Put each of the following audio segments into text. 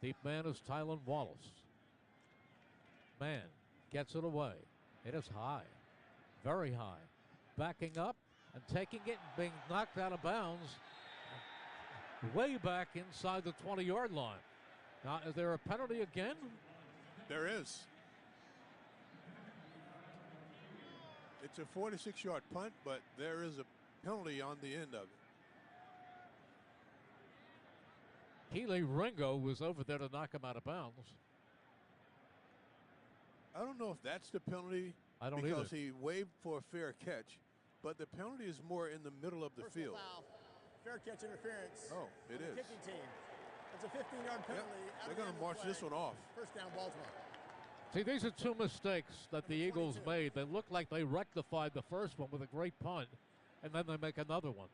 Deep man is Tylan Wallace. Man gets it away. It is high, very high. Backing up and taking it and being knocked out of bounds way back inside the 20-yard line. Now, is there a penalty again? There is. It's a 46-yard punt, but there is a penalty on the end of it. Keely Ringo was over there to knock him out of bounds. I don't know if that's the penalty. I don't because either. He waved for a fair catch, but the penalty is more in the middle of the field. Foul. Fair catch interference. Oh, it is. Kicking team. It's a 15-yard penalty. Yep. They're going to march this one off. First down, Baltimore. See, these are two mistakes that the Eagles made. They look like they rectified the first one with a great punt, and then they make another one.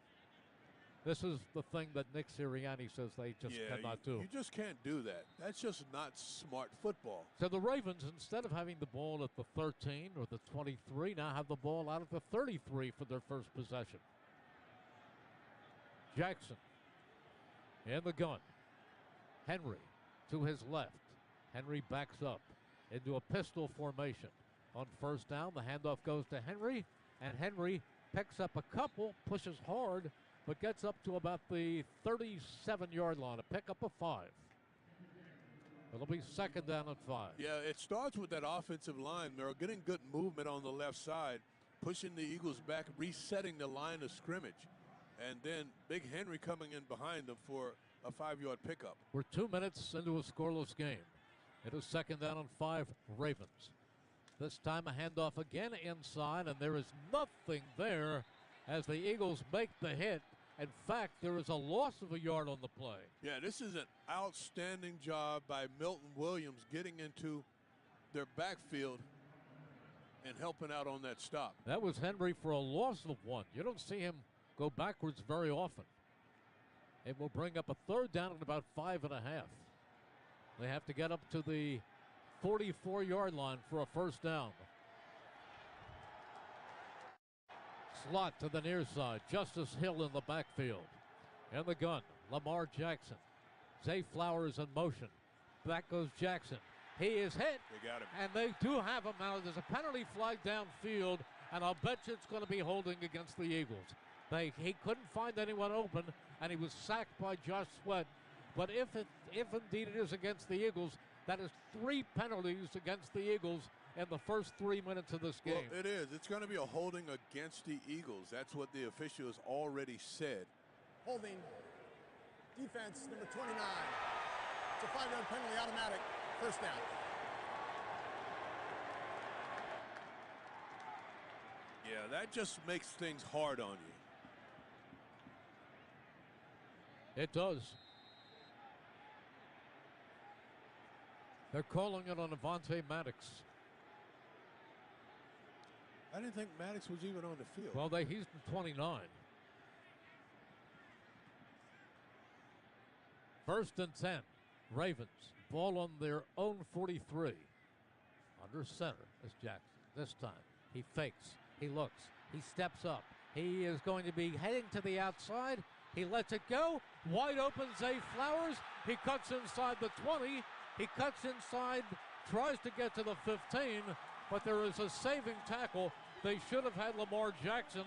This is the thing that Nick Sirianni says they just cannot do. You just can't do that. That's just not smart football. So the Ravens, instead of having the ball at the 13 or the 23, now have the ball out at the 33 for their first possession. Jackson in the gun. Henry to his left. Henry backs up into a pistol formation. On first down, the handoff goes to Henry, and Henry picks up a couple, pushes hard, but gets up to about the 37-yard line, a pickup of 5. It'll be second down and 5. Yeah, it starts with that offensive line. They're getting good movement on the left side, pushing the Eagles back, resetting the line of scrimmage. And then Big Henry coming in behind them for a 5-yard pickup. We're 2 minutes into a scoreless game. It is second down and 5, Ravens. This time a handoff again inside, and there is nothing there as the Eagles make the hit. In fact, there is a loss of a yard on the play. Yeah, this is an outstanding job by Milton Williams getting into their backfield and helping out on that stop. That was Henry for a loss of 1. You don't see him go backwards very often. It will bring up a third down at about 5.5. They have to get up to the 44-yard line for a first down. Slot to the near side. Justice Hill in the backfield. In the gun, Lamar Jackson. Zay Flowers in motion. Back goes Jackson. He is hit. They got him. And they do have him now. There's a penalty flag downfield, and I'll bet you it's going to be holding against the Eagles. He couldn't find anyone open, and he was sacked by Josh Sweat. But if indeed it is against the Eagles, that is 3 penalties against the Eagles in the first 3 minutes of this game. Well, it is. It's going to be a holding against the Eagles. That's what the official has already said. Holding. Defense, number 29. It's a 5-yard penalty, automatic. First down. Yeah, that just makes things hard on you. It does. They're calling it on Avonte Maddox. I didn't think Maddox was even on the field. Well, he's 29. First and 10. Ravens. Ball on their own 43. Under center is Jackson. This time he fakes. He looks. He steps up. He is going to be heading to the outside. He lets it go. Wide open Zay Flowers. He cuts inside the 20. He cuts inside, tries to get to the 15, but there is a saving tackle. They should have had Lamar Jackson,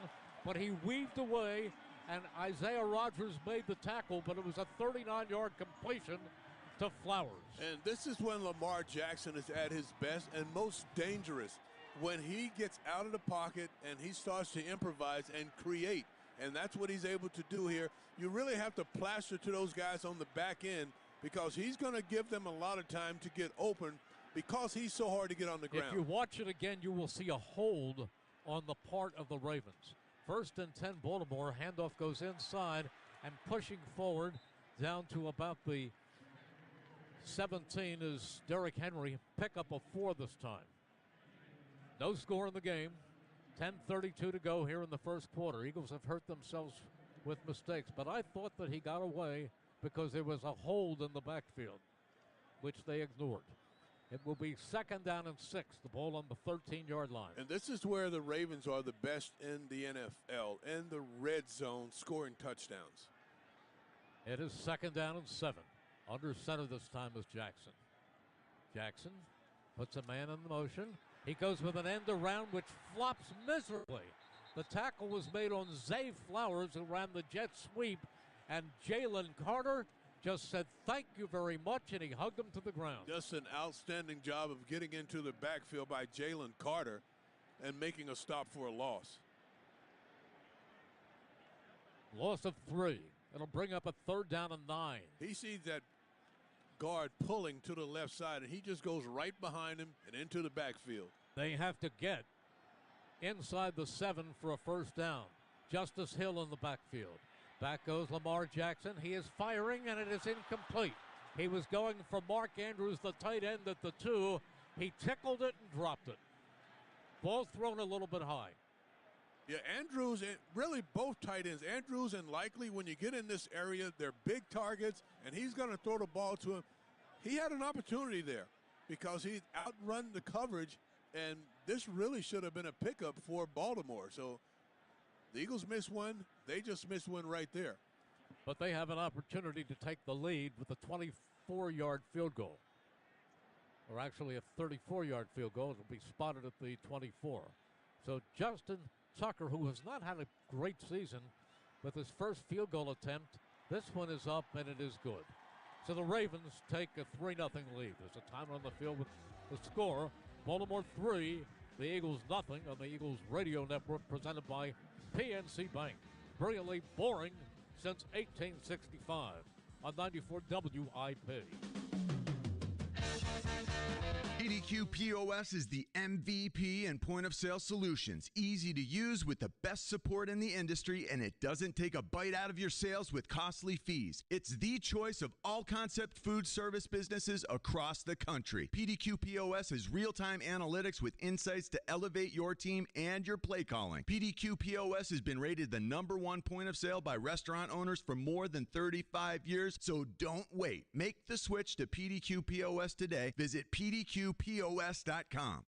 but he weaved away, and Isaiah Rodgers made the tackle, but it was a 39-yard completion to Flowers. And this is when Lamar Jackson is at his best and most dangerous, when he gets out of the pocket and he starts to improvise and create, and that's what he's able to do here. You really have to plaster to those guys on the back end, because he's going to give them a lot of time to get open because he's so hard to get on the ground. If you watch it again, you will see a hold on the part of the Ravens. First and 10, Baltimore. Handoff goes inside and pushing forward down to about the 17 is Derrick Henry. Pickup of 4 this time. No score in the game. 10:32 to go here in the first quarter. Eagles have hurt themselves with mistakes, but I thought that he got away because there was a hold in the backfield, which they ignored. It will be second down and 6, the ball on the 13-yard line. And this is where the Ravens are the best in the NFL, in the red zone, scoring touchdowns. It is second down and 7. Under center this time is Jackson. Jackson puts a man in motion. He goes with an end around, which flops miserably. The tackle was made on Zay Flowers, who ran the jet sweep, and Jalen Carter just said thank you very much, and he hugged him to the ground. Just an outstanding job of getting into the backfield by Jalen Carter and making a stop for a loss. Loss of 3. It'll bring up a 3rd down and 9. He sees that guard pulling to the left side, and he just goes right behind him and into the backfield. They have to get inside the 7 for a 1st down. Justice Hill in the backfield. Back goes Lamar Jackson. He is firing, and it is incomplete. He was going for Mark Andrews, the tight end, at the 2. He tickled it and dropped it. Ball thrown a little bit high. Yeah, Andrews, and really both tight ends, Andrews and Likely, when you get in this area, they're big targets, and he's going to throw the ball to him. He had an opportunity there because he outrun the coverage, and this really should have been a pickup for Baltimore. So the Eagles missed one. They just missed one right there. But they have an opportunity to take the lead with a 24-yard field goal. Or actually a 34-yard field goal. It'll be spotted at the 24. So Justin Tucker, who has not had a great season, with his first field goal attempt, this one is up and it is good. So the Ravens take a 3-0 lead. There's a timer on the field with the score. Baltimore 3, the Eagles nothing on the Eagles Radio Network, presented by PNC Bank. Brilliantly boring since 1865 on 94 WIP. PDQ POS is the MVP in point-of-sale solutions. Easy to use with the best support in the industry, and it doesn't take a bite out of your sales with costly fees. It's the choice of all concept food service businesses across the country. PDQ POS is real-time analytics with insights to elevate your team and your play calling. PDQ POS has been rated the #1 point of sale by restaurant owners for more than 35 years, so don't wait. Make the switch to PDQ POS today. Visit PDQPOS.com.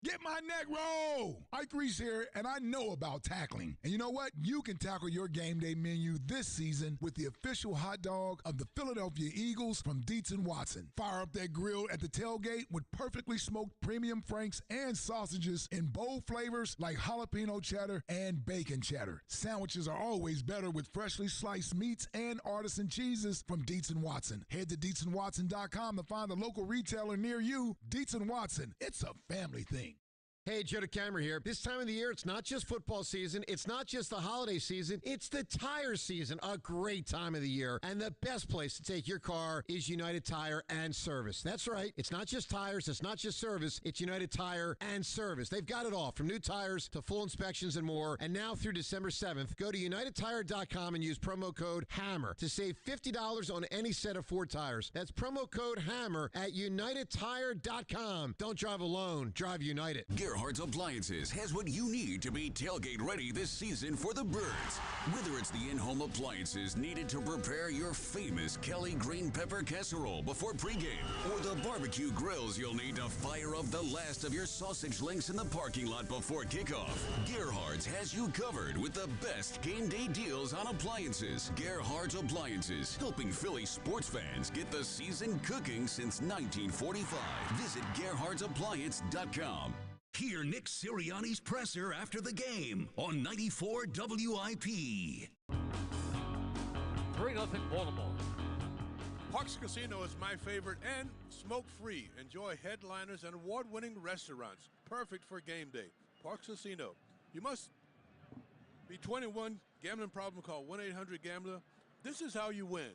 Get my neck roll! Ike Reese here, and I know about tackling. And you know what? You can tackle your game day menu this season with the official hot dog of the Philadelphia Eagles from Dietz & Watson. Fire up that grill at the tailgate with perfectly smoked premium franks and sausages in bold flavors like jalapeno cheddar and bacon cheddar. Sandwiches are always better with freshly sliced meats and artisan cheeses from Dietz & Watson. Head to DietzandWatson.com to find a local retailer near you. Dietz & Watson, it's a family thing. Hey, Joe DeCamera here. This time of the year, it's not just football season. It's not just the holiday season. It's the tire season, a great time of the year. And the best place to take your car is United Tire and Service. That's right. It's not just tires. It's not just service. It's United Tire and Service. They've got it all, from new tires to full inspections and more. And now through December 7th, go to UnitedTire.com and use promo code HAMMER to save $50 on any set of 4 tires. That's promo code HAMMER at UnitedTire.com. Don't drive alone. Drive United. Gerhardt's Appliances has what you need to be tailgate ready this season for the birds. Whether it's the in-home appliances needed to prepare your famous Kelly green pepper casserole before pregame, or the barbecue grills you'll need to fire up the last of your sausage links in the parking lot before kickoff, Gerhardt's has you covered with the best game day deals on appliances. Gerhardt's Appliances, helping Philly sports fans get the season cooking since 1945. Visit Gerhardt'sAppliance.com. Hear Nick Sirianni's presser after the game on 94 WIP. 3-0 Baltimore. Parks Casino is my favorite and smoke-free. Enjoy headliners and award-winning restaurants. Perfect for game day. Parks Casino. You must be 21. Gambling problem, call 1-800-GAMBLER. This is how you win.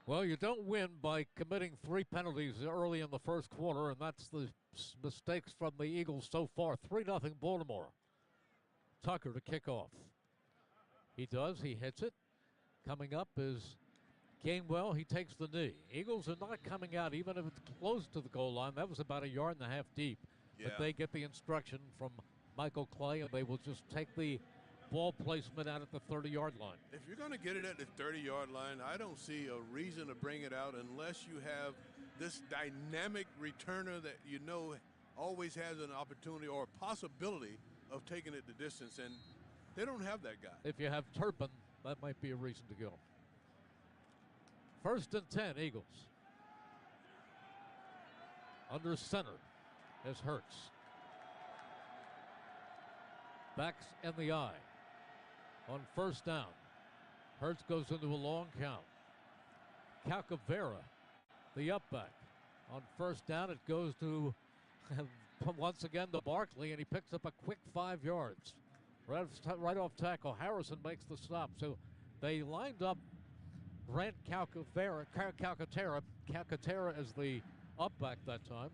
Well, you don't win by committing 3 penalties early in the first quarter, and that's the mistakes from the Eagles so far. 3-0 Baltimore. Tucker to kick off. He does. He hits it. Coming up is Gainwell. He takes the knee. Eagles are not coming out, even if it's close to the goal line. That was about 1.5 yards deep. Yeah. But they get the instruction from Michael Clay, and they will just take the ball placement out at the 30-yard line. If you're going to get it at the 30-yard line, I don't see a reason to bring it out unless you have this dynamic returner that you know always has an opportunity or a possibility of taking it the distance, and they don't have that guy. If you have Turpin, that might be a reason to go. 1st and 10, Eagles. Under center is Hurts. Backs in the eye. On 1st down, Hurts goes into a long count. Calcaterra, the up back. On 1st down, it goes to, once again, to Barkley, and he picks up a quick 5 yards. Right off tackle, Harrison makes the stop. So they lined up Grant Calcaterra as the up back that time,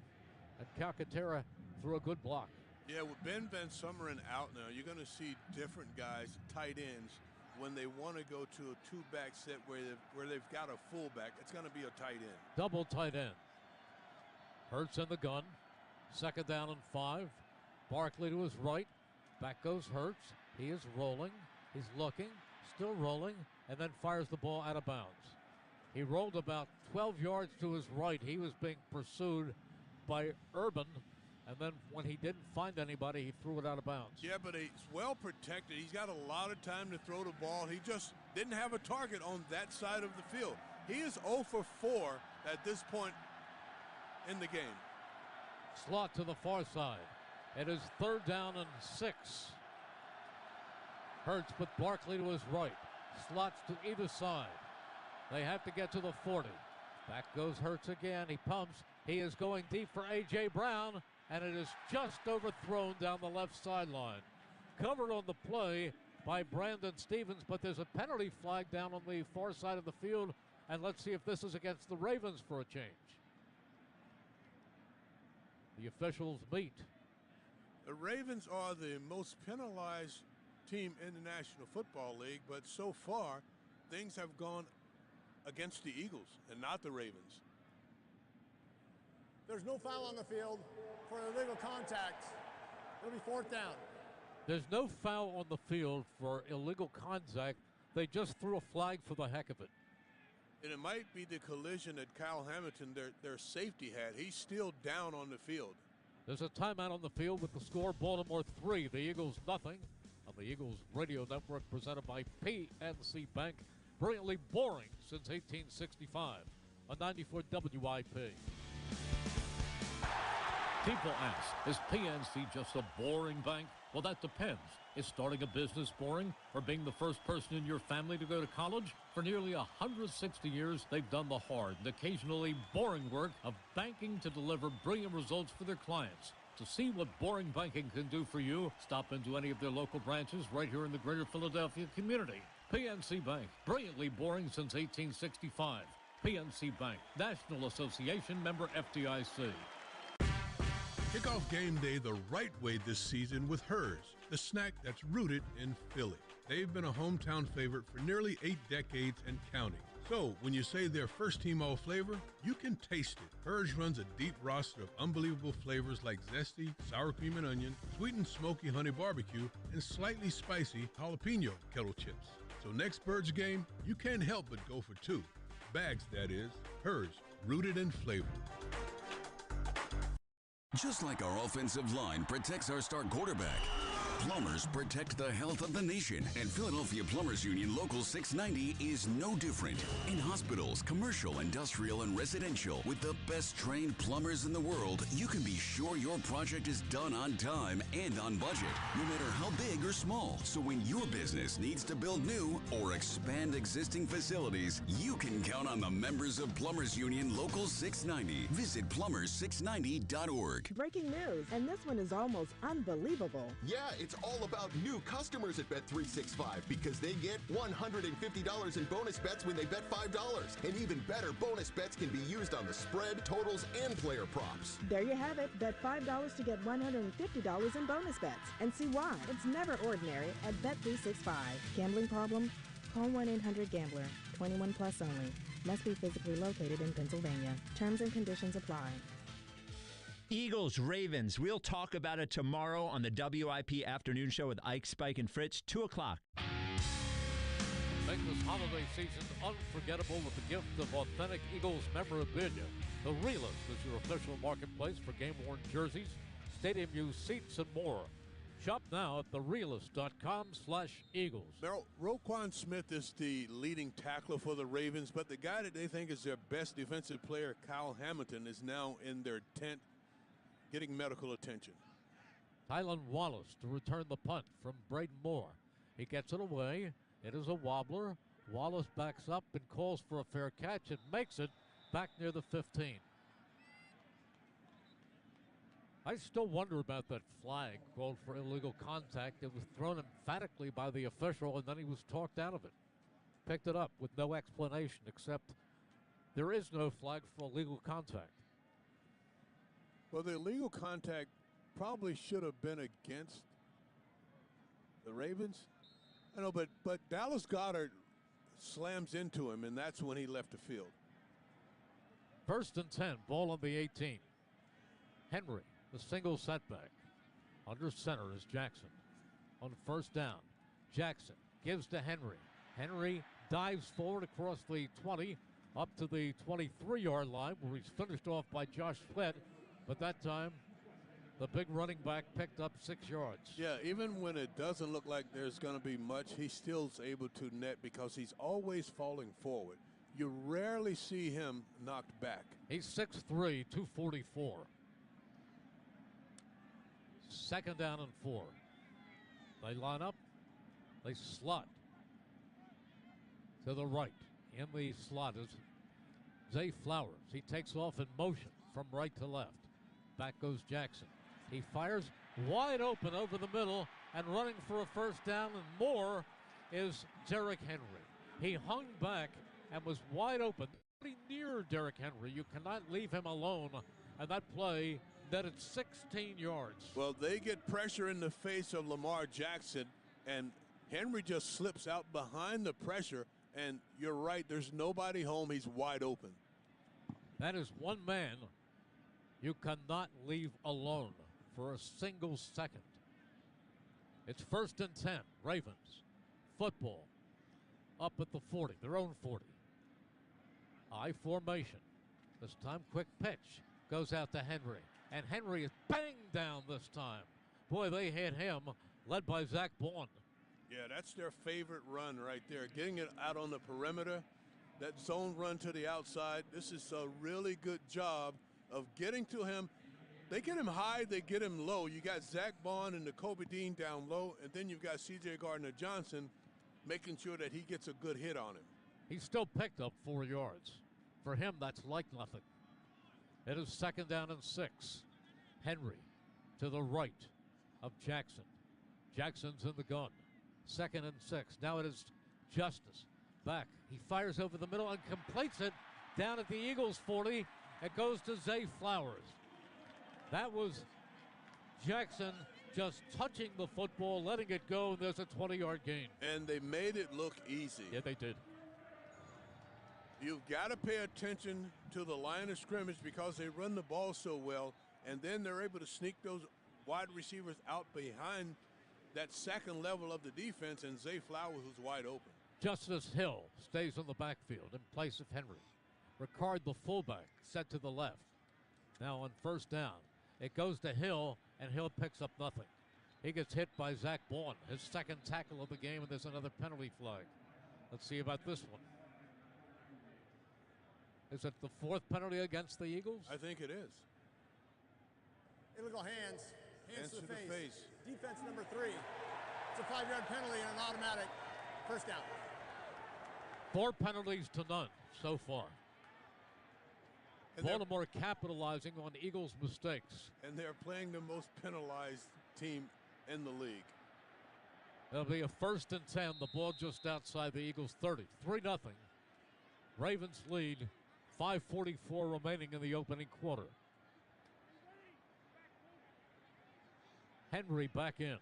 and Calcaterra threw a good block. Yeah, with Ben Van Summeren out now, you're going to see different guys, tight ends, when they want to go to a two-back set where they've got a fullback. It's going to be a tight end. Double tight end. Hurts in the gun. 2nd down and 5. Barkley to his right. Back goes Hurts. He is rolling. He's looking. Still rolling. And then fires the ball out of bounds. He rolled about 12 yards to his right. He was being pursued by Urban. And then when he didn't find anybody, he threw it out of bounds. Yeah, but he's well protected. He's got a lot of time to throw the ball. He just didn't have a target on that side of the field. He is 0 for 4 at this point in the game. Slot to the far side. It is 3rd down and 6. Hurts with Barkley to his right. Slots to either side. They have to get to the 40. Back goes Hurts again. He pumps. He is going deep for A.J. Brown, and it is just overthrown down the left sideline. Covered on the play by Brandon Stevens, but there's a penalty flag down on the far side of the field, and let's see if this is against the Ravens for a change. The officials meet. The Ravens are the most penalized team in the National Football League, but so far things have gone against the Eagles and not the Ravens. There's no foul on the field for illegal contact. It'll be 4th down. There's no foul on the field for illegal contact. They just threw a flag for the heck of it. And it might be the collision that Kyle Hamilton, their safety, had. He's still down on the field. There's a timeout on the field with the score Baltimore 3, the Eagles nothing. On the Eagles Radio Network presented by PNC Bank. Brilliantly boring since 1865 on 94 WIP. People ask, is PNC just a boring bank? Well, that depends. Is starting a business boring, or being the first person in your family to go to college? For nearly 160 years, they've done the hard and occasionally boring work of banking to deliver brilliant results for their clients. To see what boring banking can do for you, stop into any of their local branches right here in the greater Philadelphia community. PNC Bank, brilliantly boring since 1865. PNC Bank, National Association member FDIC. Kick off game day the right way this season with Hers, the snack that's rooted in Philly. They've been a hometown favorite for nearly 8 decades and counting. So when you say their first team all flavor, you can taste it. Hers runs a deep roster of unbelievable flavors like zesty, sour cream and onion, sweet and smoky honey barbecue, and slightly spicy jalapeno kettle chips. So next Birds game, you can't help but go for 2. Bags, that is. Hers, rooted in flavor. Just like our offensive line protects our star quarterback, plumbers protect the health of the nation, and Philadelphia Plumbers Union Local 690 is no different. In hospitals, commercial, industrial, and residential, with the best trained plumbers in the world, you can be sure your project is done on time and on budget, no matter how big or small. So when your business needs to build new or expand existing facilities, you can count on the members of Plumbers Union Local 690. Visit plumbers690.org. Breaking news, and this one is almost unbelievable. Yeah, it's all about new customers at Bet365 because they get $150 in bonus bets when they bet $5. And even better, bonus bets can be used on the spread, totals, and player props. There you have it. Bet $5 to get $150 in bonus bets. And see why. It's never ordinary at Bet365. Gambling problem? Call 1-800-GAMBLER. 21 plus only. Must be physically located in Pennsylvania. Terms and conditions apply. Eagles, Ravens. We'll talk about it tomorrow on the WIP Afternoon Show with Ike, Spike, and Fritz, 2 o'clock. Make this holiday season unforgettable with the gift of authentic Eagles memorabilia. The Realist is your official marketplace for game-worn jerseys, stadium-used seats, and more. Shop now at therealist.com/Eagles. Merrill, Roquan Smith is the leading tackler for the Ravens, but the guy that they think is their best defensive player, Kyle Hamilton, is now in their tent getting medical attention. Tylan Wallace to return the punt from Braden Moore. He gets it away. It is a wobbler. Wallace backs up and calls for a fair catch and makes it back near the 15. I still wonder about that flag called for illegal contact. It was thrown emphatically by the official, and then he was talked out of it. Picked it up with no explanation except there is no flag for illegal contact. Well, the illegal contact probably should have been against the Ravens. I know, but Dallas Goedert slams into him, and that's when he left the field. 1st and 10, ball on the 18. Henry, the single setback. Under center is Jackson. On 1st down, Jackson gives to Henry. Henry dives forward across the 20, up to the 23-yard line, where he's finished off by Josh Sweat. But that time, the big running back picked up 6 yards. Yeah, even when it doesn't look like there's going to be much, he still's able to net because he's always falling forward. You rarely see him knocked back. He's 6'3", 244. 2nd down and 4. They line up. They slot to the right. In the slot is Zay Flowers. He takes off in motion from right to left. Back goes Jackson. He fires wide open over the middle, and running for a 1st down and more is Derrick Henry. He hung back and was wide open. Pretty near Derrick Henry. You cannot leave him alone, and that play netted 16 yards. Well, they get pressure in the face of Lamar Jackson, and Henry just slips out behind the pressure, and you're right, there's nobody home. He's wide open. That is one man you cannot leave alone for a single second. It's 1st and 10, Ravens. Football up at the 40, their own 40. I formation. This time, quick pitch goes out to Henry. And Henry is banged down this time. Boy, they hit him, led by Zach Bourne. Yeah, that's their favorite run right there. Getting it out on the perimeter, that zone run to the outside. This is a really good job of getting to him. They get him high, they get him low. You got Zach Bourne and Nakobe Dean down low, and then you've got C.J. Gardner-Johnson making sure that he gets a good hit on him. He still picked up 4 yards. For him, that's like nothing. It is 2nd down and 6. Henry to the right of Jackson. Jackson's in the gun. 2nd and 6. Now it is Justice. Back. He fires over the middle and completes it down at the Eagles 40. It goes to Zay Flowers. That was Jackson just touching the football, letting it go, and there's a 20-yard gain. And they made it look easy. Yeah, they did. You've got to pay attention to the line of scrimmage because they run the ball so well, and then they're able to sneak those wide receivers out behind that second level of the defense, and Zay Flowers was wide open. Justice Hill stays on the backfield in place of Henry. Ricard, the fullback, set to the left. Now on 1st down, it goes to Hill, and Hill picks up nothing. He gets hit by Zach Bourne, his 2nd tackle of the game, and there's another penalty flag. Let's see about this one. Is it the 4th penalty against the Eagles? I think it is. Illegal hands. Hands to the face. Defense number 3. It's a 5-yard penalty and an automatic 1st down. 4 penalties to none so far. And Baltimore capitalizing on Eagles' mistakes. And they're playing the most penalized team in the league. It'll be a 1st and 10. The ball just outside the Eagles' 30. 3-0. Ravens lead. 5:44 remaining in the opening quarter. Henry back in.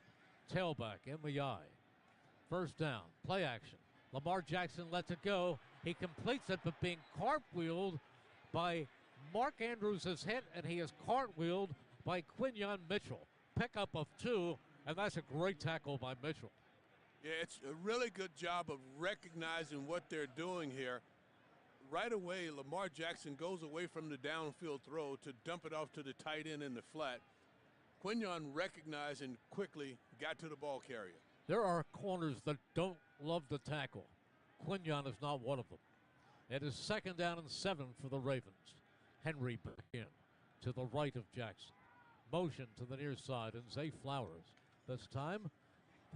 Tailback in the eye. 1st down. Play action. Lamar Jackson lets it go. He completes it, but being cartwheeled by Mark Andrews is hit, and he is cartwheeled by Quinyon Mitchell. Pickup of 2, and that's a great tackle by Mitchell. Yeah, it's a really good job of recognizing what they're doing here. Right away, Lamar Jackson goes away from the downfield throw to dump it off to the tight end in the flat. Quinion recognized and quickly got to the ball carrier. There are corners that don't love to tackle. Quinion is not one of them. It is 2nd down and 7 for the Ravens. Henry back in to the right of Jackson. Motion to the near side, and Zay Flowers. This time,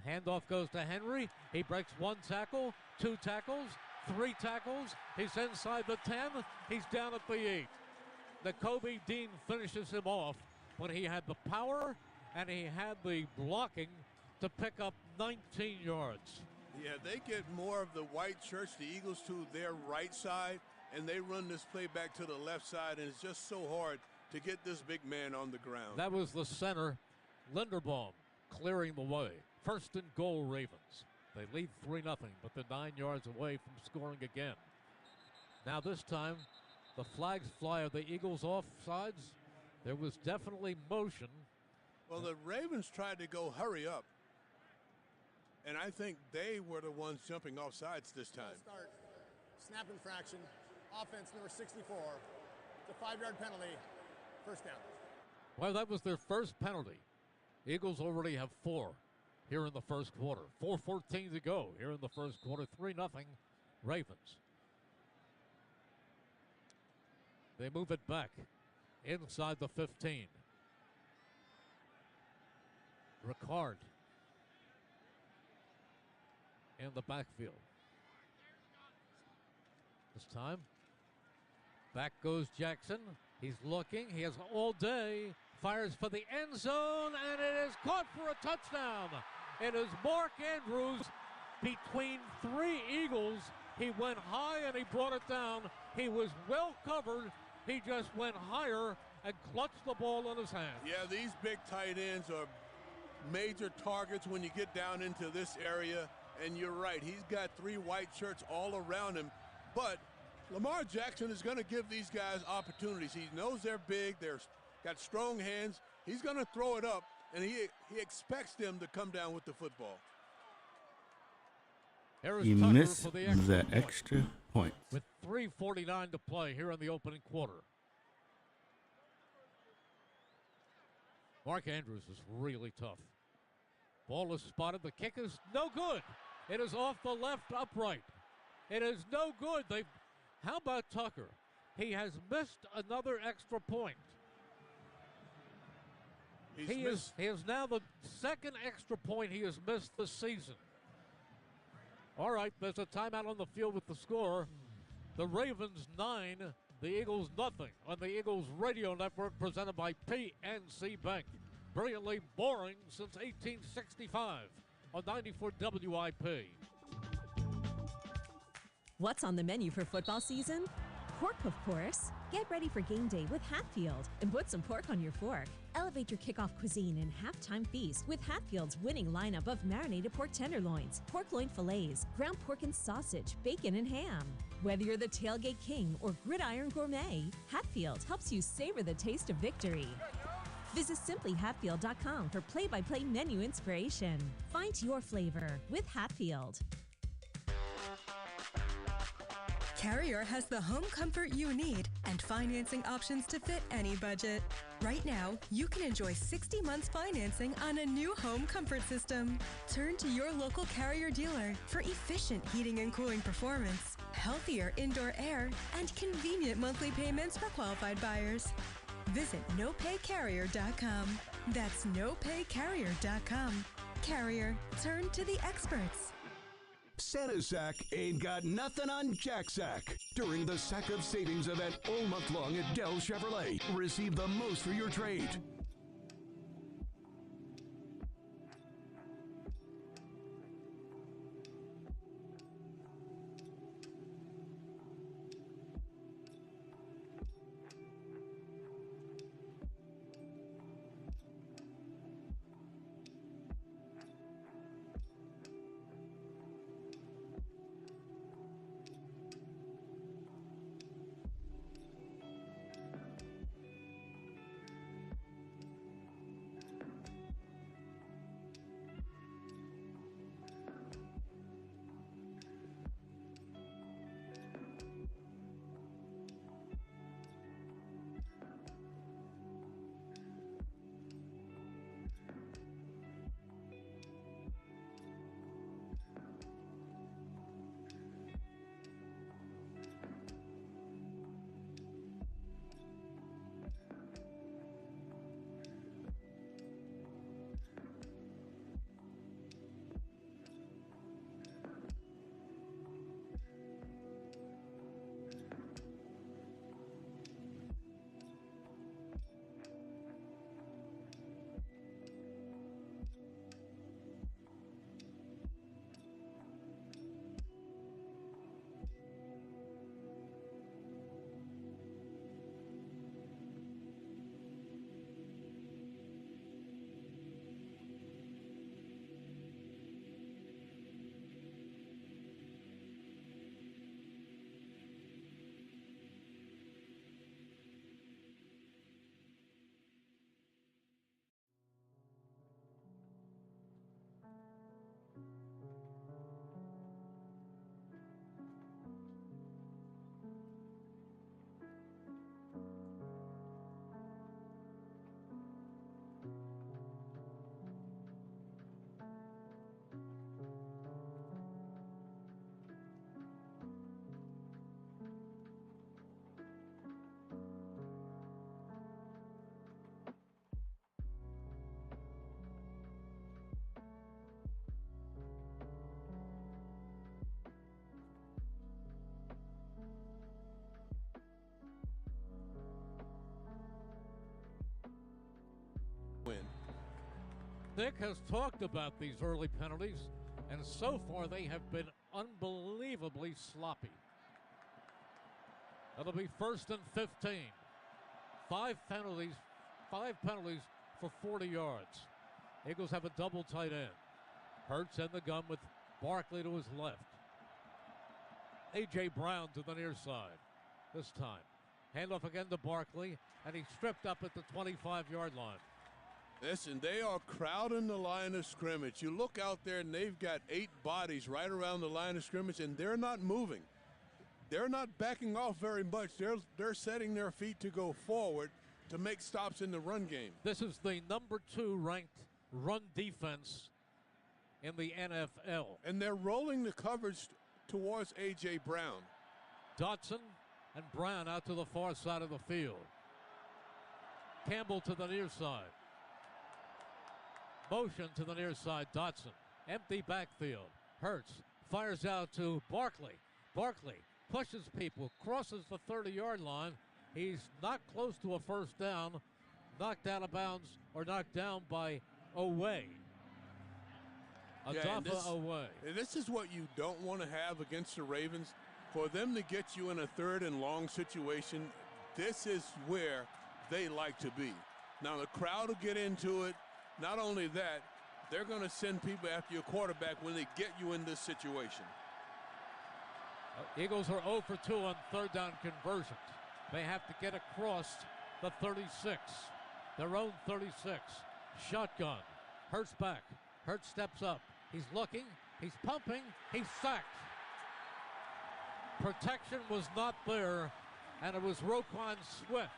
handoff goes to Henry. He breaks 1 tackle, 2 tackles, 3 tackles. He's inside the 10. He's down at the 8. Nakobe Dean finishes him off when he had the power and he had the blocking to pick up 19 yards. Yeah, they get more of the white shirts, the Eagles, to their right side, and they run this play back to the left side, and it's just so hard to get this big man on the ground. That was the center, Linderbaum, clearing the way. 1st and goal, Ravens. They lead 3-0, but they're 9 yards away from scoring again. Now this time, the flags fly. Are the Eagles offsides? There was definitely motion. Well, the Ravens tried to go hurry up, and I think they were the ones jumping off sides this time. Start. Snap infraction. Offense number 64. It's a 5-yard penalty. 1st down. Well, that was their first penalty. Eagles already have 4 here in the first quarter. 4:14 to go here in the first quarter. 3-0 Ravens. They move it back inside the 15. Ricard in the backfield. This time, back goes Jackson. He's looking. He has all day. Fires for the end zone, and it is caught for a touchdown. It is Mark Andrews between 3 Eagles. He went high and he brought it down. He was well covered. He just went higher and clutched the ball in his hand. Yeah, these big tight ends are major targets when you get down into this area. And you're right, he's got 3 white shirts all around him. But Lamar Jackson is going to give these guys opportunities. He knows they're big, they're got strong hands. He's going to throw it up, and he expects them to come down with the football. He missed the extra point. With 3:49 to play here in the opening quarter. Mark Andrews is really tough. Ball is spotted. The kick is no good. It is off the left upright. It is no good. How about Tucker? He has missed another extra point. He is now the 2nd extra point he has missed this season. All right, there's a timeout on the field with the score. The Ravens 9, the Eagles nothing on the Eagles Radio Network, presented by PNC Bank. Brilliantly boring since 1865 on 94 WIP. What's on the menu for football season? Pork, of course. Get ready for game day with Hatfield and put some pork on your fork. Elevate your kickoff cuisine and halftime feast with Hatfield's winning lineup of marinated pork tenderloins, pork loin fillets, ground pork and sausage, bacon and ham. Whether you're the tailgate king or gridiron gourmet, Hatfield helps you savor the taste of victory. Visit simplyhatfield.com for play-by-play menu inspiration. Find your flavor with Hatfield. Carrier has the home comfort you need and financing options to fit any budget. Right now, you can enjoy 60 months financing on a new home comfort system. Turn to your local Carrier dealer for efficient heating and cooling performance, healthier indoor air, and convenient monthly payments for qualified buyers. Visit nopaycarrier.com. That's nopaycarrier.com. Carrier, turn to the experts. Santa Sack ain't got nothing on Jack Sack. During the Sack of Savings event all month long at Dell Chevrolet, receive the most for your trade. Nick has talked about these early penalties, and so far they have been unbelievably sloppy. It'll be 1st and 15. Five penalties for 40 yards. Eagles have a double tight end. Hurts in the gun with Barkley to his left. A.J. Brown to the near side this time. Handoff again to Barkley, and he's stripped up at the 25-yard line. Listen, they are crowding the line of scrimmage. You look out there, and they've got 8 bodies right around the line of scrimmage, and they're not moving. They're not backing off very much. They're setting their feet to go forward to make stops in the run game. This is the number 2 ranked run defense in the NFL. And they're rolling the coverage towards A.J. Brown. Dotson and Brown out to the far side of the field. Campbell to the near side. Motion to the near side, Dotson. Empty backfield. Hurts fires out to Barkley. Barkley pushes people, crosses the 30-yard line. He's not close to a first down. Knocked out of bounds or knocked down by Oweh. Adafa Oweh. And this is what you don't want to have against the Ravens. For them to get you in a 3rd and long situation, this is where they like to be. Now the crowd will get into it. Not only that, they're going to send people after your quarterback when they get you in this situation. Eagles are 0 for 2 on 3rd down conversions. They have to get across the 36. Their own 36. Shotgun. Hurts back. Hurts steps up. He's looking. He's pumping. He's sacked. Protection was not there, and it was Roquan Smith.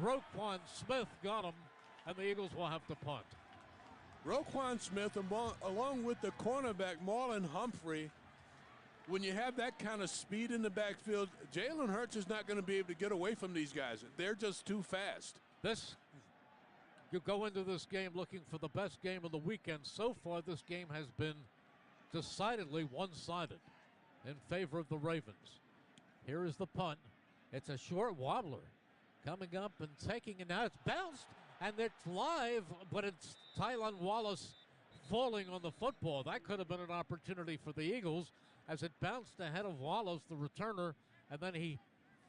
Roquan Smith got him, and the Eagles will have to punt. Roquan Smith, along with the cornerback Marlon Humphrey, when you have that kind of speed in the backfield, Jalen Hurts is not going to be able to get away from these guys. They're just too fast. You go into this game looking for the best game of the weekend. So far, this game has been decidedly one-sided in favor of the Ravens. Here is the punt. It's a short wobbler coming up and taking it. Now it's bounced, and it's live, but it's Tylan Wallace falling on the football. That could have been an opportunity for the Eagles as it bounced ahead of Wallace, the returner, and then he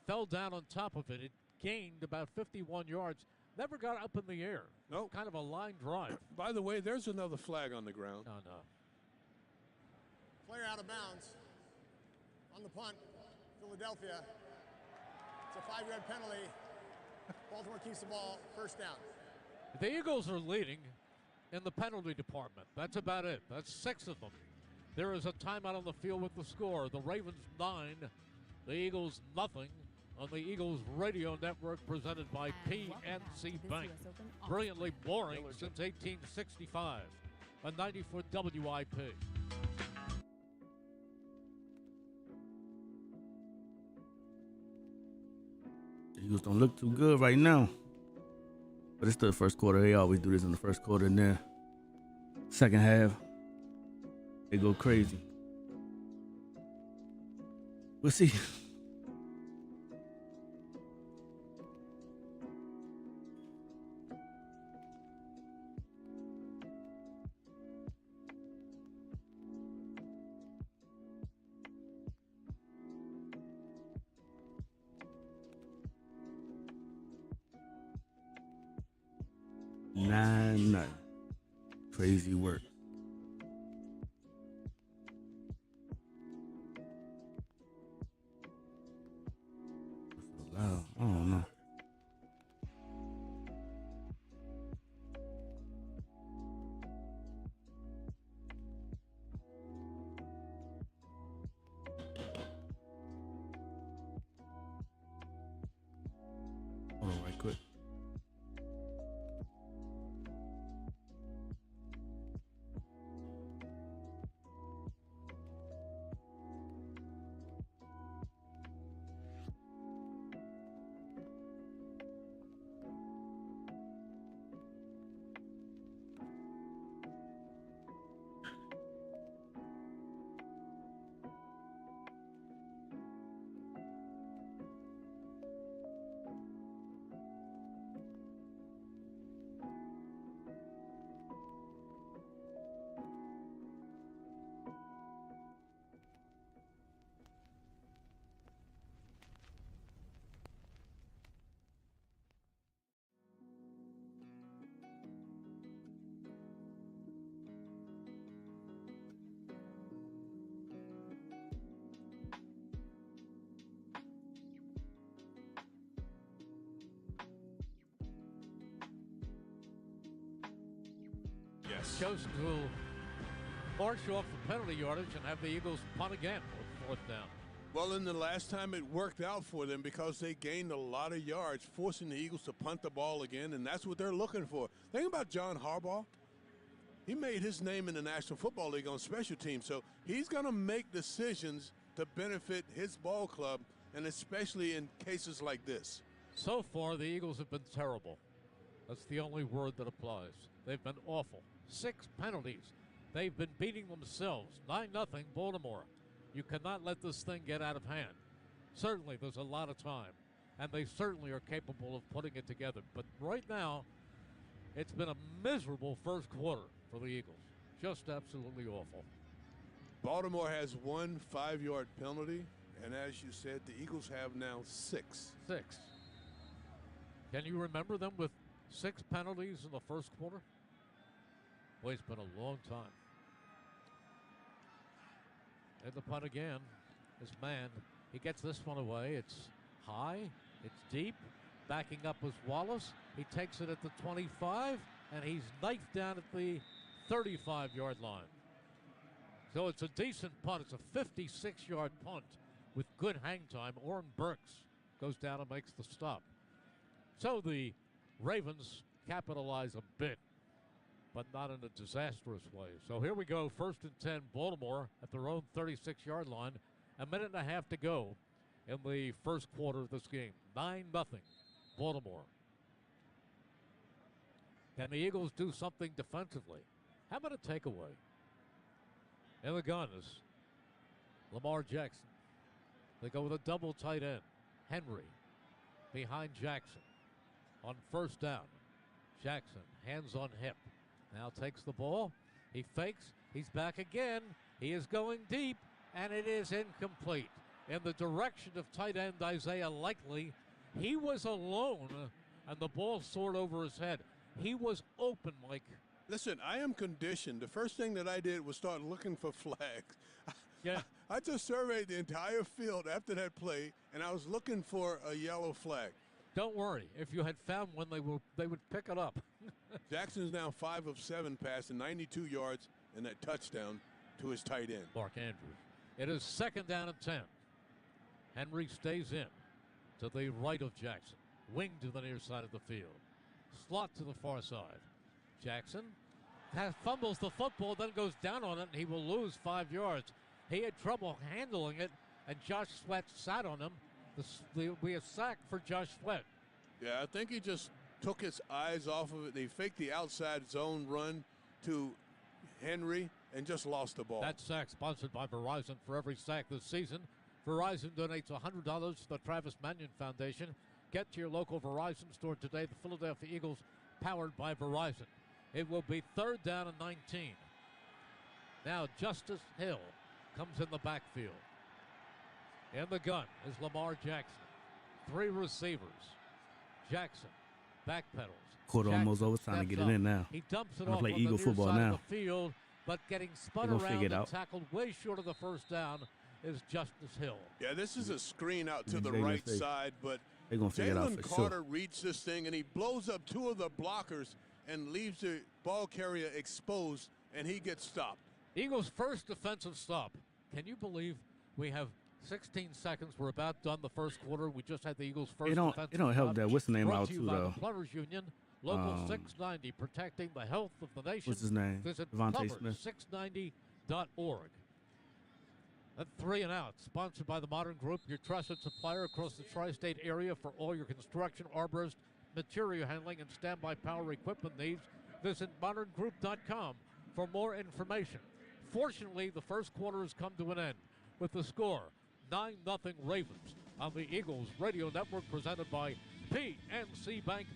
fell down on top of it. It gained about 51 yards. Never got up in the air. Nope. Kind of a line drive. By the way, there's another flag on the ground. Oh, no. Player out of bounds on the punt, Philadelphia. It's a 5-yard penalty. Baltimore keeps the ball, 1st down. The Eagles are leading in the penalty department. That's about it. That's 6 of them. There is a timeout on the field with the score. The Ravens 9, the Eagles nothing. On the Eagles Radio Network, presented by PNC Bank. Brilliantly boring since 1865. A 90-foot WIP. The Eagles don't look too good right now. But it's still the first quarter. They always do this in the first quarter. And then second half, they go crazy. We'll see. Nothing. Crazy work. That's so loud. I don't know. Hold on right quick. Yes. Chosen to march off the penalty yardage and have the Eagles punt again with fourth down. Well, in the last time it worked out for them because they gained a lot of yards, forcing the Eagles to punt the ball again, and that's what they're looking for. Think about John Harbaugh. He made his name in the National Football League on special teams, so he's going to make decisions to benefit his ball club, and especially in cases like this. So far, the Eagles have been terrible. That's the only word that applies. They've been awful. 6 penalties. They've been beating themselves. 9-0 Baltimore. You cannot let this thing get out of hand. Certainly, there's a lot of time, and they certainly are capable of putting it together. But right now, it's been a miserable first quarter for the Eagles. Just absolutely awful. Baltimore has 1 5-yard penalty, and as you said, the Eagles have now 6. 6. Can you remember them with 6 penalties in the first quarter? Boy, it's been a long time. And the punt again is man. He gets this one away. It's high. It's deep. Backing up was Wallace. He takes it at the 25, and he's knifed down at the 35-yard line. So it's a decent punt. It's a 56-yard punt with good hang time. Orrin Burks goes down and makes the stop. So the Ravens capitalize a bit, but not in a disastrous way. So here we go, 1st and 10, Baltimore at their own 36-yard line. A minute and a half to go in the first quarter of this game. 9-0, Baltimore. Can the Eagles do something defensively? How about a takeaway? In the gun is Lamar Jackson. They go with a double tight end. Henry behind Jackson on first down. Jackson, hands on hip. Now takes the ball. He fakes. He's back again. He is going deep, and it is incomplete. In the direction of tight end Isaiah Likely, he was alone, and the ball soared over his head. He was open, Mike. Listen, I am conditioned. The first thing that I did was start looking for flags. Yeah. I just surveyed the entire field after that play, and I was looking for a yellow flag. Don't worry. If you had found one, they would pick it up. Jackson is now 5 of 7 passing, 92 yards, and that touchdown to his tight end. Mark Andrews. It is 2nd down and 10. Henry stays in to the right of Jackson. Wing to the near side of the field. Slot to the far side. Jackson fumbles the football, then goes down on it, and he will lose 5 yards. He had trouble handling it, and Josh Sweat sat on him. There will be a sack for Josh Sweat. Yeah, I think he just took his eyes off of it. They faked the outside zone run to Henry and just lost the ball. That sack sponsored by Verizon. For every sack this season, Verizon donates $100 to the Travis Manion Foundation. Get to your local Verizon store today. The Philadelphia Eagles, powered by Verizon. It will be 3rd down and 19. Now Justice Hill comes in the backfield. In the gun is Lamar Jackson. 3 receivers. Jackson backpedals. Quarter almost over. It's time to get it in now. He dumps it I'm off play on Eagle the near football side now. of the field, but getting spun They're gonna around figure it and out. tackled way short of the first down is Justice Hill. Yeah, this is a screen out to the They're right gonna side, but They're gonna figure it out Jalen for Carter sure. reads this thing, and he blows up 2 of the blockers and leaves the ball carrier exposed, and he gets stopped. Eagles' first defensive stop. Can you believe we have 16 seconds? We're about done the first quarter. We just had the Eagles' first defensive It don't help stop. that what's the name Brought out to you too by though. the Plumbers Union, Local 690, protecting the health of the nation. What's his name? Visit Devontae Smith. plumber690.org. At 3 and Out, sponsored by the Modern Group, your trusted supplier across the tri-state area for all your construction, arborist, material handling, and standby power equipment needs. Visit moderngroup.com for more information. Fortunately, the first quarter has come to an end with the score 9-0 Ravens on the Eagles Radio Network, presented by PNC Bank.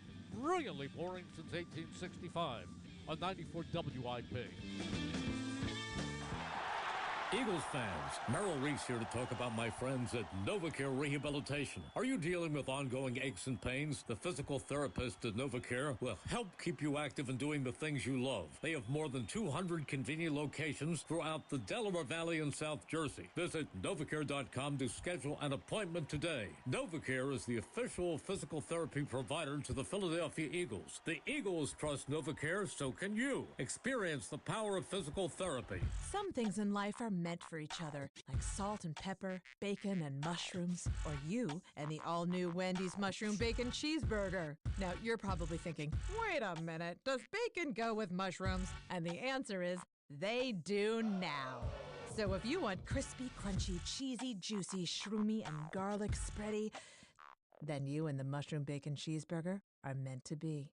Brilliantly boring since 1865 on 94 WIP. Eagles fans, Merrill Reese here to talk about my friends at NovaCare Rehabilitation. Are you dealing with ongoing aches and pains? The physical therapist at NovaCare will help keep you active and doing the things you love. They have more than 200 convenient locations throughout the Delaware Valley and South Jersey. Visit NovaCare.com to schedule an appointment today. NovaCare is the official physical therapy provider to the Philadelphia Eagles. The Eagles trust NovaCare, so can you. Experience the power of physical therapy. Some things in life are meant for each other, like salt and pepper, bacon and mushrooms, or you and the all-new Wendy's Mushroom Bacon Cheeseburger. Now, you're probably thinking, wait a minute, does bacon go with mushrooms? And the answer is, they do now. So if you want crispy, crunchy, cheesy, juicy, shroomy, and garlic spready, then you and the Mushroom Bacon Cheeseburger are meant to be.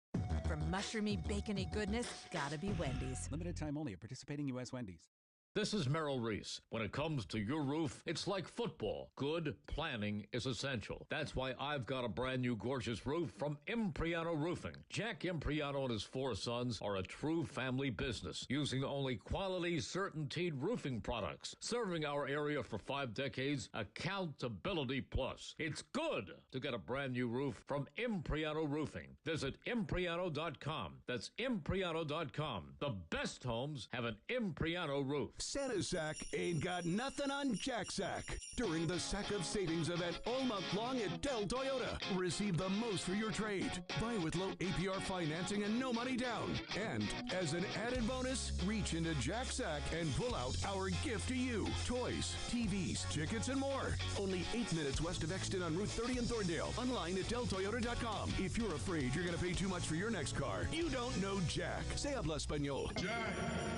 For mushroomy, bacony goodness, gotta be Wendy's. Limited time only at participating U.S. Wendy's. This is Merrill Reese. When it comes to your roof, it's like football. Good planning is essential. That's why I've got a brand new gorgeous roof from Impriano Roofing. Jack Impriano and his 4 sons are a true family business, using only quality, certainteed roofing products. Serving our area for 5 decades, accountability plus. It's good to get a brand new roof from Impriano Roofing. Visit Impriano.com. That's Impriano.com. The best homes have an Impriano roof. Santa Sack ain't got nothing on Jack Sack. During the Sack of Savings event all month long at Dell Toyota. Receive the most for your trade. Buy with low APR financing and no money down. And as an added bonus, reach into Jack Sack and pull out our gift to you. Toys, TVs, tickets, and more. Only 8 minutes west of Exton on Route 30 in Thorndale. Online at DellToyota.com. If you're afraid you're going to pay too much for your next car, you don't know Jack. Se habla español. Jack,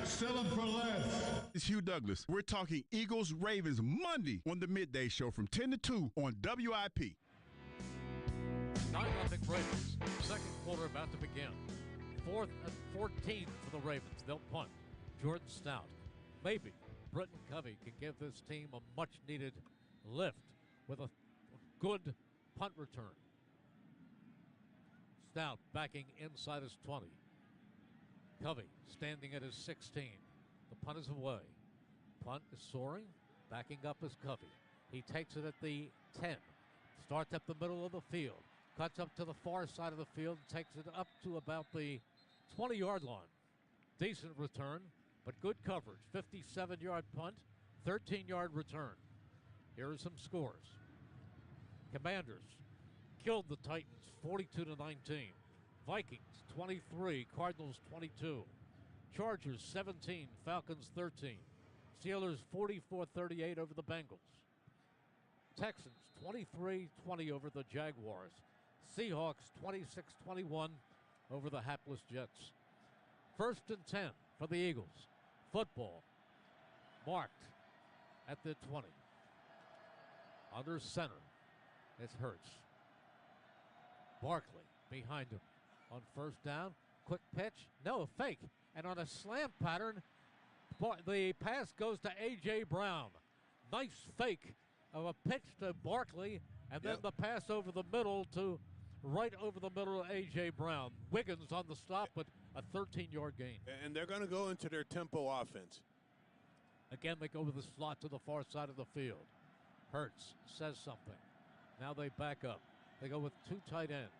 sell them for less. It's Hugh Douglas. We're talking Eagles Ravens Monday on the midday show from 10 to 2 on WIP. 9-0 Ravens. Second quarter about to begin. 4th and 14 for the Ravens. They'll punt. Jordan Stout. Maybe Britton Covey can give this team a much-needed lift with a good punt return. Stout backing inside his 20. Covey standing at his 16. The punt is away. Punt is soaring. Backing up is Covey. He takes it at the 10. Starts up the middle of the field. Cuts up to the far side of the field. Takes it up to about the 20-yard line. Decent return, but good coverage. 57-yard punt, 13-yard return. Here are some scores. Commanders killed the Titans 42-19. Vikings 23, Cardinals 22. Chargers 17, Falcons 13. Steelers 44-38 over the Bengals. Texans 23-20 over the Jaguars. Seahawks 26-21 over the hapless Jets. 1st and 10 for the Eagles. Football marked at the 20. Under center, it's Hurts. Barkley behind him on 1st down. Quick pitch, no, a fake. And on a slant pattern, the pass goes to A.J. Brown. Nice fake of a pitch to Barkley, and then the pass over the middle to right over the middle of A.J. Brown. Wiggins on the stop, but a 13-yard gain. And they're going to go into their tempo offense. Again, they go to the slot to the far side of the field. Hurts says something. Now they back up. They go with 2 tight ends.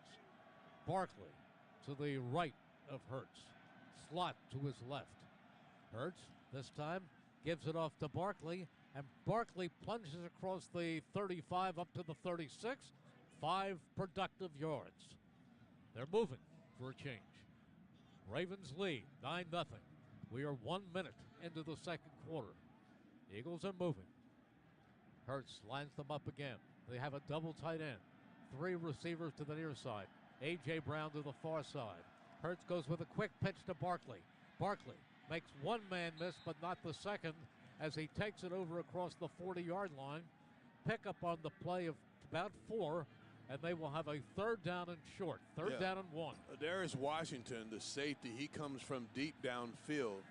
Barkley to the right of Hurts. Slot to his left. Hurts, this time, gives it off to Barkley, and Barkley plunges across the 35 up to the 36. 5 productive yards. They're moving for a change. Ravens lead 9-0. We are 1 minute into the second quarter. Eagles are moving. Hurts lines them up again. They have a double tight end. 3 receivers to the near side. A.J. Brown to the far side. Hurts goes with a quick pitch to Barkley. Barkley makes one man miss, but not the second, as he takes it over across the 40-yard line. Pick up on the play of about 4, and they will have a 3rd down and short. 3rd down and 1. There is Washington, the safety. He comes from deep downfield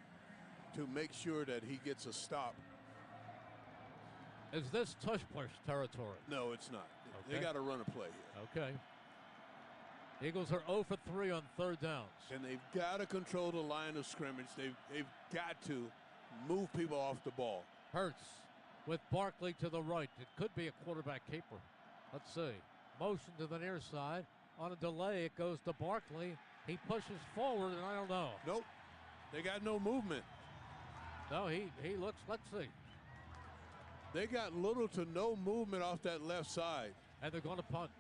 to make sure that he gets a stop. Is this tush-push territory? No, it's not. Okay. They got to run a play here. Okay. Eagles are 0 for 3 on 3rd downs. And they've got to control the line of scrimmage. They've got to move people off the ball. Hurts with Barkley to the right. It could be a quarterback keeper. Let's see. Motion to the near side. On a delay, it goes to Barkley. He pushes forward, and I don't know. Nope. They got no movement. No, he looks, let's see. They got little to no movement off that left side. And they're going to punt.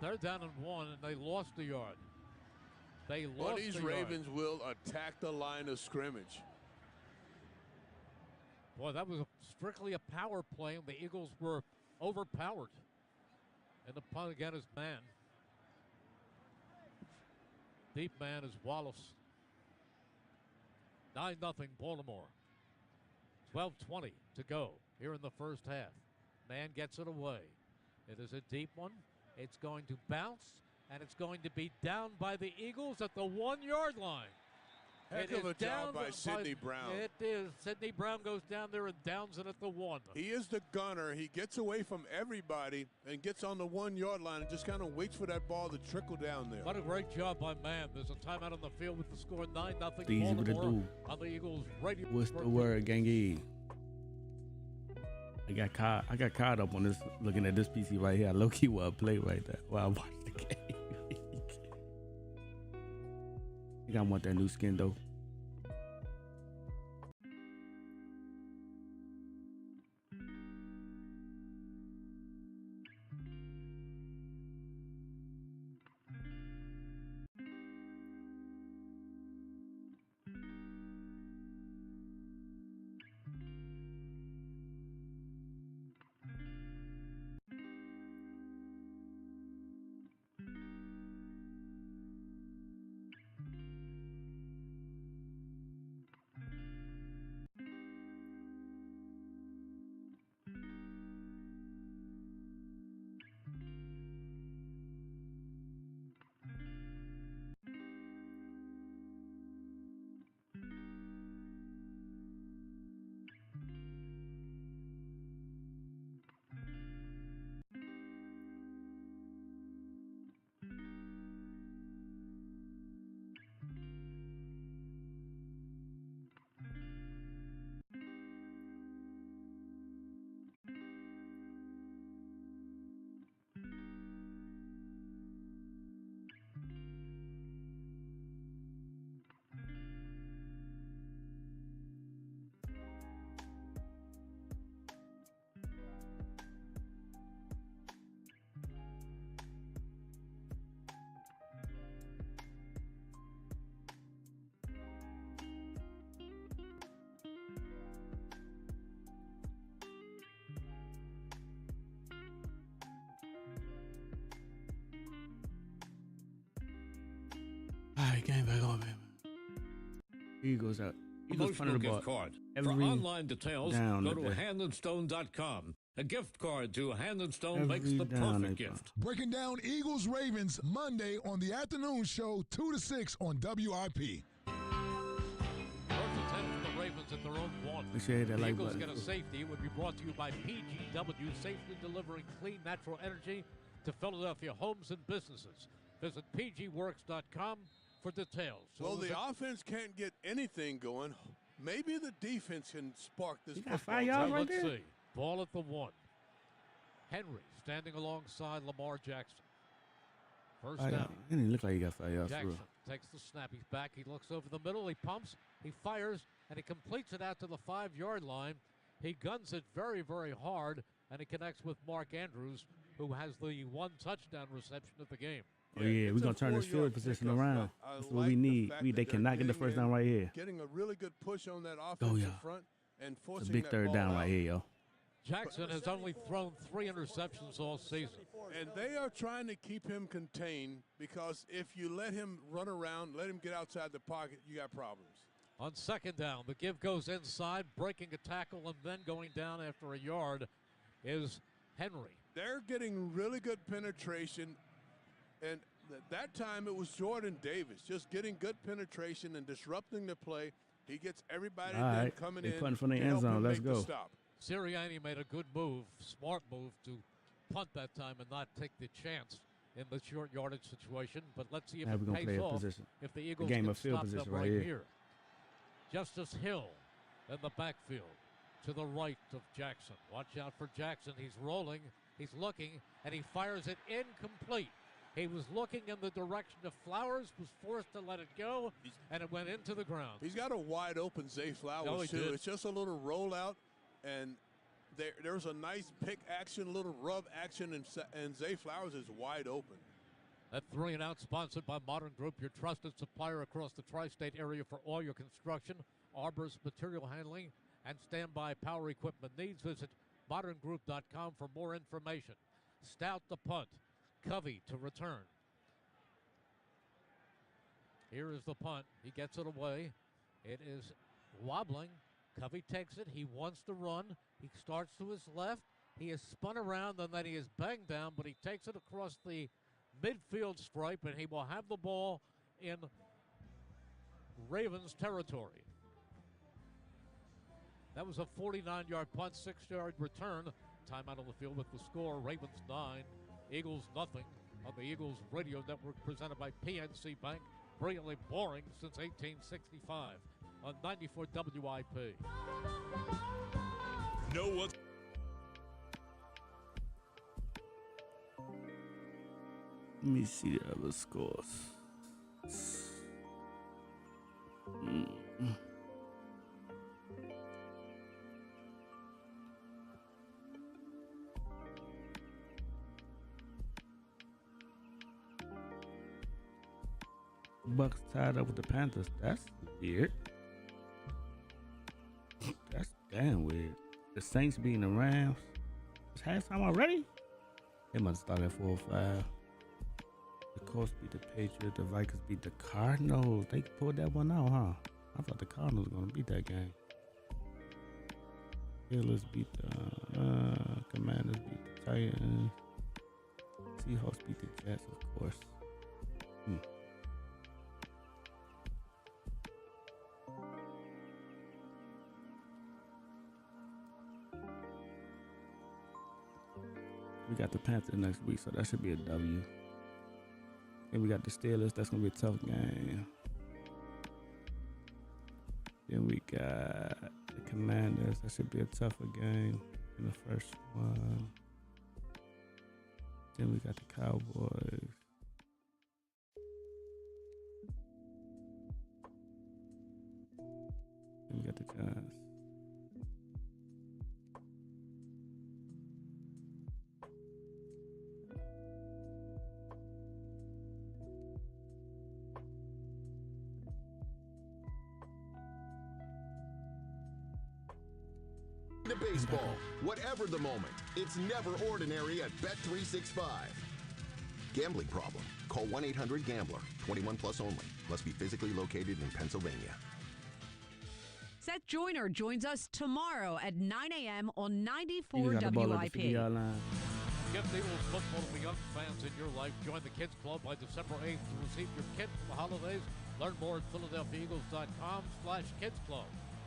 They're down and 1, and they lost a yard. They lost Well, these a yard. Ravens will attack the line of scrimmage. Boy, that was strictly a power play, and the Eagles were overpowered. And the punt again is man. Deep man is Wallace. 9-0 Baltimore. 12:20 to go here in the first half. Man gets it away. It is a deep one. It's going to bounce, and it's going to be down by the Eagles at the 1-yard line. Heck of a job by Sidney Brown. It is. Sidney Brown goes down there and downs it at the 1. He is the gunner. He gets away from everybody and gets on the 1-yard line and just kind of waits for that ball to trickle down there. What a great job by Man. There's a timeout on the field with the score 9-0 Easy with the Baltimore dude. on the Eagles radio. What's the word, gangy? I got caught up on this, looking at this PC right here. I low-key want to play right there while I watch the game. I think I want that new skin, though. All right, game back on, man. Eagles out. Eagles punted the ball. Gift card. Every For online details, down go at to the- handandstone.com. A gift card to Hand and Stone Every makes the down perfect they gift. Breaking down Eagles Ravens Monday on the afternoon show 2 to 6 on WIP. First attempt for the Ravens at their own 1. Make sure you hit that The like Eagles button. get a safety. It would be brought to you by PGW, safely delivering clean natural energy to Philadelphia homes and businesses. Visit pgworks.com for details. So Well, it was the a- offense can't get anything going. Maybe the defense can spark this You got football 5 yards team. right Let's there? see. Ball at the 1. Henry standing alongside Lamar Jackson. First It down. didn't look like he got 5 yards. for Jackson real. takes the snap. He's back. He looks over the middle. He pumps. He fires. And he completes it out to the 5-yard line. He guns it very, very hard. And he connects with Mark Andrews, who has the 1 touchdown reception of the game. Oh, yeah, we're going to turn this field position around. That's what we need. They cannot get the first down right here. Getting a really good push on that offensive Oh, yeah. front and It's forcing a big that third ball down out. right here, yo. Jackson has only thrown 3 interceptions all season. And they are trying to keep him contained because if you let him run around, let him get outside the pocket, you got problems. On second down, the give goes inside, breaking a tackle, and then going down after a yard is Henry. They're getting really good penetration, and that time it was Jordan Davis just getting good penetration and disrupting the play. He gets everybody All then right, coming they in punting from the to end help zone. him Let's make the go. stop. Sirianni made a good move, smart move to punt that time and not take the chance in the short yardage situation. But let's see if Now we're it gonna pays play a off. position. If the A Eagles game can of field stop position them right right here. here. Justice Hill in the backfield to the right of Jackson. Watch out for Jackson. He's rolling. He's looking, and he fires it incomplete. He was looking in the direction of Flowers, was forced to let it go, and it went into the ground. He's got a wide open Zay Flowers, too. It's just a little rollout, and there's a nice pick action, little rub action, and Zay Flowers is wide open. That 3 and Out sponsored by Modern Group, your trusted supplier across the tri-state area for all your construction, arborist material handling, and standby power equipment needs. Visit moderngroup.com for more information. Stout the punt. Covey to return. Here is the punt. He gets it away. It is wobbling. Covey takes it. He wants to run. He starts to his left. He is spun around, and then he is banged down, but he takes it across the midfield stripe, and he will have the ball in Ravens territory. That was a 49-yard punt, 6-yard return. Timeout on the field with the score. Ravens 9, Eagles nothing on the Eagles Radio Network presented by PNC Bank. Brilliantly boring since 1865 on 94 WIP. Know what? Let me see the other scores. Bucks tied up with the Panthers. That's weird. That's damn weird. The Saints beating the Rams. It's halftime already? They must start at 4-5. The Colts beat the Patriots. The Vikings beat the Cardinals. They pulled that one out, huh? I thought the Cardinals were going to beat that game. Steelers beat the Commanders beat the Titans. Seahawks beat the Jets, of course. We got the Panthers next week, so that should be a W. Then we got the Steelers. That's going to be a tough game. Then we got the Commanders. That should be a tougher game in the first one. Then we got the Cowboys. Then we got the Giants. The baseball, whatever the moment, it's never ordinary at Bet365. Gambling problem? Call 1-800-GAMBLER. 21 plus only. Must be physically located in Pennsylvania. Seth Joyner joins us tomorrow at 9 a.m. on 94 WIP. Give the Eagles football to the young fans in your life. Join the Kids Club by December 8th to receive your kit for the holidays. Learn more at PhiladelphiaEagles.com/Kids Club.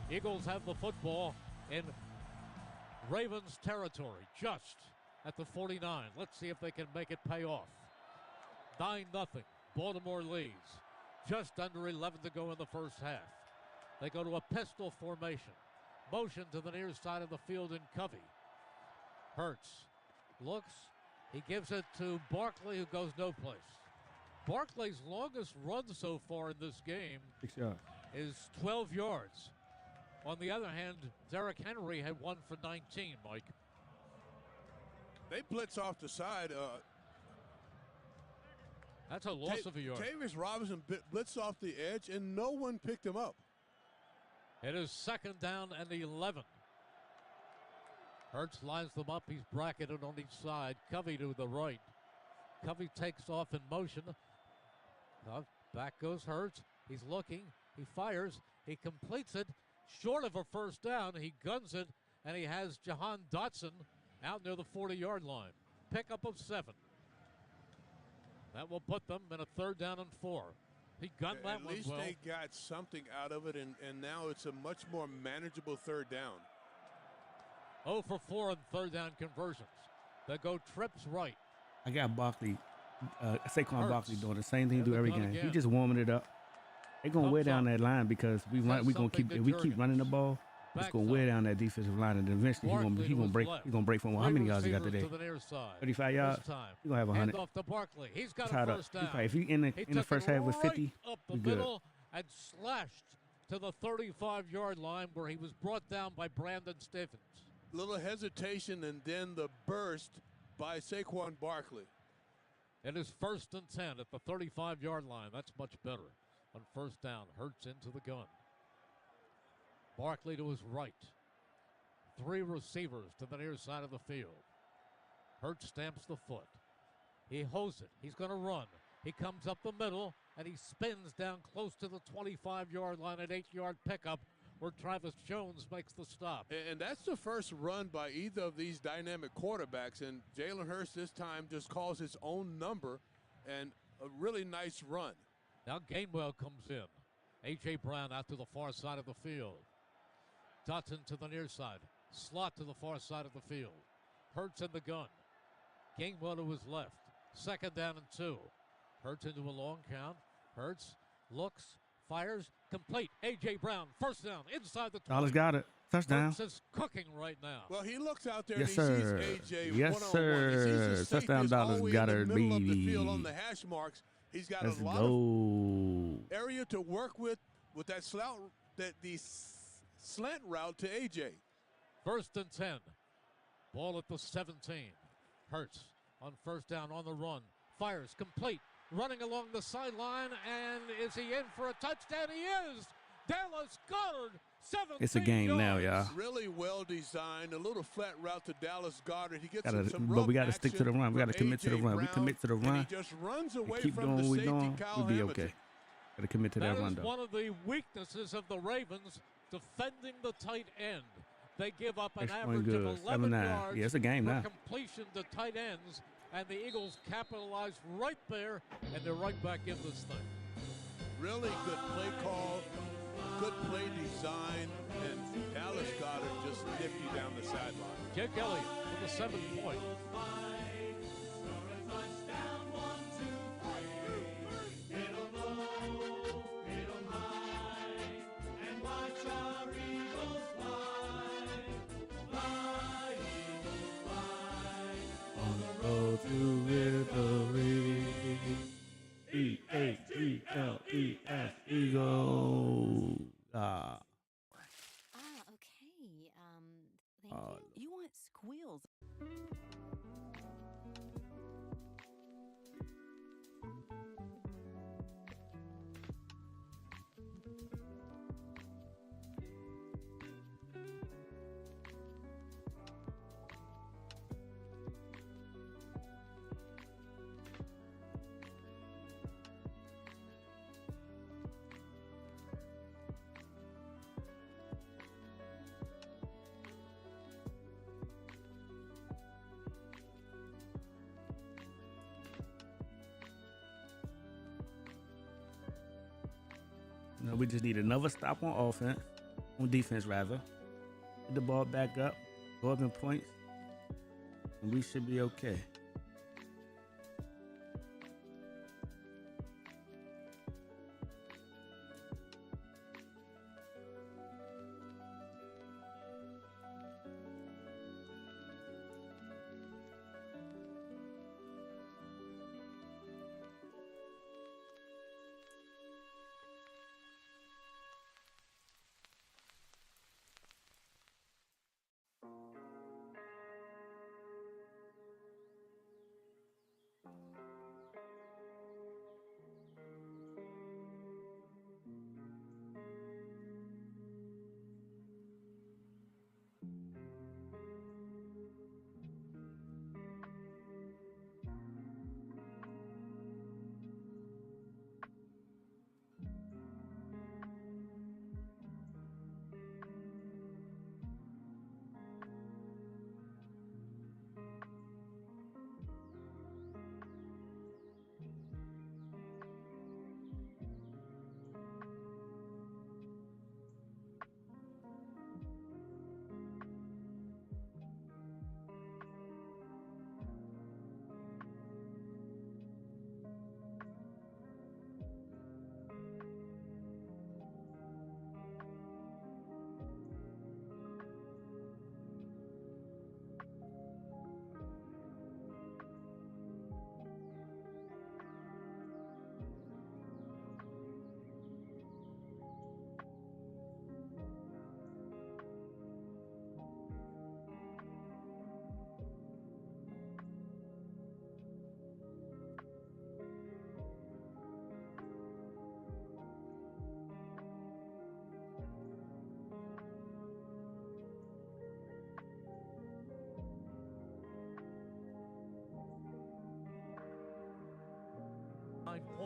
Eagles have the football in Ravens territory, just at the 49. Let's see if they can make it pay off. 9-0. Baltimore leads. Just under 11 to go in the first half. They go to a pistol formation. Motion to the near side of the field in Covey. Hurts. Looks. He gives it to Barkley, who goes no place. Barkley's longest run so far in this game is 12 yards. On the other hand, Derrick Henry had one for 19, Mike. They blitz off the side. That's a loss of a yard. Tavis Robinson blitzed off the edge, and no one picked him up. It is 2nd down and 11. Hurts lines them up. He's bracketed on each side. Covey to the right. Covey takes off in motion. Back goes Hurts. He's looking. He fires. He completes it. Short of a first down, he guns it, and he has Jahan Dotson out near the 40-yard line. Pickup of 7. That will put them in a 3rd down and 4. He gunned that one well. At least they got something out of it, and now it's a much more manageable 3rd down. 0 for 4 on 3rd down conversions. They go trips right. I got Barkley, Saquon Barkley doing the same thing he do every game. He just warming it up. They're gonna wear down that line because we keep running the ball. backside. going way down that defensive line, and eventually he gonna break. He gonna break from how many yards he got today? To the near side. 35 yards. He gonna have 100. Hand off to Barkley. He's got a first down. If he in the first half with 50, up the we good. middle and slashed to the 35-yard line where he was brought down by Brandon Stephens. Little hesitation and then the burst by Saquon Barkley. It is 1st and 10 at the 35-yard line. That's much better. On first down, Hurts into the gun. Barkley to his right. 3 receivers to the near side of the field. Hurts stamps the foot. He holds it. He's going to run. He comes up the middle, and he spins down close to the 25-yard line, an 8-yard pickup where Travis Jones makes the stop. And that's the first run by either of these dynamic quarterbacks, and Jalen Hurts this time just calls his own number, and a really nice run. Now Gainwell comes in. A.J. Brown out to the far side of the field. Dotson to the near side. Slot to the far side of the field. Hurts in the gun. Gainwell to his left. 2nd down and 2. Hurts into a long count. Hurts looks, fires, complete. A.J. Brown, first down, inside the 20. Dallas got it. Touchdown. Hurts is cooking right now. Well, he looks out there Yes, and he sir. sees A.J. Yes, one-on-one. sir. He sees the Touchdown safety Dallas is got always her, in the middle of the baby. field on the hash marks. He's got Let's a lot go. of area to work with that slant route to A.J. 1st and 10. Ball at the 17. Hurts on first down on the run. Fires, complete. Running along the sideline, and is he in for a touchdown? He is! Dallas Goedert, 17 It's a game now, y'all. Really well designed. A little flat route to Dallas Goedert. He gets some But we rub got to stick to the run. We got to commit to the run. We commit to the run. He just runs away keep from doing the what we're safety, doing. Kyle We'll be Hamilton. okay. Got to commit to that run, That is though. one of the weaknesses of the Ravens, defending the tight end. They give up an Next one average good. of 11 7-9. yards Yeah, it's a game for now. completion to tight ends, and the Eagles capitalize right there, and they're right back in this thing. Really good play call, good play design, and Dallas Goedert just nifty down the sideline. Jake Elliott with a 7-point. Go to victory. E-A-G-L-E-S, Eagles. Okay. Thank you. You want squeals. No, we just need another stop on offense, on defense rather. Get the ball back up, go up in points, and we should be okay.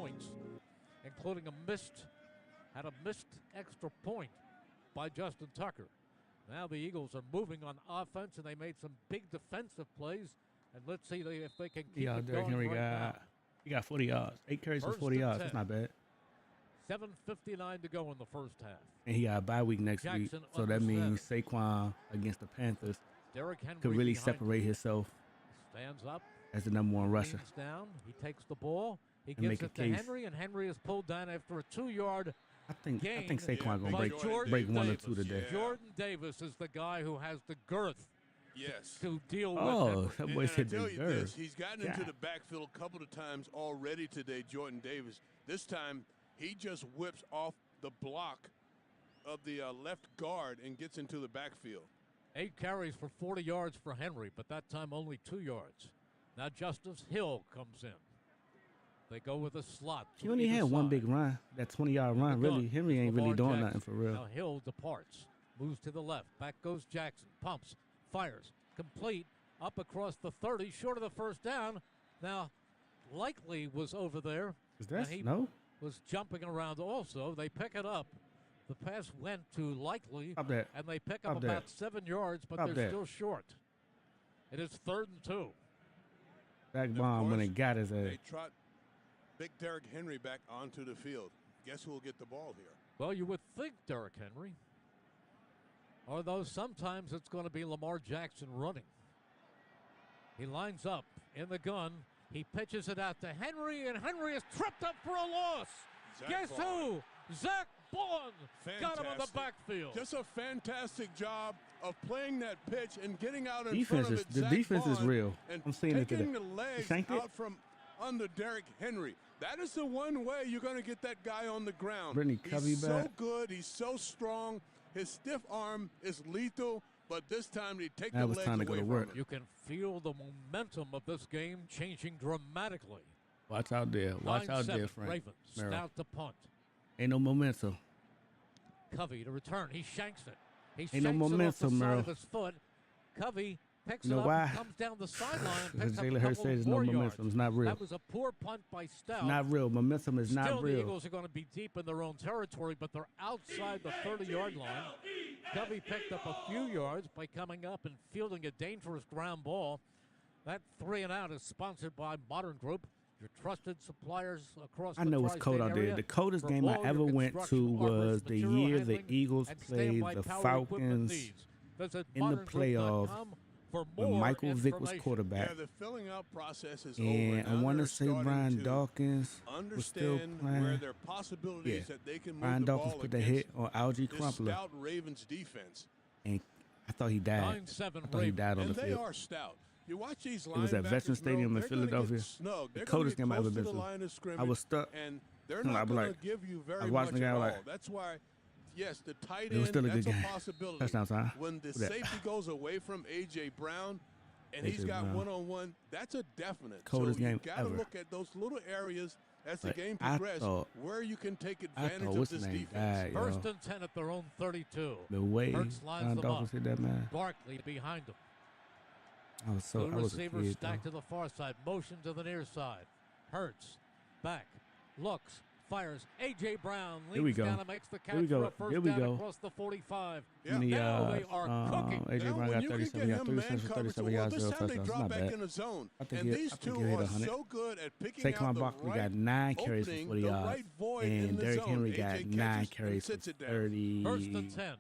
points, including a missed extra point by Justin Tucker. Now the Eagles are moving on offense, and they made some big defensive plays. And let's see if they can keep it Derrick going Henry now. He got 40 yards. 8 carries for First 40 and yards. 10. That's not bad. 7:59 to go in the first half. And he got a bye week next week, Jackson so that means Saquon against the Panthers Derrick Henry could really behind separate him. himself Stands up. as the number one rusher. Leans down. He takes the ball. He And gives make a it to case. Henry, and Henry is pulled down after a 2-yard I think gain Saquon gonna by break Jordan one or Davis. two today. Jordan Davis is the guy who has the girth Yes. to deal with Oh, Henry. that boy's hit tell the you girth. this, he's gotten into the backfield a couple of times already today, Jordan Davis. This time, he just whips off the block of the left guard and gets into the backfield. 8 carries for 40 yards for Henry, but that time only 2 yards. Now Justice Hill comes in. They go with a slot. He only had one big run, that 20-yard run. Really, Henry ain't really doing nothing for real. Now Hill departs, moves to the left. Back goes Jackson, pumps, fires, complete, up across the 30, short of the first down. Now, Likely was over there. Is that and he no? was jumping around also. They pick it up. The pass went to Likely, Stop that. and they pick Stop up that. about 7 yards, but Stop they're that. still short. It is 3rd and 2. That bomb when it got his ass. They trot big Derrick Henry back onto the field. Guess who will get the ball here? Well, you would think Derrick Henry. Although sometimes it's going to be Lamar Jackson running. He lines up in the gun. He pitches it out to Henry, and Henry is tripped up for a loss. Guess who? Zach Bond got him in the backfield. Just a fantastic job of playing that pitch and getting out in Defense front of is it. the Zach defense is Bond, real. and I'm seeing it today. taking the He legs shanked it. out from under Derrick Henry. That is the one way you're going to get that guy on the ground. Brittany Covey He's so back. good. He's so strong. His stiff arm is lethal, but this time he take Now the it's legs time to go away to from work. him. You can feel the momentum of this game changing dramatically. Watch out there. Watch out 9-7 there, Frank. Ravens Merrill. snout to punt. Ain't no momentum. Covey to return. He shanks it. He Ain't no shanks it off the momentum, side Merrill. of his foot. Covey picks You know it up why? and comes down the sideline and Because picks up Jalen a Hurts couple says there's no more momentum. yards. It's not real. That was a poor punt by Stout. It's not real. Momentum is Still, not the real. Eagles are going to be deep in their own territory, but they're outside the 30-yard line. Covey picked up a few yards by coming up and fielding a dangerous ground ball. That 3 and out is sponsored by Modern Group, your trusted suppliers across I the know it's cold tri-state out there. area The coldest for game I all your ever went to construction, arborist, was the material year the handling, Eagles and played standby the power equipment Falcons needs. Visit in the playoff moderngroup.com for when more Michael Vick was information. quarterback. Yeah, the filling out process is And over. I Now want they're to say starting Brian to Dawkins was still understand where playing. there are possibilities Yeah. that they can move Brian the Dawkins ball put the against hit on Algie this Crumpler. stout Ravens defense. And I thought he died. 9-7 I thought he died on And the they field. are stout. You watch these It was at linebackers, Veterans Stadium in they're gonna Philadelphia. get snug. The They're gonna coldest get game I ever close to been the to. line of scrimmage, I was stuck. and they're I'm not like, going to give you very I was much watching the at game all. like, That's why, yes, the tight it was end, still a good that's game. a possibility. Touchdown time. When the Who that? safety goes away from A.J. Brown, and he's A.J. got Brown. one-on-one, that's a definite. Coldest so you game got to ever. look at those little areas as the But game I progresses thought- where you can take I advantage thought of what's this his name defense. died, First yo. and 10 at their own 32. The way Hurts lines Brian them Dawkins up. hit that man. Barkley behind him. I was Two a receivers kid. stacked though. to the far side. Motion to the near side. Hurts. Back. Looks. Fires. A.J. Brown leans Here we go. down and makes the catch Here we go. for a first Here we down go. across the 45. In the, Now they are cooking. A.J. Now, Brown when got you can 37 get yards, him 3 man receptions for coverage, 37 well, yards, this 0 time they touchdowns. drop Not back bad. in the zone. I think And he- these I think two he hit are 100. so good at picking out Saquon the Barkley right got 9 carries for opening, 40 the yards. right void in And the Derrick zone. Henry AJ got catches 9 and carries for sits it down. 30. First and 10.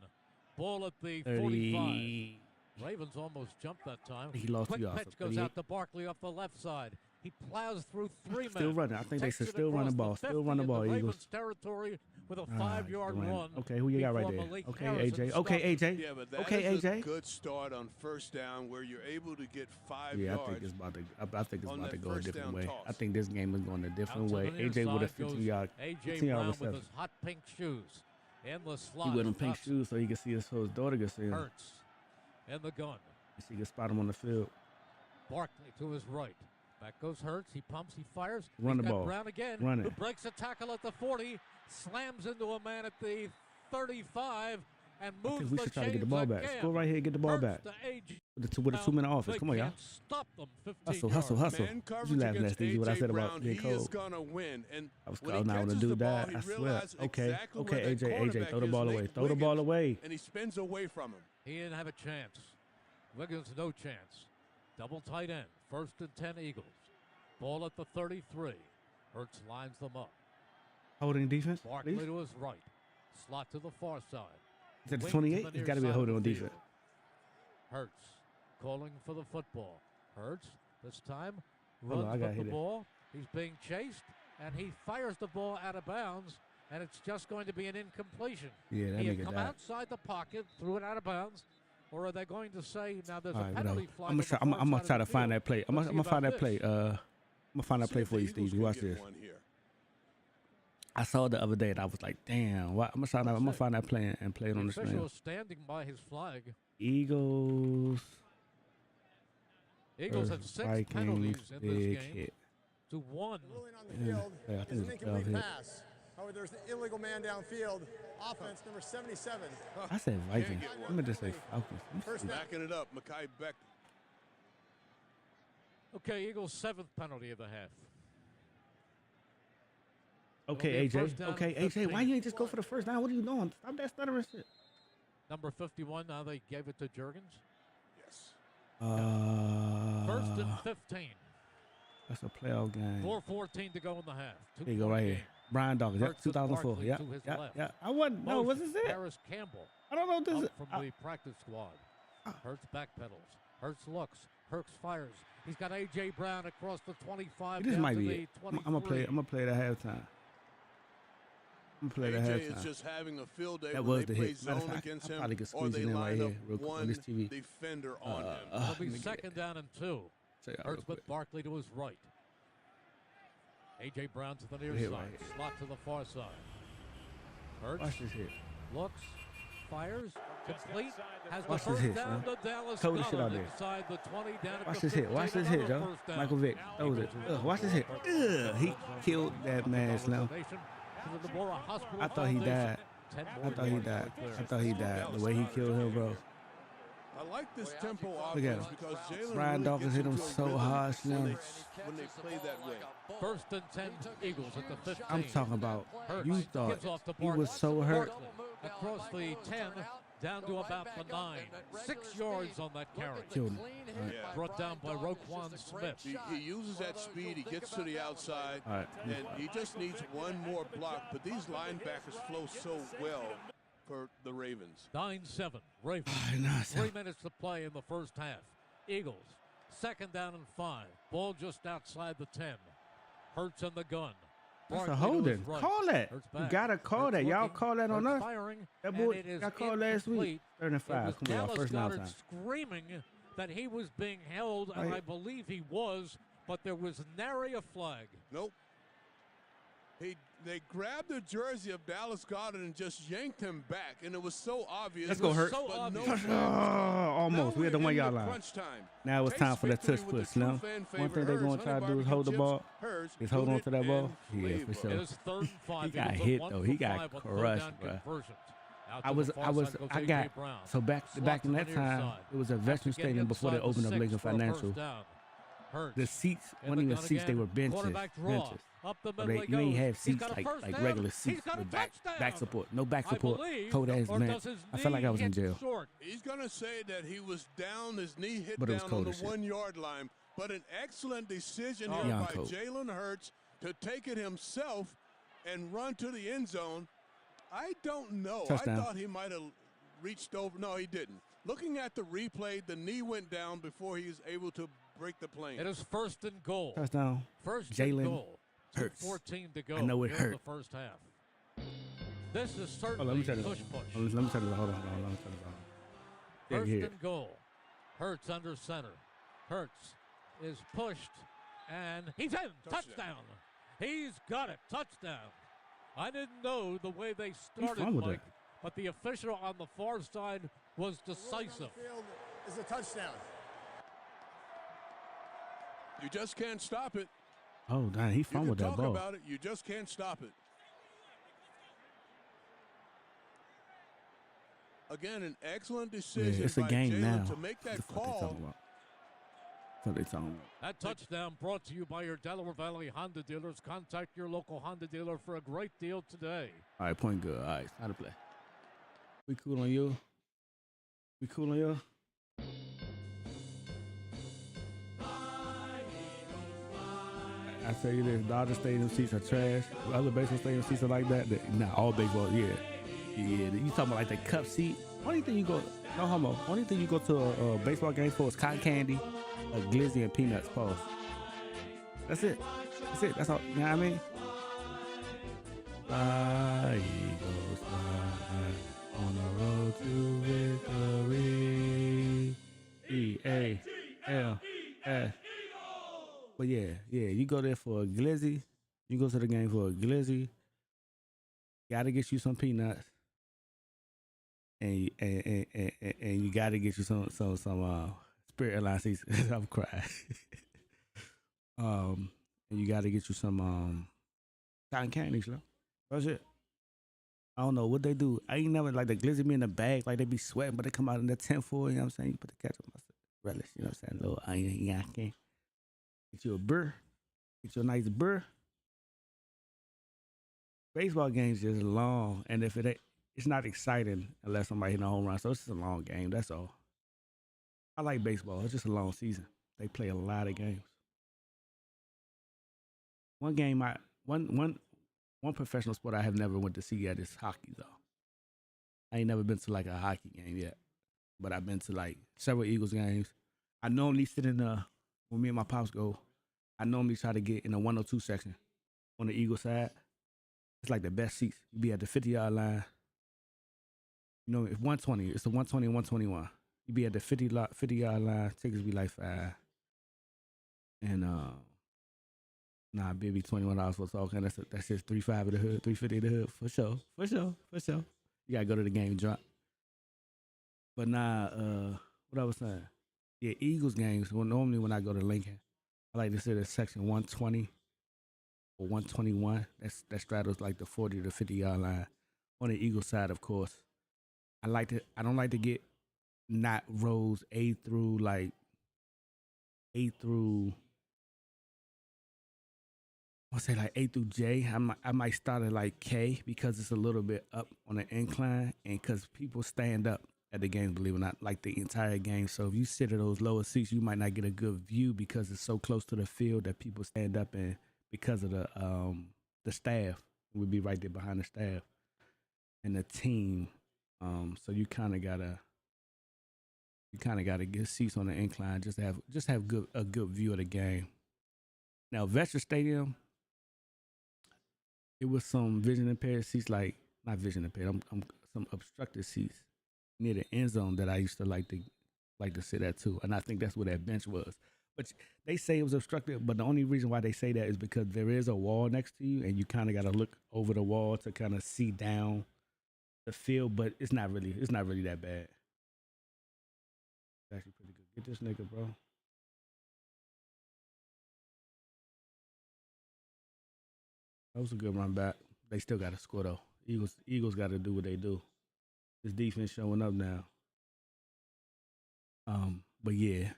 Ball at the 45. Ravens almost jumped that time. He lost Quick 2 yards, pitch so goes 38. out to Barkley off the left side. He plows through 3 men. Still running. I think they Takes should it still run the across ball. Still 50 run the in ball, Ravens Eagles. territory with a Ah, 5-yard he's doing it. run. Okay, who you got right before there? Malik Okay, Harrison AJ. stopped Okay, him. AJ. Yeah, but that Okay, is AJ. a good start on first down where you're able to get 5 Yeah, I yards. think it's about to. I think it's on about to that go a first different down way. toss. I think this game is going a different Out to way. the near AJ with a side goes 15-yard A.J. 15-yard Brown with reception. his hot pink shoes. In the He slot. with them pink stops shoes so he can see his daughter can see him. Hurts. In the gun. So he can spot him on the field. Barkley to his right. Back goes Hurts. He pumps. He fires. Run He's the got ball. Brown again. Run Who it. breaks a tackle at the 40. Slams into a man at the 35 and I moves think we the should try to get the chains ball back. again. Let's go right here and get the ball Hurts back. to A.J. With a 2-minute offense. Come on, y'all. Stop them 15 Hustle. Man What you coverage laughing at, against Stevie? What I A.J. said Brown, about being he is cold? gonna win. And I was when calling he out when the catches the dude ball, died. he I swear. realizes Okay, exactly okay, where that AJ, throw the quarterback ball is, away. Nate Throw the ball Wiggins, away. and he spins away from him. He didn't have a chance. Wiggins, no chance. Double tight end. 1st and 10 Eagles. Ball at the 33. Hurts lines them up. Holding defense, Barkley please. to his right. Slot to the far side. Is that the Wing 28? to the It's got to near be a side holding of on the defense. field. Hurts calling for the football. Hurts this time Hold on, I runs gotta with the hit it. ball. He's being chased, and he fires the ball out of bounds, and it's just going to be an incompletion. Yeah, that he had nigga come died. outside the pocket, threw it out of bounds, or are they going to say now there's All a right, penalty whatever. flag? I'm gonna try to find that play. I'm Let's see gonna find about that play. this. I'm gonna find that play for you, Stevie. Watch this. I saw it the other day and I was like, damn. I'm gonna find that play and play it on the official screen. is standing by his flag. Eagles have 6 penalties in this big game hit. to 1. Ruling on the field Yeah, I is think an it was a 12 incomplete hit. pass. However, there's an illegal man downfield. Offense number 77. I said Vikings. I meant to say Falcons. First down. Backing it up, Mekhi Beck. Okay, Eagles' 7th penalty of the half. Okay, It'll be a AJ. first down Okay, and AJ. Why 15. you ain't just go for the first down? What are you doing? Stop that stuttering shit. Number 51, now they gave it to Juergens. Yes. 1st and 15. That's a playoff game. 4:14 to go in the half. There you go, right here. Brian Dawkins. Yep, Hurts with 2004. Barkley Yeah, to his yeah, left. yeah. I wasn't. No, Motion, what's this? Harris Campbell. I don't know what this Up is. from the practice squad. Hurts backpedals. Hurts looks. Hurts fires. He's got A.J. Brown across the 25. This down might to be the it. 23. I'm gonna play it at halftime. I'm gonna play it at AJ halftime. is just having a field day That when was they the play hit. Matter of zone fact, against I him, probably could or squeeze they it in right line here up real quick on one this TV. defender on him. It'll let be me get 2nd down and 2. Check it out Hurts real with Barkley to his right. A.J. Brown to the near Hit side. right here. Slot to the far side. Hurts Watch this hit. looks, fires, complete, has Watch the this first hit, down son. to Dallas Throw the shit out Goddard there. inside the 20, down at Watch the this hit. 15, Watch this hit, another Joe. first down. Michael Vick. That was it. Watch this hit. He killed that man, Slim. I thought he died. I thought he died. The way he killed him, bro. I like this tempo Look at offense him. because Jalen Brian really Dawkins gets hit him into a so rhythm hard, Slim. when they play that way. 1st and 10 Eagles at the 15. I'm talking about Hurts you thought gives off to he was Barkley. so hurt. Barkley across the 10, down to about the 9. 6 yards on that carry. Killed him. All right. Yeah. Brought down by Roquan Smith. He uses that speed. He gets to the outside, All right. and he just needs one more block. But these linebackers flow so well for the Ravens. 9-7. Ravens. 3 minutes to play in the first half. Eagles. 2nd down and 5. Ball just outside the 10. Hurts in the gun. That's a Barkley to holding. his right. Call that. Hurts You back. gotta call Hurts that. Y'all looking. call that on Hurts us. firing, That and boy it is got called last week. incomplete. 3rd and 5. It was Come on, Dallas first down Goddard time. screaming that he was being held, and Right. I believe he was, but there was nary a flag. Nope. They grabbed the jersey of Dallas Goddard and just yanked him back, and it was so obvious. Let's go, Hurts. So but obvious. no Oh, flag. almost. We had the Now 1 we're yard in the line. crunch time. Now it's time for that Victory touch with push. the Now, true fan one favorite, thing they're going Hurts, to try to honey do is hold the barbecue ball. chips, Hurts, He's holding on to that rooted ball. in Yeah, for flavor. sure. It is 3rd and 5. He got Eagles hit, with though. 1 He for got 5 on crushed, third down bro. conversions. Out I to was, the far I was, side goes I A.J. got Brown. so back Slot in to that the near time. side. It was a After Veterans getting Stadium before they inside the opened up 6 Lincoln for a Financial. first down. Hurts. The seats In weren't the even gun seats; they again. were benches. Quarterback draw. Benches. Up the So middle he you ain't goes. have He's seats got a like first down. regular He's seats got a with back touchdown. support. No back I support. believe, Cold ass or man. does his I felt like I was in knee hit jail. short? He's going to say that he was down, his knee hit But it was down cold on the as shit. 1 yard line. But an excellent decision Oh. here Beyond by cold. Jalen Hurts to take it himself and run to the end zone. I don't know. Touchdown. I thought he might have reached over. No, he didn't. Looking at the replay, the knee went down before he was able to break the plane. It is 1st and goal. Touchdown. First and Jalen goal. Hurts. 14 to go. I know it here in hurt. the first half. This is Hold on, certainly let me tell you. push push. Let me tell you. Hold on. Let me tell you. First Here. and goal. Hurts under center. Hurts is pushed, and he's in. Touchdown. He's got it. Touchdown. I didn't know the way they started, fumbled Mike, it. but the official on the far side was decisive. The field is a touchdown. You just can't stop it. Oh, damn, he You fumbled can that talk ball. about it. You just can't stop it. Again, an excellent decision Yeah, it's a by game Jalen now. to make that What the fuck they call. talking about? What they talking about? That touchdown brought to you by your Delaware Valley Honda dealers. Contact your local Honda dealer for a great deal today. All right, point good. All right, it's time to play. We cool on you? We cool on you? I tell you this, Dodger Stadium seats are trash. Other baseball stadium seats are like that. Nah, all baseball, yeah. Yeah, you talking about like the cup seat? Only thing you go, no homo. Only thing you go to a baseball game for is cotton candy, a glizzy, and peanuts. Pause. That's it. That's it. That's all. You know what I mean? Fly, Eagles, fly on the road to victory. E-A-L-S. But yeah, you go there for a glizzy. You go to the game for a glizzy. Gotta get you some peanuts. And you gotta get you some Spirit Airlines seats. I'm crying. And you gotta get you some cotton candies, though. That's it. I don't know what they do. I ain't never like the glizzy be in the bag, like they be sweating, but they come out in the tinfoil, you know what I'm saying? You put the ketchup, relish, you know what I'm saying? A little onion, can get you a burr. Get you a nice burr. Baseball games just long, and if it ain't, it's not exciting unless somebody hit a home run. So it's just a long game. That's all. I like baseball. It's just a long season. They play a lot of games. One professional sport I have never went to see yet is hockey, though. I ain't never been to like a hockey game yet, but I've been to like several Eagles games. I normally sit in when me and my pops go, I normally try to get in the 102 section on the Eagle side. It's like the best seats. You be at the 50-yard line. You know, if 120, it's the 120 and 121. You be at the 50-yard line. Tickets be like $5. And baby, $21 for talking. That's just $3.5 of the hood, $3.50 of the hood for sure. You gotta go to the game drunk. But what I was saying, yeah, Eagles games. Well, normally when I go to Lincoln, I like to sit at section 120 or 121. That straddles like the 40 to 50-yard line on the Eagles side, of course. I don't like to get not rows A through J. I might start at like K because it's a little bit up on the incline, and because people stand up at the games, believe it or not, like the entire game. So if you sit at those lower seats, you might not get a good view because it's so close to the field that people stand up, and because of the staff, would be right there behind the staff and the team. So you kind of gotta get seats on the incline just to have a good view of the game. Now, Veterans Stadium, it was some vision impaired seats, like not vision impaired. Some obstructed seats near the end zone that I used to like to sit at too, and I think that's where that bench was. But they say it was obstructed, but the only reason why they say that is because there is a wall next to you, and you kind of got to look over the wall to kind of see down the field. But it's not really that bad. It's actually pretty good. Get this nigga, bro. That was a good run back. They still got to score though. Eagles got to do what they do. This defense showing up now. But yeah,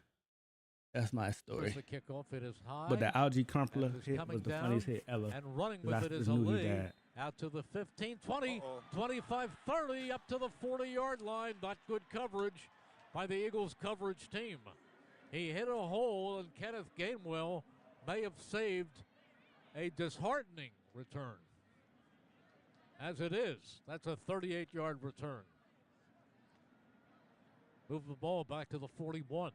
that's my story. The kickoff, it is high. But the Algie Crumpler hit was the funniest hit ever. And running with it is Ali. Out to the 15, 20, 25, 30, up to the 40-yard line. Not good coverage by the Eagles coverage team. He hit a hole, and Kenneth Gainwell may have saved a disheartening return. As it is, that's a 38-yard return. Move the ball back to the 41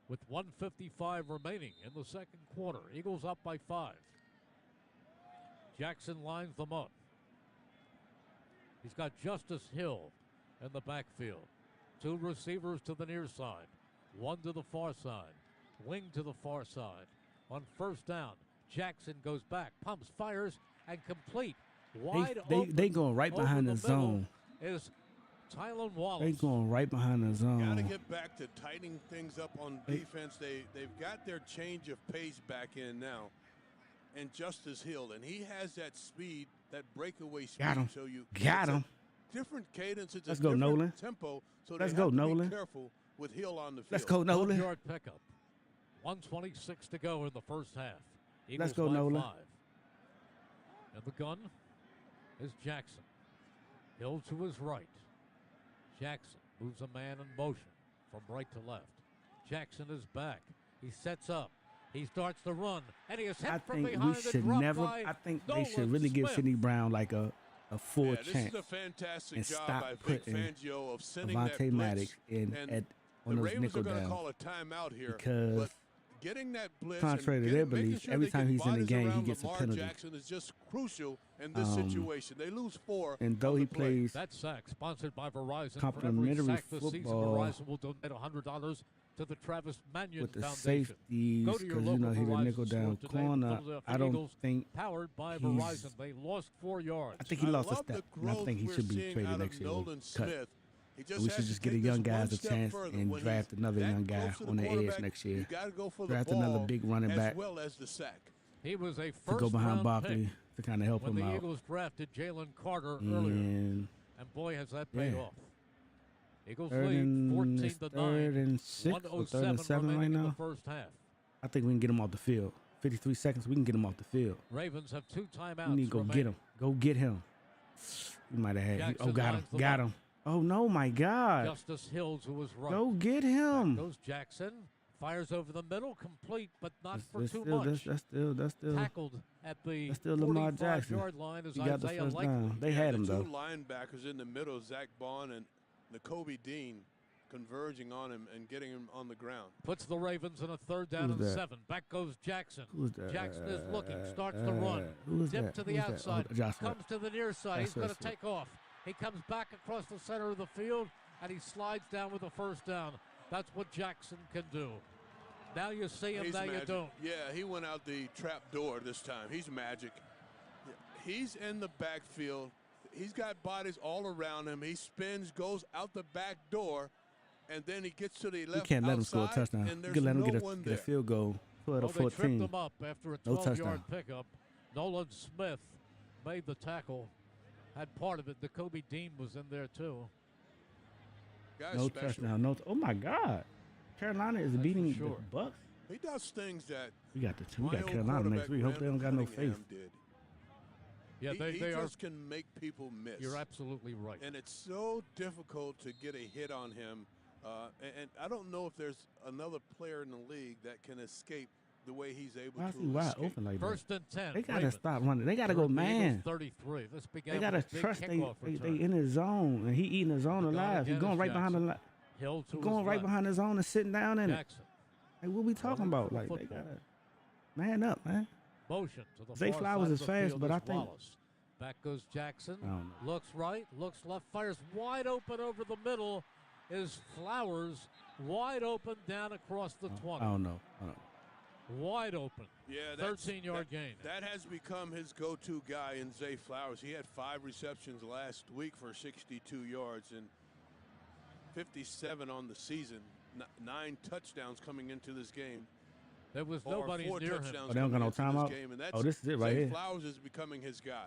with 1:55 remaining in the second quarter. Eagles up by 5. Jackson lines them up. He's got Justice Hill in the backfield. 2 receivers to the near side. 1 to the far side. Wing to the far side. On first down, Jackson goes back, pumps, fires, and complete. Wide open. They going right behind the zone. Is Tylan Wallace. They going right behind the zone. Got to get back to tightening things up on defense. They've got their change of pace back in now. And Justice Hill, and he has that speed, that breakaway speed. Got him. So you got him. different cadence. It's Let's a go, different Nolan. tempo. So Let's they go, have to Nolan. be careful with Hill on the field. Let's go, Nolan. 12-yard pickup. 1:26 to go in the first half. Eagles Let's go, by Nolan. 5. And the gun is Jackson. Hill to his right. Jackson moves a man in motion from right to left. Jackson is back. He sets up. He starts to run, and he is hit I from think behind. we should never. I think they should really give Sidney Brown like a full This chance is a fantastic and job stop by Vic putting Fangio of sending Avonte that Maddox blitz. on the those Ravens nickel are going to downs call a timeout here. because but getting that blitz contrary to and their making belief, sure every they time get he's in the bodies game, he around gets a Lamar penalty. Jackson is just crucial in this situation. They lose 4. And though he plays that sack sponsored by Verizon. complimentary for every sack this season, football Verizon will donate $100 to the Travis Mannion with the Foundation. safeties, Go to your because local he's a Verizon nickel down store today. corner. Philadelphia I don't Eagles, think powered by he's- Verizon. They lost 4 yards. I think he lost a step, and I think he should be traded next year. Nolan Cut. Smith. He just We has should to just get a take young this guys one a step chance further. and When draft he's another that young guy close to the on the edge quarterback, next year. You got to go for Draft the ball another big running as back well as the sack. He was a to go behind first-round Barkley pick to kind of help when him the out. Eagles drafted Jalen Carter And earlier. And boy, has that paid yeah. off. Eagles Third lead and 14-9. third and 6 or third and 7 right remaining in now. the first half. I think we can get him off the field. 53 seconds, we can get him off the field. Ravens have 2 timeouts. We need to go remaining. get him. Go get him. You might have had. Jackson Oh, got him. lines the Got left. him. Oh no, my God. Justice Hill to his right. Go get Back him. goes Jackson. Fires over the middle, complete, but not for That's too still, much. that's still. Tackled at the That's still Lamar Jackson. 45-yard line is He got the Isaiah first Likely. down. They had him the though. 2 linebackers in the middle, Zach Bond and Nakobe Dean, converging on him and getting him on the ground. Puts the Ravens in a 3rd down Who's and that? 7. Back goes Jackson. Who's that? Jackson is looking, starts to run. Who's Dip that? to the Who's that? outside. Oh, Josh comes to the near side. That's He's going to Swift. take off. He comes back across the center of the field, and he slides down with a 1st down. That's what Jackson can do. Now you see him, He's now magic. you don't. Yeah, he went out the trap door this time. He's magic. He's in the backfield. He's got bodies all around him. He spins, goes out the back door, and then he gets to the You left can't let him outside, score a touchdown. and You there's can let him no get one a there. field goal. 12 Well, to they tripped 14. him up after a No 12-yard touchdown. pickup. Nolan Smith made the tackle, had part of it. Nakobe Dean was in there too. Guy's No special. touchdown. No. Oh my God. Carolina is beating sure. the Bucks. He does things that We got my we got old Carolina next quarterback, week. Hope they don't got no Randall faith. Cunningham did. Yeah, he they are. just can make people miss. You're absolutely right. And it's so difficult to get a hit on him. And I don't know if there's another player in the league that can escape the way he's able Why is to he wide escape. open like that? 1st and 10. They gotta Ravens. stop running. They gotta go Third and Eagles man. 33. This began They gotta with a big trust kickoff they return. in his zone, and he eating his zone The gun alive. He's again going is right behind the Jackson. line. Hill to Going his right left. behind his zone and sitting down in it. Jackson. Like, what we talking about? Like, they Football. gotta man up, man. Motion to the Zay far Flowers side is of the fast, field but is I think- Wallace. Back goes Jackson. I don't know. Looks right, looks left, fires wide open over the middle. Is Flowers wide open down across the 20. I don't know. Wide open. Yeah, that's, 13-yard gain. That has become his go-to guy in Zay Flowers. He had 5 receptions last week for 62 yards and 57 on the season. 9 touchdowns coming into this game. There was Or nobody 4 near him. touchdowns Oh, they don't got no coming into timeout? this game, and Oh, this is it right Zay here. Flowers is becoming his guy.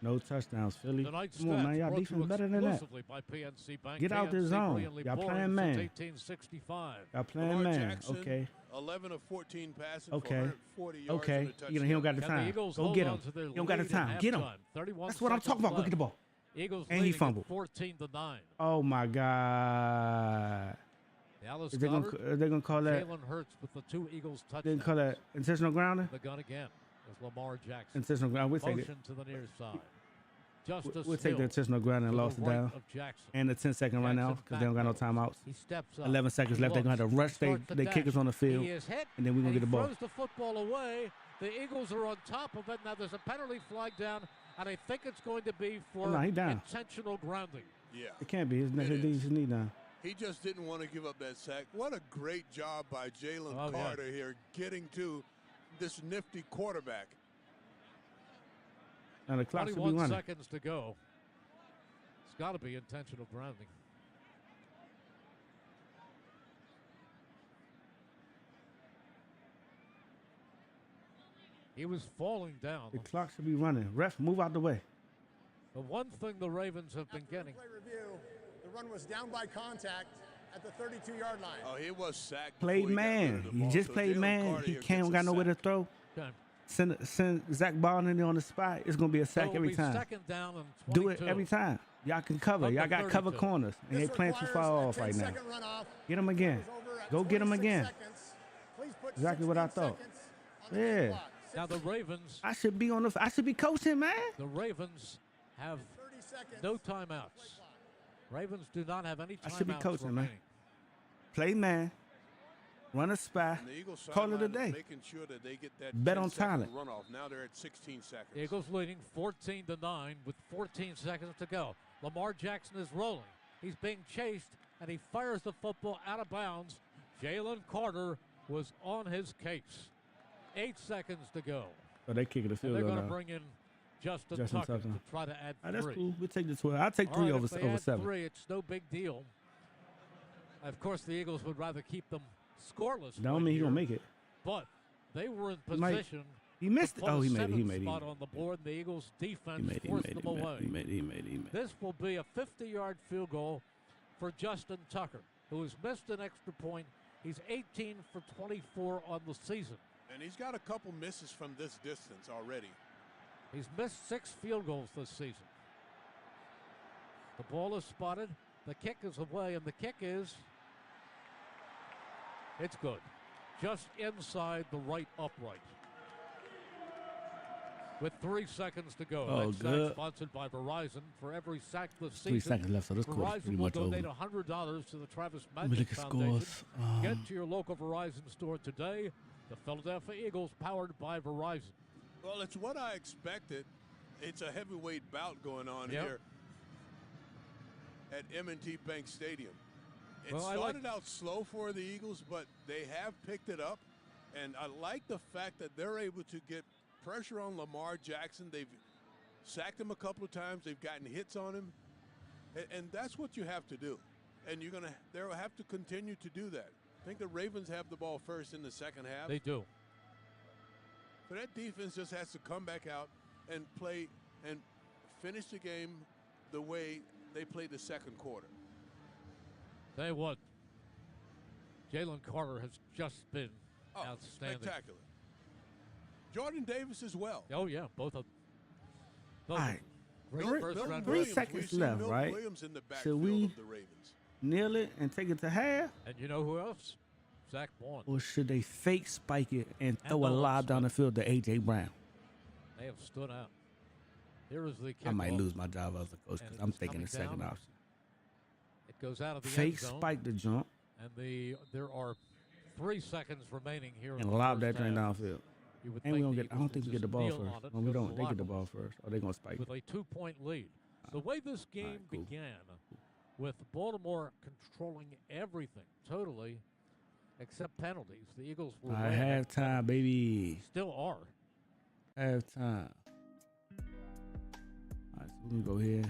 No touchdowns, Philly. Tonight's Come on, stats man. Y'all brought to defense you better than that. exclusively by PNC Bank. Get out the PNC zone. brilliantly Y'all boring playing since man. 1865. Y'all playing Lamar man. Jackson, Okay. 11 of 14 passing Okay. for 140 yards Okay. and a touchdown. He don't got the Can the time. Eagles Go hold get on him. to their You don't got the lead at time. Get him. halftime? 31 That's what I'm talking about. Go seconds get the ball. Eagles And he leading fumbled. 14-9. Oh my God. Dallas Is they Goddard, gonna call that? Jalen Hurts with the 2 Eagles They touchdowns. call that intentional grounding? The gun again is Lamar Jackson. Intentional grounding. We'll take it. Motion to the near side. Justice We'll take Hill the intentional grounding and to lost the it right down. of Jackson. And the 10-second run now Jackson because they don't got no back timeouts. He steps up. 11 seconds He left. They're going to have to looks. rush Starts to they kickers dash. on the field. He is hit, And then we're going to get the he ball. throws the football away. The Eagles are on top of it. Now there's a penalty flag down, and I think it's going to be for no, he down. intentional grounding. Yeah. It can't be. His knee down. He just didn't want to give up that sack. What a great job by Jalen Oh, yeah. Carter here getting to this nifty quarterback. Now the clock should be 21 running. seconds to go. It's got to be intentional grounding. He was falling down. The clock should be running. Ref, move out the way. The one thing the Ravens have been getting. Play review, the run was down by contact at the 32-yard line. Oh, he was sacked. Played man. He just played man. He can't got nowhere to throw. Okay. Send Zach Ball in there on the spot. It's gonna be a sack every time. Second down and 22. Do it every time. Y'all can cover. Y'all got cover corners. And they playing too far off right now. Get him again. Go get him again. Exactly what I thought. Yeah. Now the Ravens. I should be coaching, man. The Ravens have no timeouts. Ravens do not have any timeouts. I should be coaching, remaining. man. Play man. Run a spy. Call it a day. Making sure that they get that Bet on talent. Runoff. Now they're at 16 seconds. The Eagles leading 14-9 with 14 seconds to go. Lamar Jackson is rolling. He's being chased, and he fires the football out of bounds. Jalen Carter was on his case. 8 seconds to go. Oh, they kicking the field goal. goal They're now. going to bring in Justin Tucker to try to add 3. That's cool. We'll take the 12. I'll take 3 over 7. 3, it's no big deal. Of course, the Eagles would rather keep them scoreless. That don't mean he's going to make it. But they were in position. He missed it. Oh, he made it. He made it. Spot on the board, and the Eagles' defense forced them away. He made it. This will be a 50-yard field goal for Justin Tucker, who has missed an extra point. He's 18 for 24 on the season. And he's got a couple misses from this distance already. He's missed 6 field goals this season. The ball is spotted. The kick is away, and the kick is... It's good. Just inside the right upright. With 3 seconds to go. Oh, That good. sack sponsored by Verizon. For every sack this 3 season, seconds left, so this quarter's Verizon pretty will much over. donate $100 to the Travis Let me Magic look at Foundation. scores. Get to your local Verizon store today. The Philadelphia Eagles, powered by Verizon. Well, it's what I expected. It's a heavyweight bout going on here at M&T Bank Stadium. It started out slow for the Eagles, but they have picked it up. And I like the fact that they're able to get pressure on Lamar Jackson. They've sacked him a couple of times. They've gotten hits on him. And that's what you have to do. And they'll have to continue to do that. I think the Ravens have the ball first in the second half. They do. So that defense just has to come back out and play and finish the game the way they played the second quarter. Tell you what, Jalen Carter has just been outstanding. Spectacular. Jordan Davis as well. Oh, yeah, both of them. All right. Great first round. 3 seconds left, right? Williams in the Should we kneel it and take it to half? And you know who else? Zach Bond. Or should they fake spike it and throw a Nolan lob down the field to A.J. Brown? They have stood out. Here is the kickoff. I might lose my job as a coach because I'm thinking the second down. option. It goes out of the Fake end zone. spike the jump And there are 3 seconds remaining here. and lob that thing downfield. You would And we think don't the get. I don't Eagles think we would get the just ball kneel first. on it No, we and go don't. to They the get the locker ball first. Or they gonna spike with it. a 2-point lead. The way this game began, with Baltimore controlling everything totally, except penalties, the Eagles were All right, winning. halftime, baby. Still are. Halftime. All right, so we're gonna go here.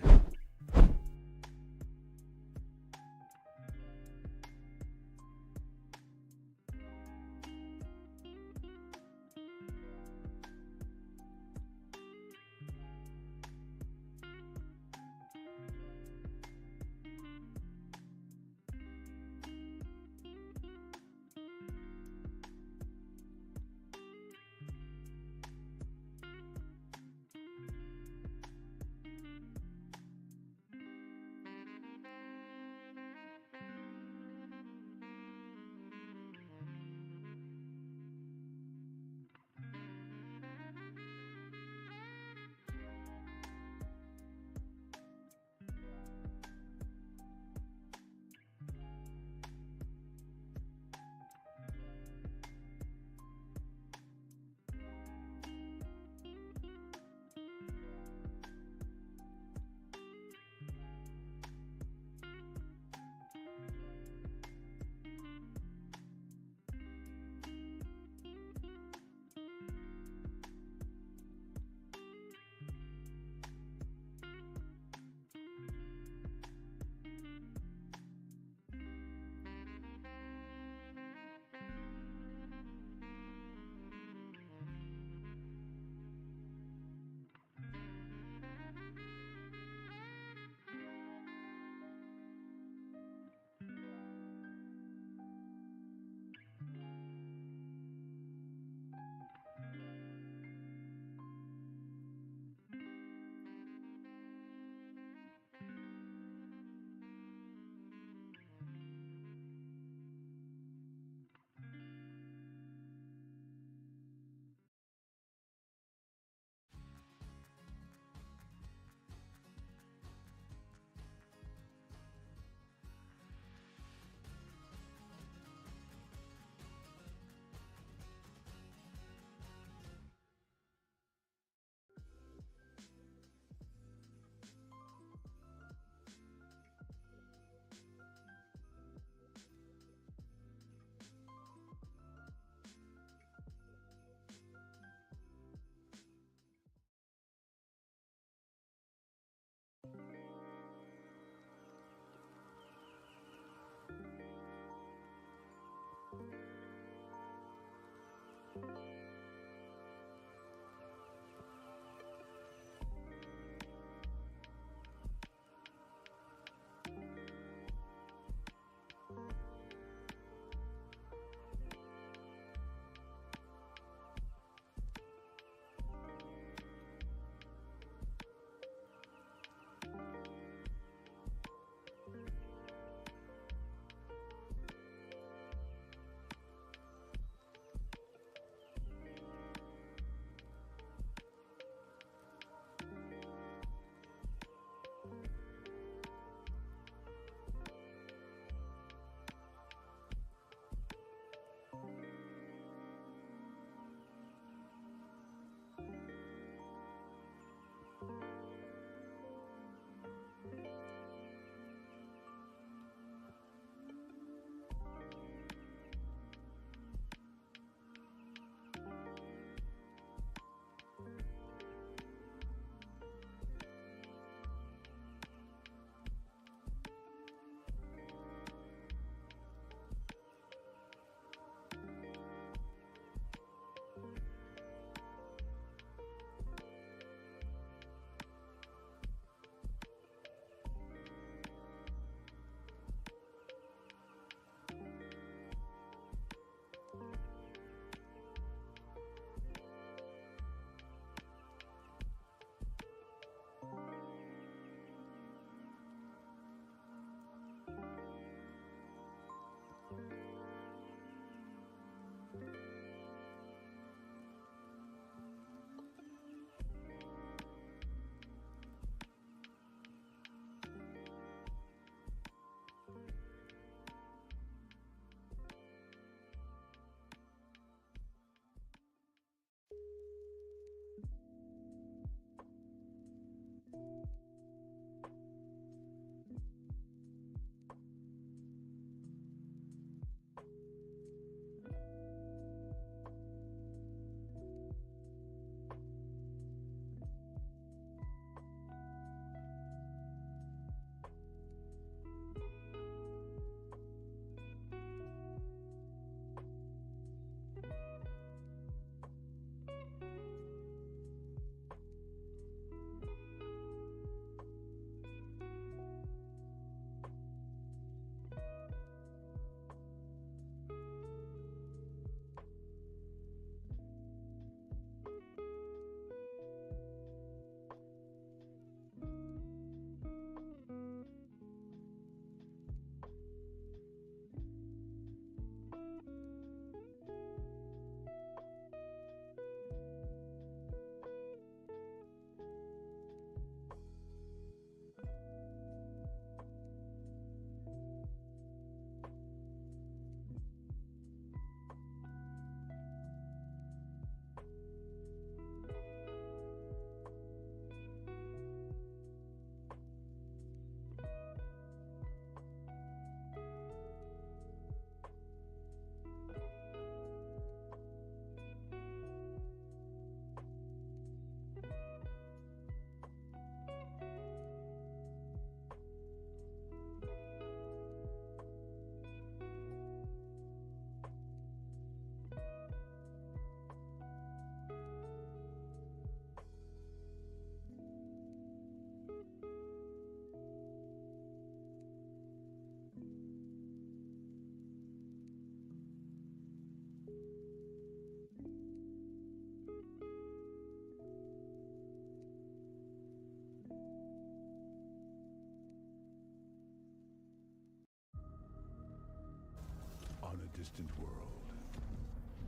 On a distant world,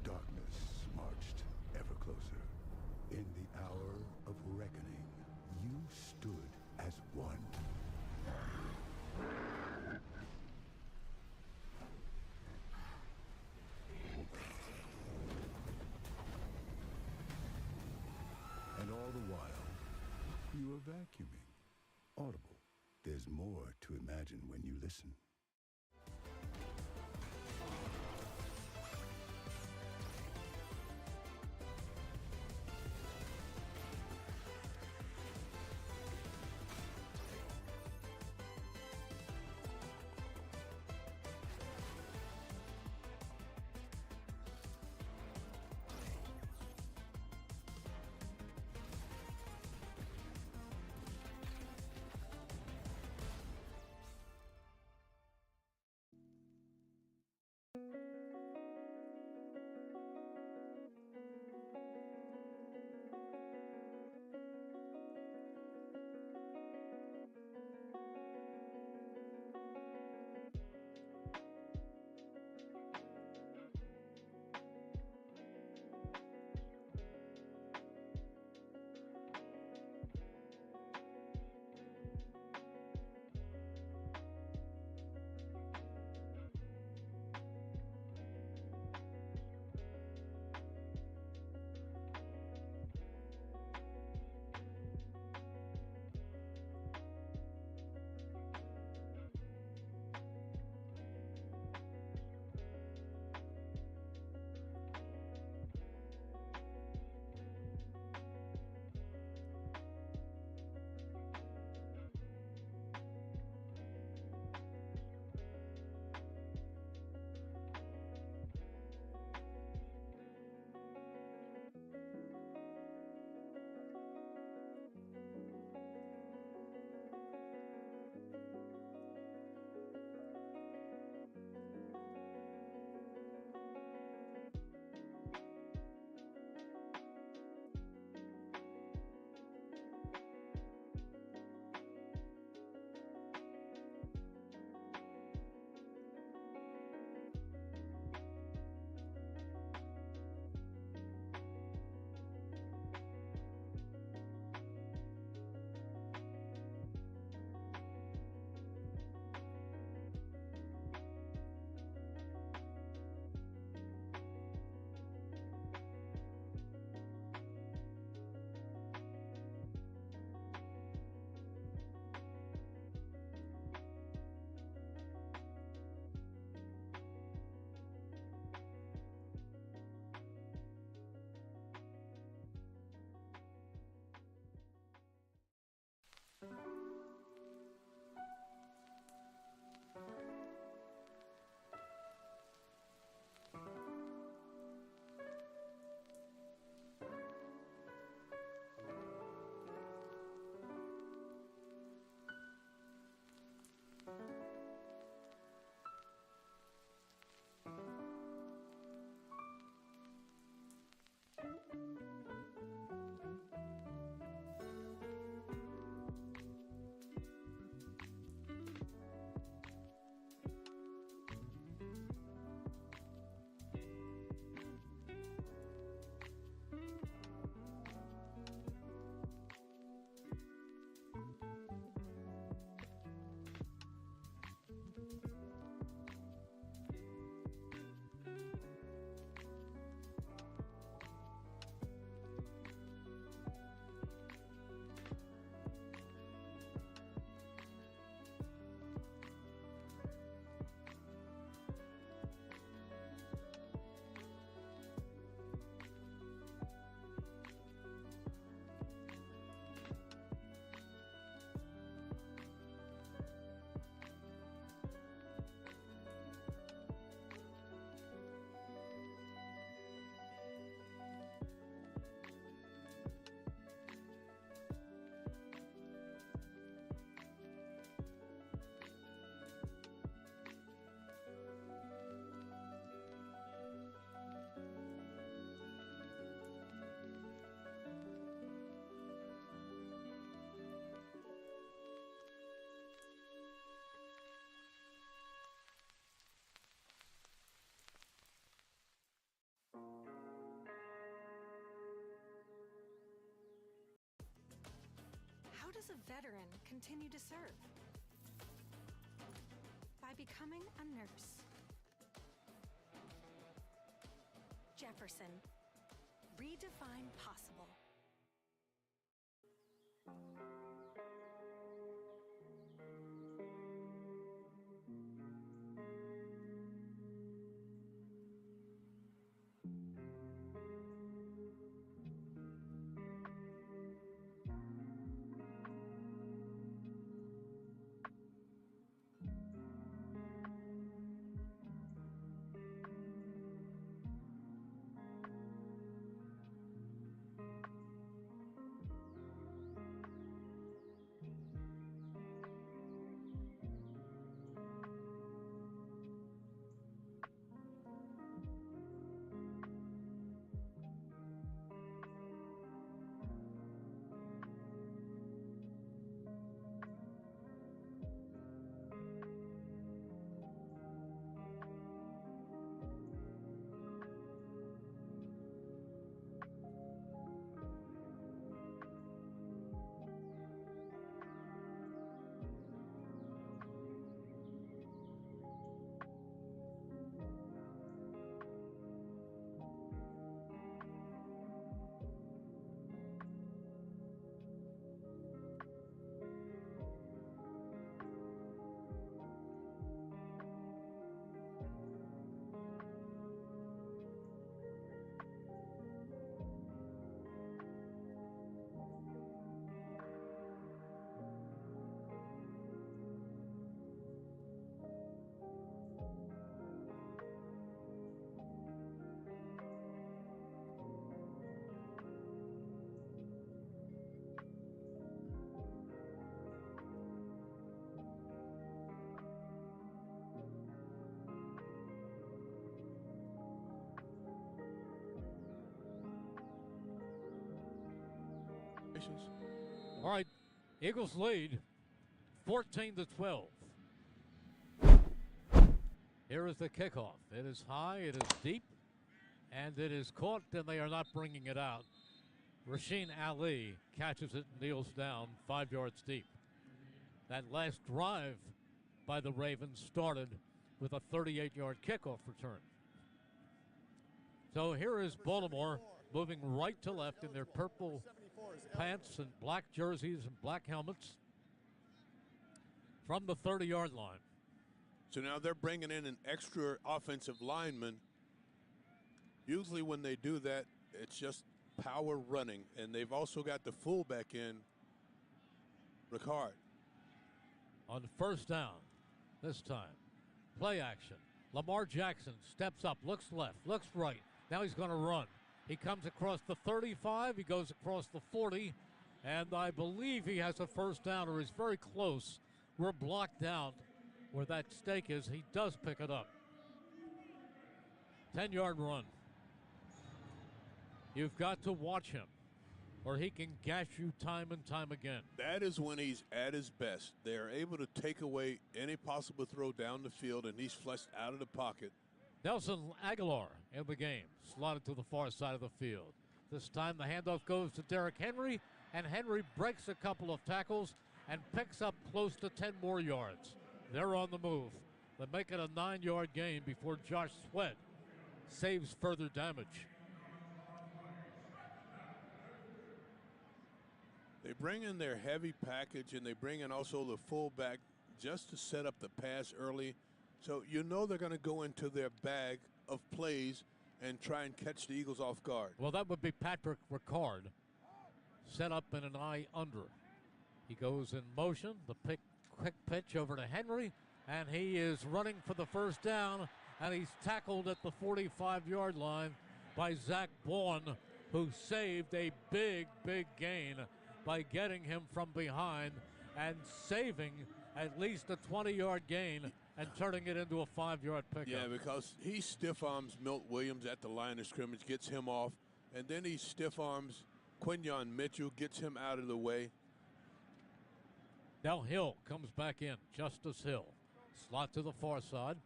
darkness marched ever closer. In the hour of reckoning, you stood as one. And all the while, you were vacuuming. Audible. There's more to imagine when you listen. a veteran continue to serve? By becoming a nurse. Jefferson. Redefine possible. All right, Eagles lead 14-12. Here is the kickoff. It is high, it is deep, and it is caught, and they are not bringing it out. Rasheen Ali catches it and kneels down 5 yards deep. That last drive by the Ravens started with a 38-yard kickoff return. So here is Baltimore moving right to left in their purple pants and black jerseys and black helmets from the 30-yard line. So now they're bringing in an extra offensive lineman. Usually when they do that, it's just power running, and they've also got the fullback in, Ricard. On first down, this time, play action. Lamar Jackson steps up, looks left, looks right. Now he's going to run. He comes across the 35, he goes across the 40, and I believe he has a first down, or is very close. We're blocked out where that stake is. He does pick it up. 10-yard run. You've got to watch him, or he can gash you time and time again. That is when he's at his best. They're able to take away any possible throw down the field, and he's flushed out of the pocket. Nelson Aguilar in the game, slotted to the far side of the field. This time the handoff goes to Derrick Henry, and Henry breaks a couple of tackles and picks up close to 10 more yards. They're on the move. They make it a 9-yard gain before Josh Sweat saves further damage. They bring in their heavy package, and they bring in also the fullback just to set up the pass early. So you know they're going to go into their bag of plays and try and catch the Eagles off guard. Well, that would be Patrick Ricard, set up in an eye under. He goes in motion, the quick pitch over to Henry, and he is running for the first down, and he's tackled at the 45-yard line by Zach Bourne, who saved a big, big gain by getting him from behind and saving at least a 20-yard gain and turning it into a 5-yard pickup. Yeah, because he stiff arms Milt Williams at the line of scrimmage, gets him off, and then he stiff arms Quinyon Mitchell, gets him out of the way. Now Hill comes back in. Justice Hill. Slot to the far side.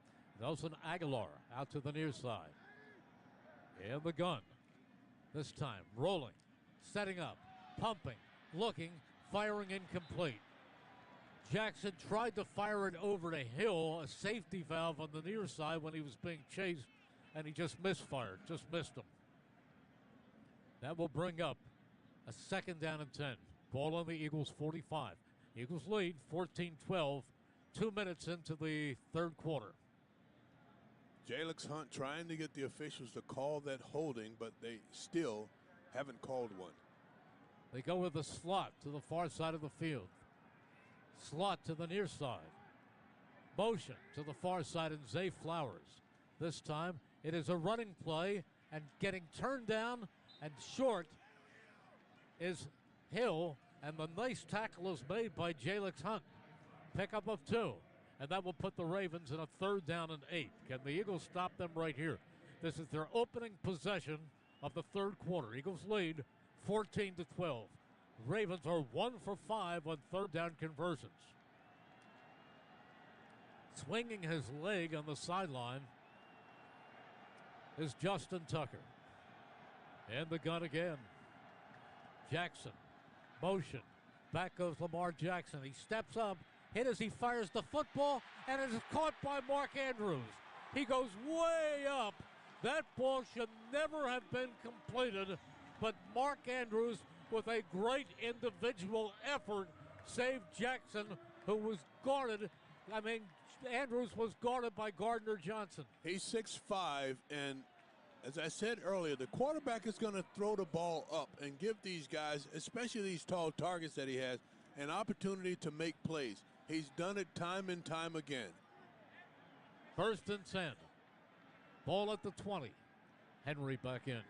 Nelson Aguilar out to the near side. In the gun. This time rolling, setting up, pumping, looking, firing incomplete. Jackson tried to fire it over to Hill, a safety valve on the near side when he was being chased, and he just misfired, just missed him. That will bring up a 2nd down and 10. Ball on the Eagles 45. Eagles lead 14-12, 2 minutes into the third quarter. Jalix Hunt trying to get the officials to call that holding, but they still haven't called one. They go with a slot to the far side of the field. Slot to the near side. Motion to the far side, and Zay Flowers. This time it is a running play, and getting turned down and short is Hill, and the nice tackle is made by Jalix Hunt. Pickup of 2, and that will put the Ravens in a 3rd down and 8. Can the Eagles stop them right here? This is their opening possession of the third quarter. Eagles lead 14-12. Ravens are 1 for 5 on 3rd down conversions. Swinging his leg on the sideline is Justin Tucker. And the gun again. Jackson, motion. Back goes Lamar Jackson. He steps up, hit as he fires the football, and it is caught by Mark Andrews. He goes way up. That ball should never have been completed, but Mark Andrews, with a great individual effort, saved Jackson, who was guarded. Andrews was guarded by Gardner Johnson. He's 6'5", and as I said earlier, the quarterback is going to throw the ball up and give these guys, especially these tall targets that he has, an opportunity to make plays. He's done it time and time again. 1st and 10. Ball at the 20. Henry back in.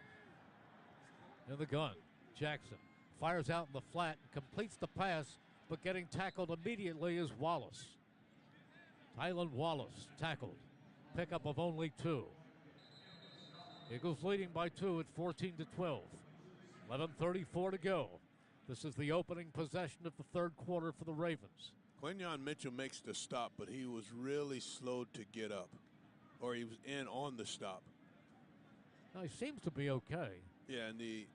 In the gun. Jackson fires out in the flat and completes the pass, but getting tackled immediately is Wallace. Tylan Wallace tackled. Pickup of only 2. Eagles leading by 2 at 14-12. 11:34 to go. This is the opening possession of the third quarter for the Ravens. Quinyon Mitchell makes the stop, but he was really slow to get up, or he was in on the stop. Now he seems to be okay. Yeah, and the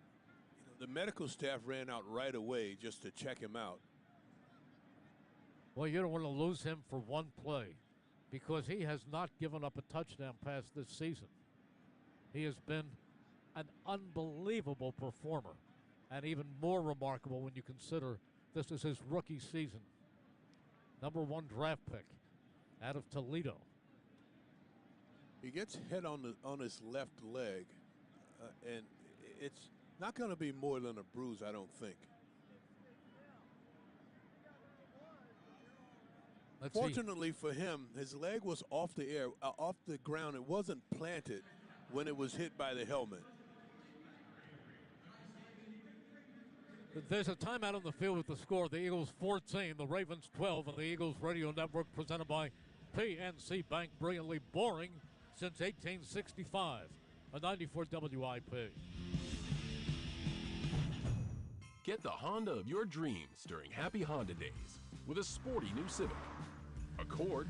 medical staff ran out right away just to check him out. Well, you don't want to lose him for one play, because he has not given up a touchdown pass this season. He has been an unbelievable performer, and even more remarkable when you consider this is his rookie season. Number 1 draft pick out of Toledo. He gets hit on his left leg, and it's not going to be more than a bruise, I don't think. Fortunately for him, his leg was off the ground. It wasn't planted when it was hit by the helmet. There's a timeout on the field with the score. The Eagles 14, the Ravens 12, and the Eagles Radio Network presented by PNC Bank. Brilliantly boring since 1865. A 94 WIP. Get the Honda of your dreams during Happy Honda Days with a sporty new Civic, Accord,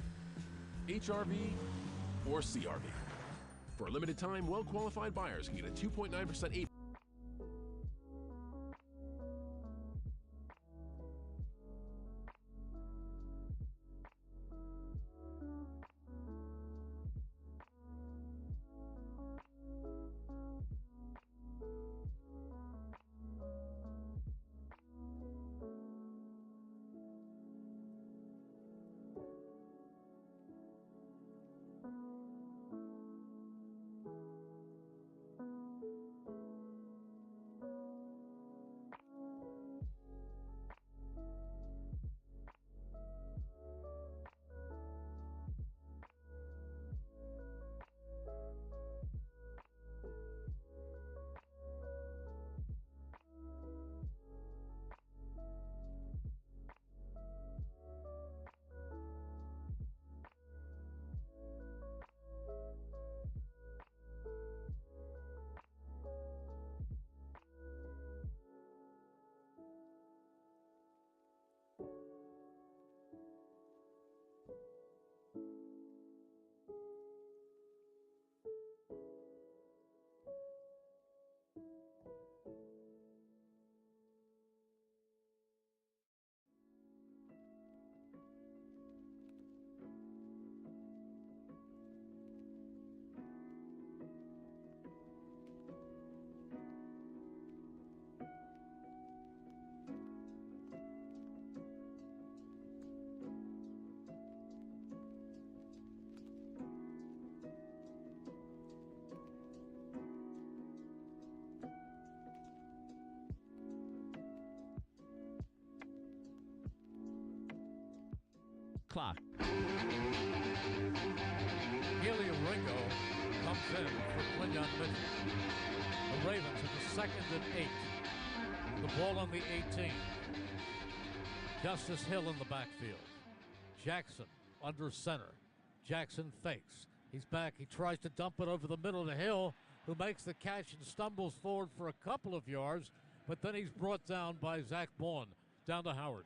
HRV, or CRV. For a limited time, well-qualified buyers can get a 2.9% APR. clock. Haley Ringo comes in for Quinyon Mitchell. The Ravens are the 2nd and 8. The ball on the 18. Justice Hill in the backfield. Jackson under center. Jackson fakes. He's back. He tries to dump it over the middle to Hill, who makes the catch and stumbles forward for a couple of yards, but then he's brought down by Zach Bourne. Down to Howard.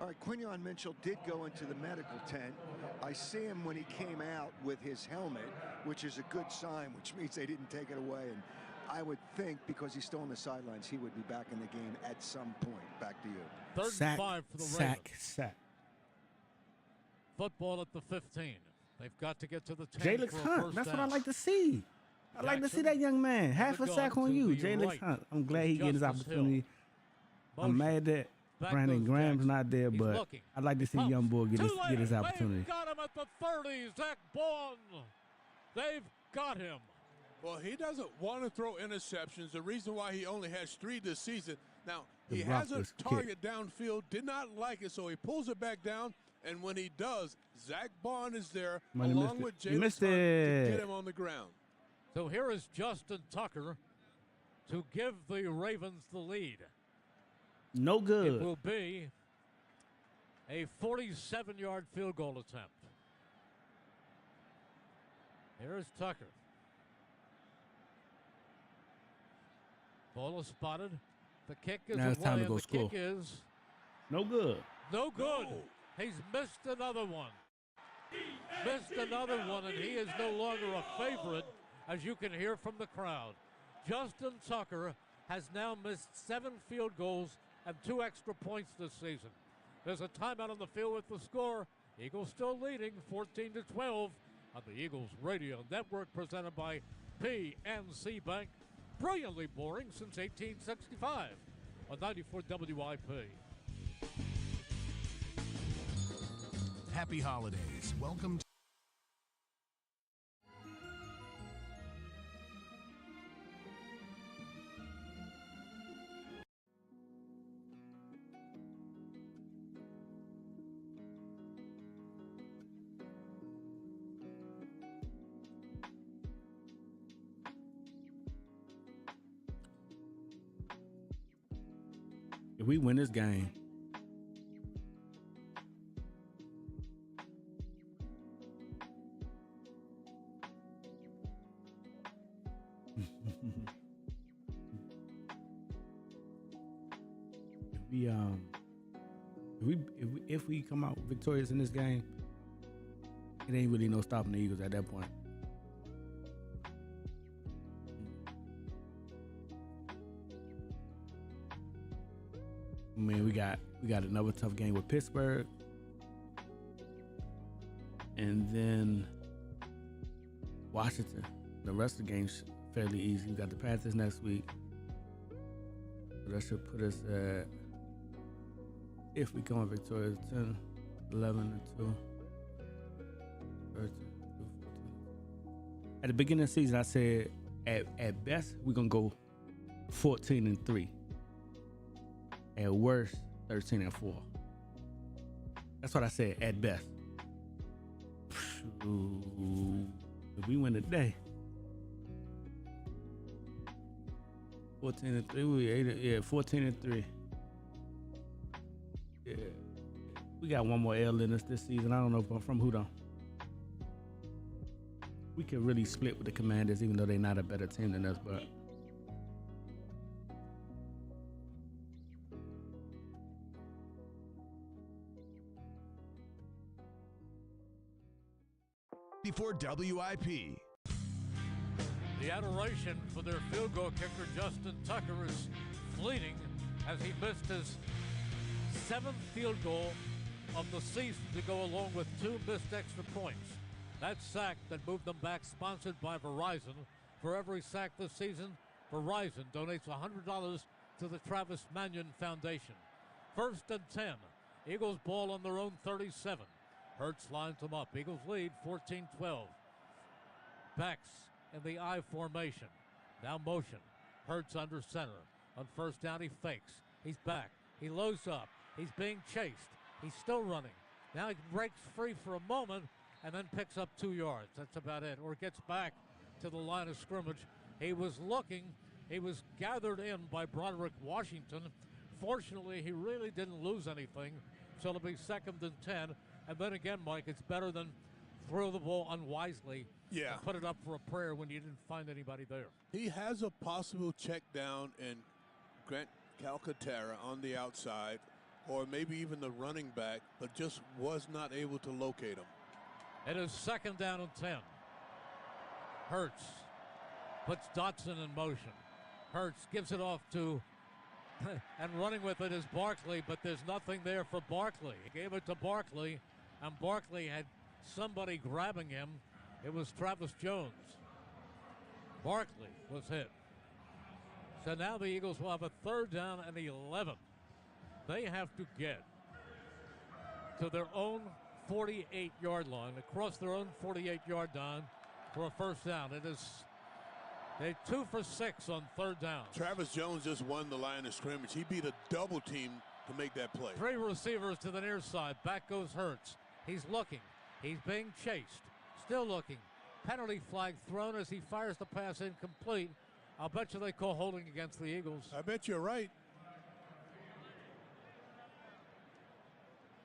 All right, Quinyon Mitchell did go into the medical tent. I see him when he came out with his helmet, which is a good sign, which means they didn't take it away. And I would think, because he's still on the sidelines, he would be back in the game at some point. Back to you. 3rd and 5 for the Ravens. Sack. Football at the 15. They've got to get to the 10 Jalix for a Hunt. first That's down. what I like to see. I like to see that young man. Half a sack on you, Jalix Hunt. I'm glad he gets his opportunity. I'm mad that Brandon Graham's not there, but I'd like to see young boy get his opportunity. They've got him at the 30. Zach Bourne. They've got him. Well, he doesn't want to throw interceptions. The reason why he only has 3 this season. Now, he has a target downfield, did not like it, so he pulls it back down. And when he does, Zach Bourne is there along with Jalix Hunt to get him on the ground. So here is Justin Tucker to give the Ravens the lead. No good. It will be a 47-yard field goal attempt. Here is Tucker. Ball is spotted. The kick is now it's time to go the score. Kick is no good. No good. He's missed another one. Missed another one, and he is no longer a favorite, as you can hear from the crowd. Justin Tucker has now missed 7 field goals and 2 extra points this season. There's a timeout on the field with the score. Eagles still leading 14-12 on the Eagles Radio Network, presented by PNC Bank. Brilliantly boring since 1865 on 94 WIP. Happy holidays. Welcome to If we win this game, if we come out victorious in this game, it ain't really no stopping the Eagles at that point. I mean, we got another tough game with Pittsburgh, and then Washington. The rest of the game's fairly easy. We got the Panthers next week. So that should put us at, if we come victorious, 10, 11, and 2, 13, 14. At the beginning of the season, I said at best we're gonna go 14-3. At worst, 13-4. That's what I said, at best. If we win today, 14-3, 14-3. Yeah. We got one more L in us this season. I don't know from who though. We could really split with the Commanders, even though they're not a better team than us, but before WIP. The adoration for their field goal kicker, Justin Tucker, is fleeting as he missed his 7th field goal of the season to go along with 2 missed extra points. That sack that moved them back, sponsored by Verizon. For every sack this season, Verizon donates $100 to the Travis Manion Foundation. 1st and 10. Eagles ball on their own 37. Hurts lines them up. Eagles lead 14-12. Backs in the I formation. Now motion. Hurts under center. On 1st down, he fakes. He's back. He loads up. He's being chased. He's still running. Now he breaks free for a moment and then picks up 2 yards. That's about it. Or gets back to the line of scrimmage. He was looking. He was gathered in by Broderick Washington. Fortunately, he really didn't lose anything. So it'll be 2nd and 10. And then again, Mike, it's better than throw the ball unwisely. Yeah. And put it up for a prayer when you didn't find anybody there. He has a possible check down and Grant Calcaterra on the outside, or maybe even the running back, but just was not able to locate him. It is 2nd down and 10. Hurts puts Dotson in motion. Hurts gives it off to, and running with it is Barkley, but there's nothing there for Barkley. He gave it to Barkley, and Barkley had somebody grabbing him. It was Travis Jones. Barkley was hit. So now the Eagles will have a 3rd down and 11. They have to get to their own 48-yard line, across their own 48-yard line for a 1st down. It is they're 2 for 6 on 3rd down. Travis Jones just won the line of scrimmage. He beat a double team to make that play. 3 receivers to the near side. Back goes Hurts. He's looking. He's being chased. Still looking. Penalty flag thrown as he fires the pass incomplete. I'll bet you they call holding against the Eagles. I bet you're right.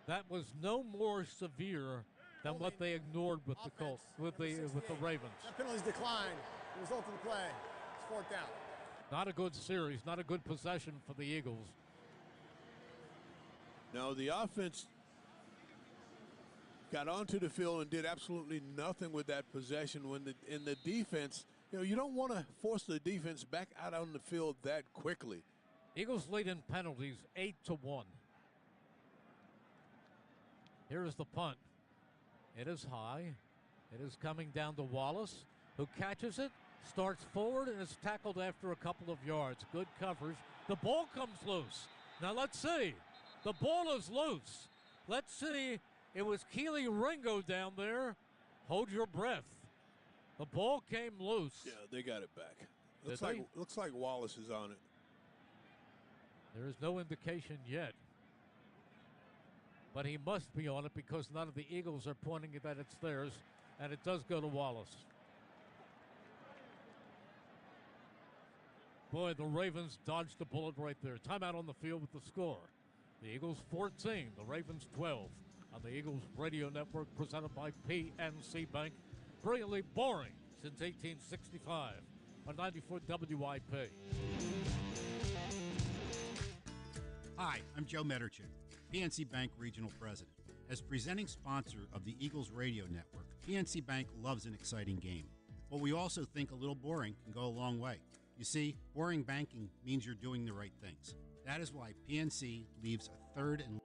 That was no more severe than what they ignored with the Colts, with the Ravens. That penalty's declined. The result of the play is 4th down. Not a good series, not a good possession for the Eagles. No, the offense got onto the field and did absolutely nothing with that possession. When in the defense, you don't want to force the defense back out on the field that quickly. Eagles lead in penalties 8-1. Here is the punt. It is high. It is coming down to Wallace, who catches it, starts forward, and is tackled after a couple of yards. Good coverage. The ball comes loose. Now let's see. The ball is loose. Let's see. It was Keely Ringo down there. Hold your breath. The ball came loose. Yeah, they got it back. Did Looks like Wallace is on it. There is no indication yet. But he must be on it because none of the Eagles are pointing that it's theirs, and it does go to Wallace. Boy, the Ravens dodged a bullet right there. Timeout on the field with the score. The Eagles 14, the Ravens 12. On the Eagles Radio Network, presented by PNC Bank. Brilliantly boring since 1865 on 94 WIP. Hi, I'm Joe Mederchik, PNC Bank Regional President. As presenting sponsor of the Eagles Radio Network, PNC Bank loves an exciting game. But we also think a little boring can go a long way. You see, boring banking means you're doing the right things. That is why PNC leaves a 3rd and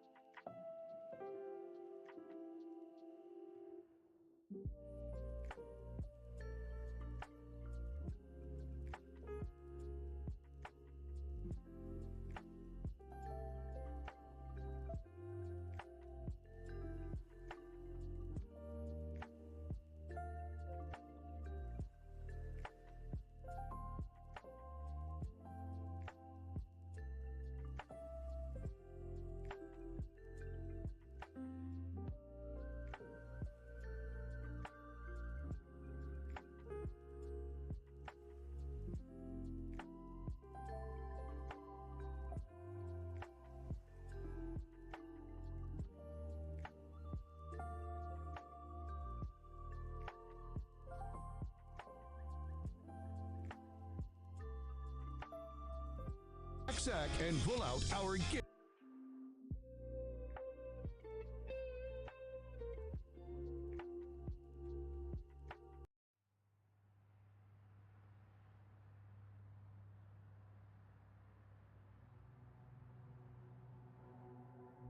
sack and pull out our gift.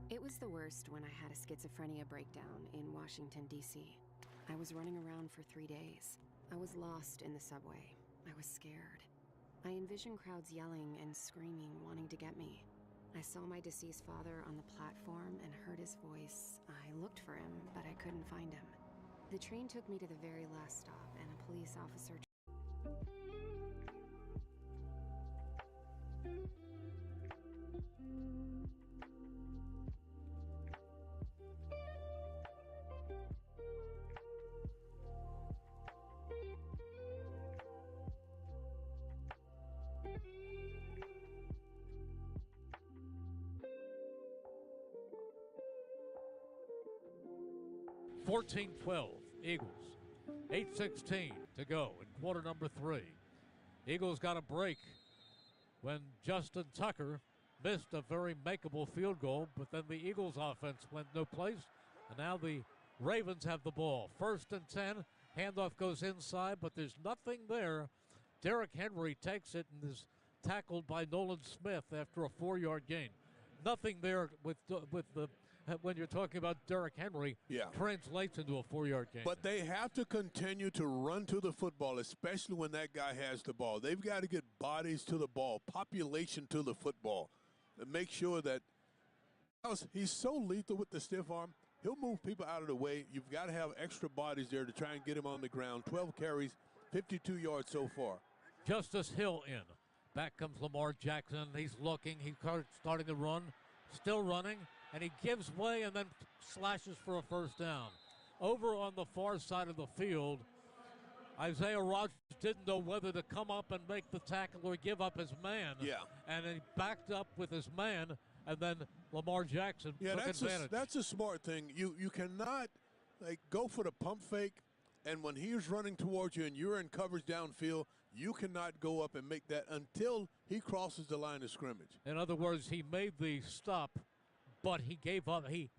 It was the worst when I had a schizophrenia breakdown in Washington, D.C. I was running around for 3 days. I was lost in the subway. I was scared. I envisioned crowds yelling and screaming, wanting to get me. I saw my deceased father on the platform and heard his voice. I looked for him, but I couldn't find him. The train took me to the very last stop, and a police officer... 14-12, Eagles. 8:16 to go in quarter number 3. Eagles got a break when Justin Tucker missed a very makeable field goal, but then the Eagles offense went no place, and now the Ravens have the ball. 1st and 10, handoff goes inside, but there's nothing there. Derrick Henry takes it and is tackled by Nolan Smith after a 4-yard gain. Nothing there with the when you're talking about Derrick Henry, translates into a 4-yard gain. But they have to continue to run to the football, especially when that guy has the ball. They've got to get bodies to the ball, population to the football, and make sure that he's so lethal with the stiff arm. He'll move people out of the way. You've got to have extra bodies there to try and get him on the ground. 12 carries, 52 yards so far. Justice Hill in. Back comes Lamar Jackson. He's looking. He's starting to run. Still running. And he gives way and then slashes for a 1st down. Over on the far side of the field, Isaiah Rodgers didn't know whether to come up and make the tackle or give up his man. Yeah. And he backed up with his man, and then Lamar Jackson took advantage. That's a smart thing. You cannot go for the pump fake, and when he's running towards you and you're in coverage downfield, you cannot go up and make that until he crosses the line of scrimmage. In other words, he made the stop, but he gave up. He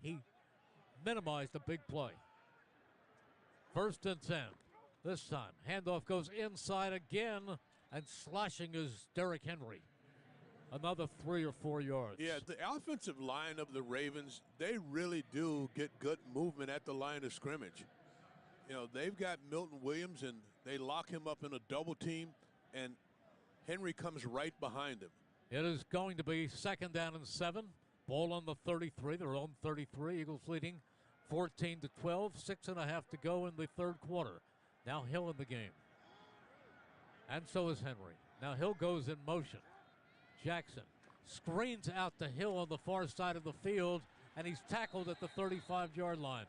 minimized a big play. 1st and 10. This time, handoff goes inside again, and slashing is Derrick Henry. Another 3 or 4 yards. Yeah, the offensive line of the Ravens, they really do get good movement at the line of scrimmage. You know, they've got Milton Williams, and they lock him up in a double team, and Henry comes right behind him. It is going to be 2nd down and 7. Ball on the 33, their own 33. Eagles leading 14-12, 6.5 to go in the 3rd quarter. Now Hill in the game. And so is Henry. Now Hill goes in motion. Jackson screens out to Hill on the far side of the field, and he's tackled at the 35-yard line.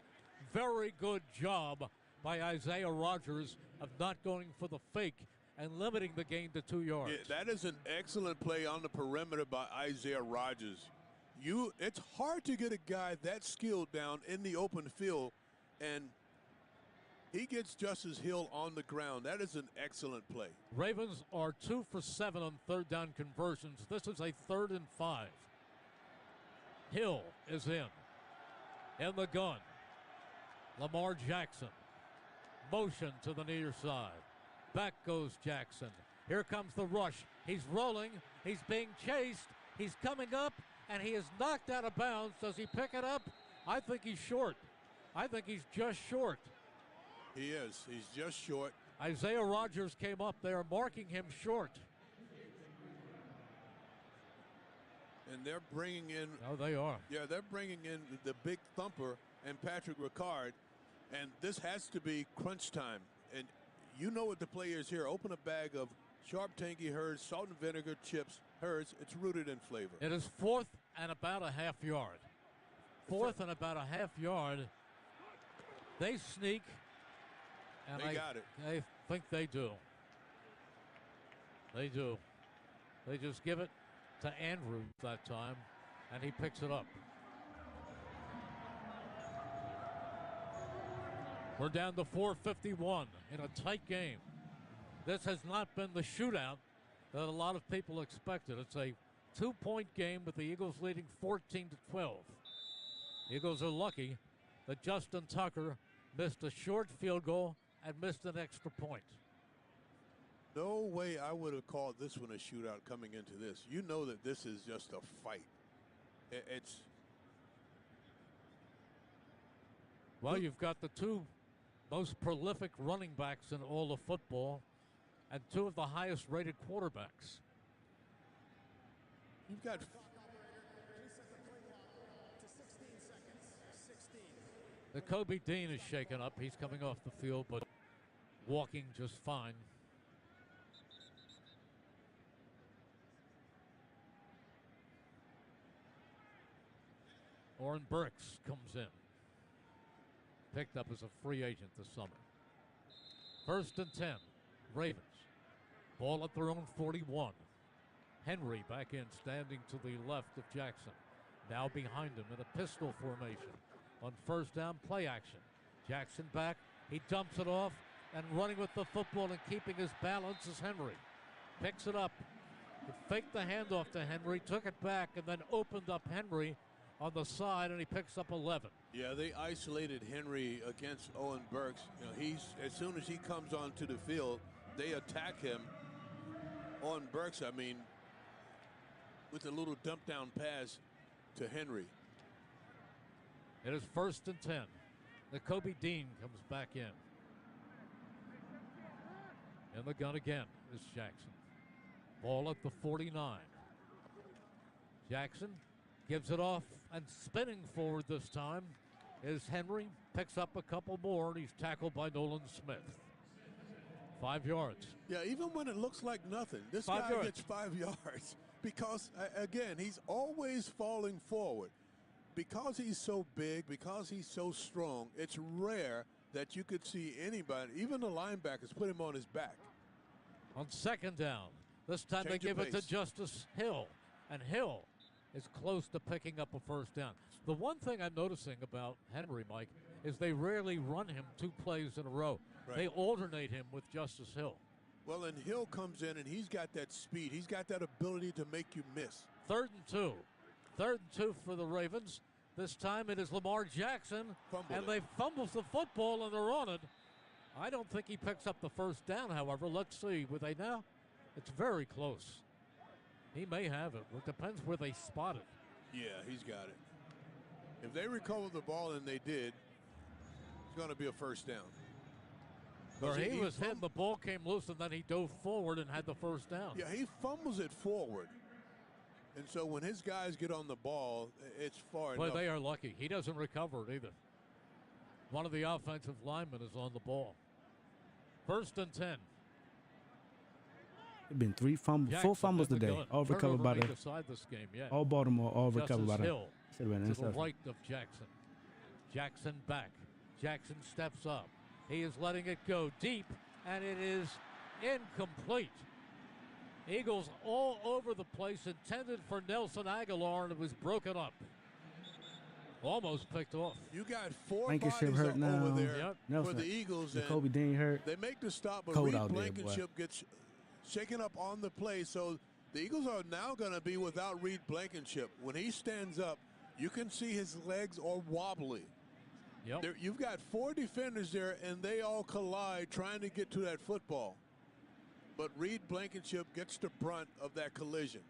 Very good job by Isaiah Rodgers of not going for the fake and limiting the gain to 2 yards. Yeah, that is an excellent play on the perimeter by Isaiah Rodgers. It's hard to get a guy that skilled down in the open field, and he gets Justice Hill on the ground. That is an excellent play. Ravens are 2 for 7 on 3rd down conversions. This is a 3rd and 5. Hill is in the gun. Lamar Jackson. Motion to the near side. Back goes Jackson. Here comes the rush. He's rolling. He's being chased. He's coming up, and he is knocked out of bounds. Does he pick it up? I think he's short. I think he's just short. He is. He's just short. Isaiah Rodgers came up there marking him short. And they're bringing in. Oh, they are. Yeah, they're bringing in the big thumper and Patrick Ricard. And this has to be crunch time. And you know what the play is here. Open a bag of sharp, tangy Hers, salt and vinegar chips. Hers, it's rooted in flavor. It is 4th and about a half yard. 4th and about a half yard. They sneak. And they got it. I think they do. They do. They just give it to Andrew that time, and he picks it up. We're down to 4:51 in a tight game. This has not been the shootout that a lot of people expected. It's a 2-point game with the Eagles leading 14-12. The Eagles are lucky that Justin Tucker missed a short field goal and missed an extra point. No way I would have called this one a shootout coming into this. You know that this is just a fight. It's. Well, you've got the 2 most prolific running backs in all of football and 2 of the highest rated quarterbacks. You've got. The Kobe Dean is shaken up. He's coming off the field, but walking just fine. Oren Burks comes in. Picked up as a free agent this summer. 1st and 10. Ravens. Ball at their own 41. Henry back in, standing to the left of Jackson. Now behind him in a pistol formation. On 1st down, play action. Jackson back. He dumps it off, and running with the football and keeping his balance is Henry. Picks it up. He faked the handoff to Henry, took it back, and then opened up Henry on the side, and he picks up 11. Yeah, they isolated Henry against Owen Burks. You know, as soon as he comes onto the field, they attack him. Owen Burks, I mean, with a little dump down pass to Henry. It is 1st and 10. Nakobe Dean comes back in. In the gun again is Jackson. Ball at the 49. Jackson gives it off, and spinning forward this time is Henry. Picks up a couple more, and he's tackled by Nolan Smith. 5 yards. Yeah, even when it looks like nothing, this guy gets 5 yards because, again, he's always falling forward. Because he's so big, because he's so strong, it's rare that you could see anybody, even the linebackers, put him on his back. On 2nd down, this time they give it to Justice Hill, and Hill is close to picking up a 1st down. The one thing I'm noticing about Henry, Mike, is they rarely run him 2 plays in a row. Right. They alternate him with Justice Hill. Well, and Hill comes in, and he's got that speed. He's got that ability to make you miss. 3rd and 2. 3rd and 2 for the Ravens. This time it is Lamar Jackson, and they fumbles the football, and they're on it. I don't think he picks up the 1st down, however. Let's see. Would they now? It's very close. He may have it. It depends where they spot it. Yeah, he's got it. If they recover the ball, and they did, it's going to be a 1st down. Where he was hit, the ball came loose, and then he dove forward and had the 1st down. Yeah, he fumbles it forward. And so when his guys get on the ball, it's far enough. But they are lucky. He doesn't recover it either. One of the offensive linemen is on the ball. 1st and 10. There've been 4 fumbles today, all recovered by the. Decide this game, yeah. All Baltimore, all recovered by the. Hill to the right of Jackson. Jackson back. Jackson steps up. He is letting it go deep, and it is incomplete. Eagles all over the place, intended for Nelson Aguilar, and it was broken up. Almost picked off. You got 4 Blankenship bodies hurt now. over there Nelson, for the Eagles. Nakobe Dean hurt. They make the stop, but Cold Reed out there, Blankenship gets shaken up on the play. So the Eagles are now going to be without Reed Blankenship. When he stands up, you can see his legs are wobbly. Yep. You've got 4 defenders there, and they all collide trying to get to that football. But Reed Blankenship gets the brunt of that collision.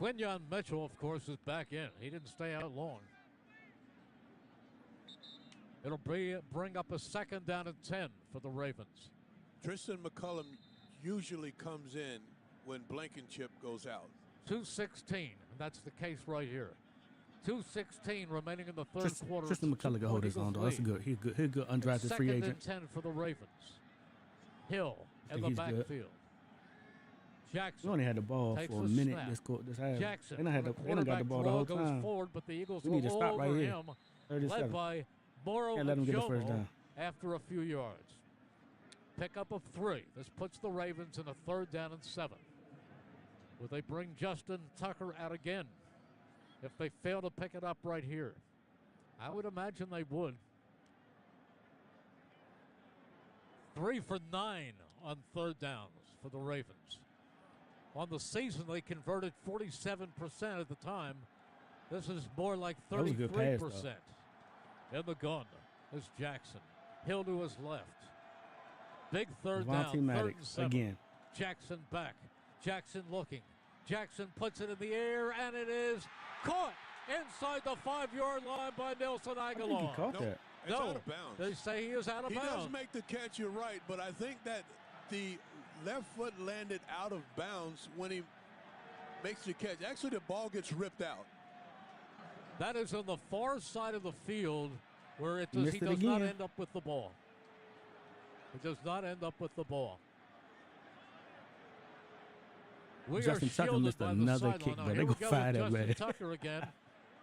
Quinyon Mitchell, of course, is back in. He didn't stay out long. It'll bring up a 2nd down and 10 for the Ravens. Tristan McCullum usually comes in when Blankenship goes out. 2:16, and that's the case right here. 2:16 remaining in the 3rd quarter. Tristan McCullum can hold his own, though. That's good. He's good. He's good undrafted free agent. 2nd and 10 for the Ravens. Hill in the backfield. Good. Jackson. We only had the ball takes for a the minute snap. this half. Jackson. They don't got the ball the whole goes time. forward, but the Eagles We need to go stop right over here. him. 37. Led by Moro Can't let him get the 1st Jomo down. after a few yards. Pickup of 3. This puts the Ravens in a 3rd down and 7. Will they bring Justin Tucker out again if they fail to pick it up right here? I would imagine they would. 3 for 9 on 3rd downs for the Ravens. On the season, they converted 47% at the time. This is more like 33%. In the gun is Jackson. Hill to his left. Big 3rd down. 3rd and 7. Again. Jackson back. Jackson looking. Jackson puts it in the air, and it is caught inside the 5-yard line by Nelson Aguilar. I think he caught that. It's out of bounds. They say he is out of bounds. He does make the catch, you're right, but I think that the left foot landed out of bounds when he makes the catch. Actually, the ball gets ripped out. That is on the far side of the field where he does not end up with the ball. He does not end up with the ball. We Justin are Tucker missed another kick, but they're going to fire that man. Justin Tucker again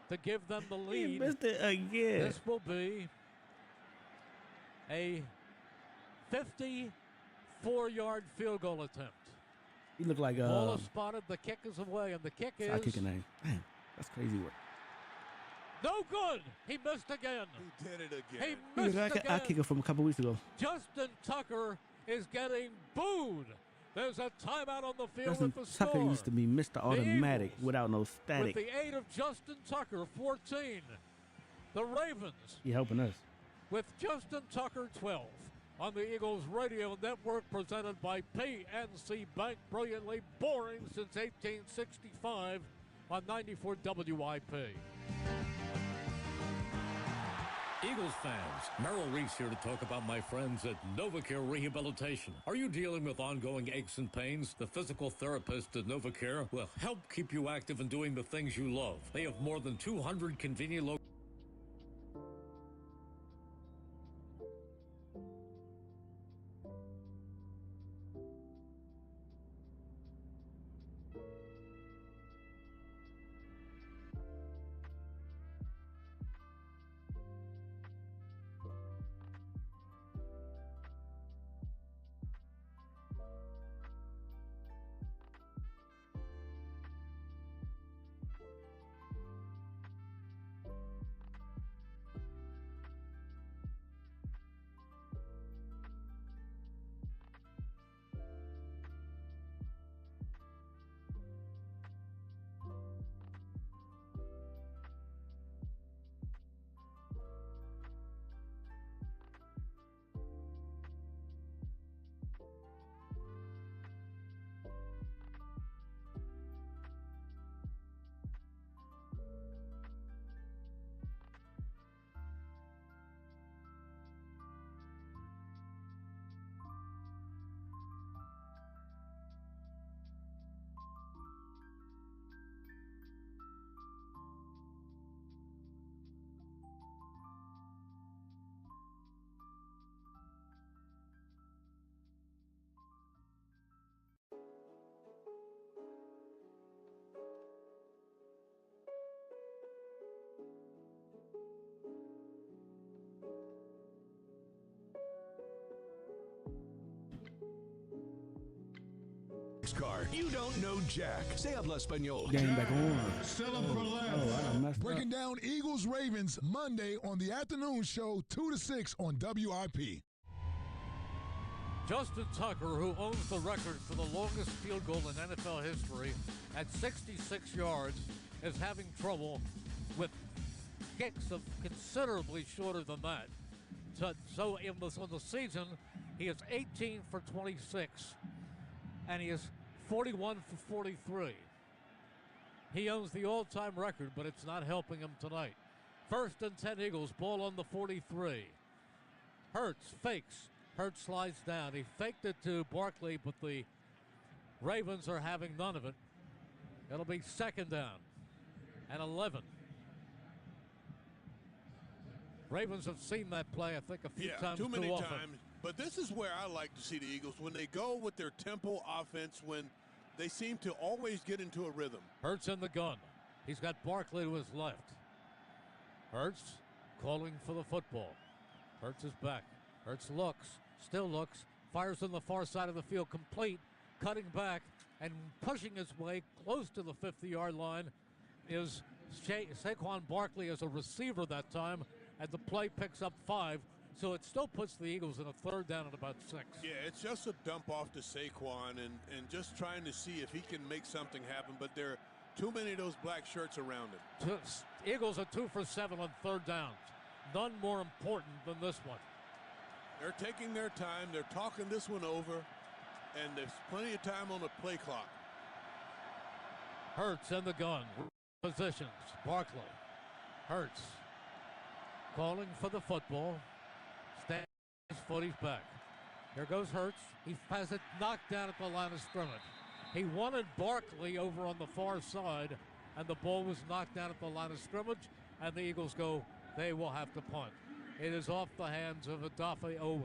to give them the lead. He missed it again. This will be a 54-yard field goal attempt. He looked like ball is spotted. The kick is away, and the kick is. Kicking name. Damn, that's crazy work. No good. He missed again. He did it again. He missed again. I kicked it from a couple weeks ago. Justin Tucker is getting booed. There's a timeout on the field Justin with the score. Tucker used to be Mr. Automatic without no static. With the aid of Justin Tucker, 14. The Ravens. He helping us. With Justin Tucker, 12. On the Eagles Radio Network, presented by PNC Bank. Brilliantly boring since 1865 on 94 WIP. Eagles fans, Merrill Reese here to talk about my friends at NovaCare Rehabilitation. Are you dealing with ongoing aches and pains? The physical therapist at NovaCare will help keep you active and doing the things you love. They have more than 200 convenient locations. Card. You don't know Jack. Se habla español. Game back on. Selling for less. Breaking down Eagles Ravens Monday on the afternoon show 2 to 6 on WIP. Justin Tucker, who owns the record for the longest field goal in NFL history at 66 yards, is having trouble with kicks of considerably shorter than that. So on the season, he is 18 for 26, and he is 41 for 43. He owns the all-time record, but it's not helping him tonight. 1st and 10 Eagles, ball on the 43. Hurts fakes. Hurts slides down. He faked it to Barkley, but the Ravens are having none of it. It'll be 2nd down and 11. Ravens have seen that play, I think, a few times too many often. times. But this is where I like to see the Eagles, when they go with their tempo offense, when they seem to always get into a rhythm. Hurts in the gun. He's got Barkley to his left. Hurts calling for the football. Hurts is back. Hurts looks, still looks, fires on the far side of the field, complete, cutting back and pushing his way close to the 50-yard line is Saquon Barkley as a receiver that time, and the play picks up 5. So it still puts the Eagles in a 3rd down at about 6. Yeah, it's just a dump off to Saquon and just trying to see if he can make something happen, but there are too many of those black shirts around him. Eagles are 2 for 7 on 3rd downs. None more important than this one. They're taking their time. They're talking this one over, and there's plenty of time on the play clock. Hurts in the gun. Positions. Barkley. Hurts calling for the football. Stands his foot. He's back. Here goes Hurts. He has it knocked down at the line of scrimmage. He wanted Barkley over on the far side, and the ball was knocked down at the line of scrimmage, and the Eagles go, they will have to punt. It is off the hands of Odafe Owe.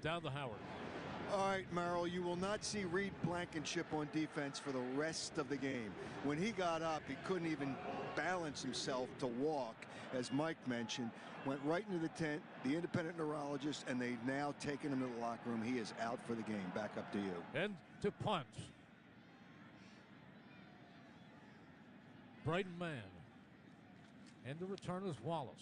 Down to Howard. All right, Merrill, you will not see Reed Blankenship on defense for the rest of the game. When he got up, he couldn't even balance himself to walk, as Mike mentioned. Went right into the tent, the independent neurologist, and they've now taken him to the locker room. He is out for the game. Back up to you. And to punt. Braden Mann. And the return is Wallace.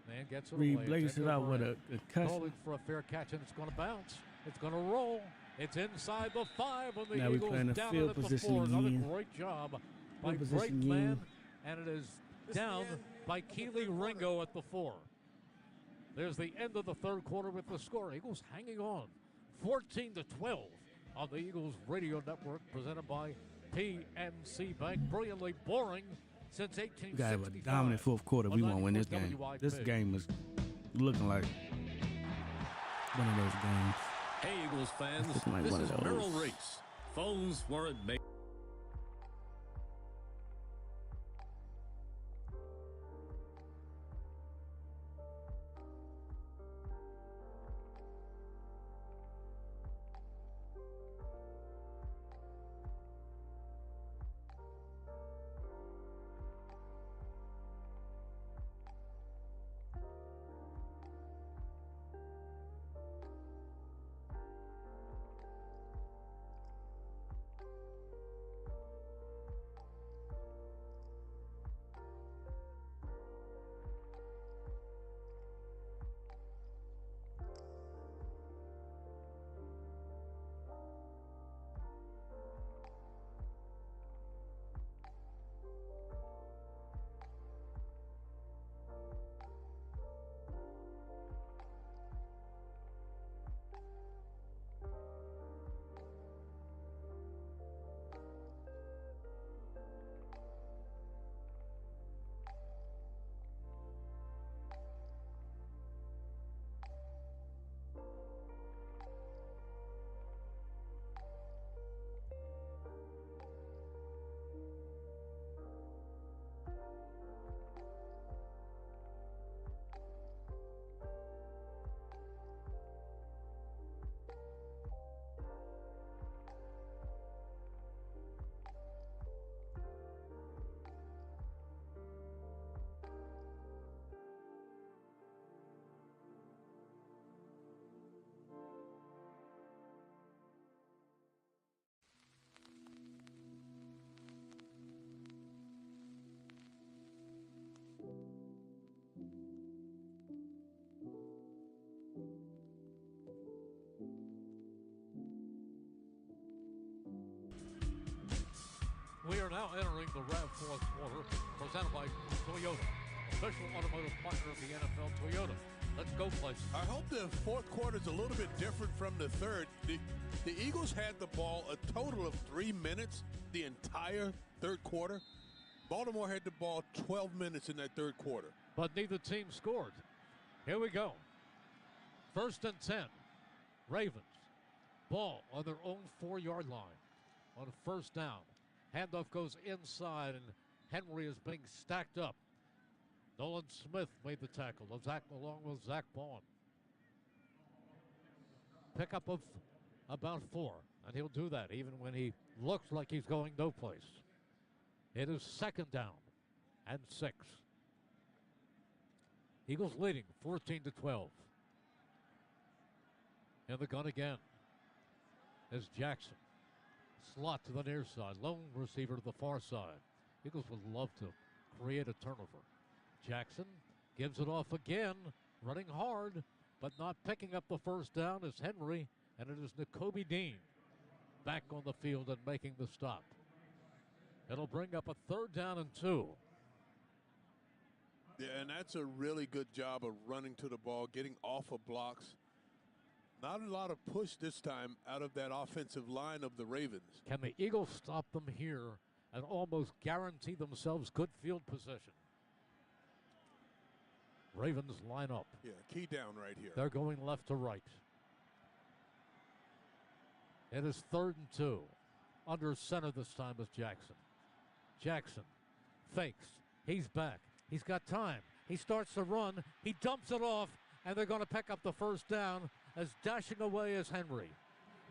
Man gets it Reed away. blazes it out with a catch. Calling for a fair catch, and it's going to bounce. It's going to roll. It's inside the 5 on the Now we Eagles playing the down field at the position 4. Another again. great job by Field great position man, again. and it is down by Keely Ringo at the 4. There's the end of the third quarter with the score. Eagles hanging on, 14-12 on the Eagles Radio Network, presented by PNC Bank. Brilliantly boring since 1865. We got to have a dominant fourth quarter. We won't win this game. This game is looking like one of those games. Hey, Eagles fans, Like this one is of those. Merrill Reese. Phones weren't made. We are now entering the fourth quarter, presented by Toyota, official automotive partner of the NFL. Toyota, let's go places. I hope the fourth quarter is a little bit different from the third. The Eagles had the ball a total of 3 minutes the entire third quarter. Baltimore had the ball 12 minutes in that third quarter. But neither team scored. Here we go. 1st and 10. Ravens. Ball on their own 4-yard line on 1st down. Handoff goes inside, and Henry is being stacked up. Nolan Smith made the tackle along with Zach Bond. Pickup of about 4, and he'll do that even when he looks like he's going no place. It is 2nd down and 6. Eagles leading 14-12. In the gun again is Jackson. Slot to the near side. Lone receiver to the far side. Eagles would love to create a turnover. Jackson gives it off again. Running hard, but not picking up the 1st down is Henry. And it is Nakobe Dean back on the field and making the stop. It'll bring up a 3rd down and 2. Yeah, and that's a really good job of running to the ball, getting off of blocks. Not a lot of push this time out of that offensive line of the Ravens. Can the Eagles stop them here and almost guarantee themselves good field position? Ravens line up. Yeah, key down right here. They're going left to right. It is 3rd and 2. Under center this time is Jackson. Jackson fakes. He's back. He's got time. He starts to run. He dumps it off, and they're going to pick up the 1st down. As dashing away as Henry.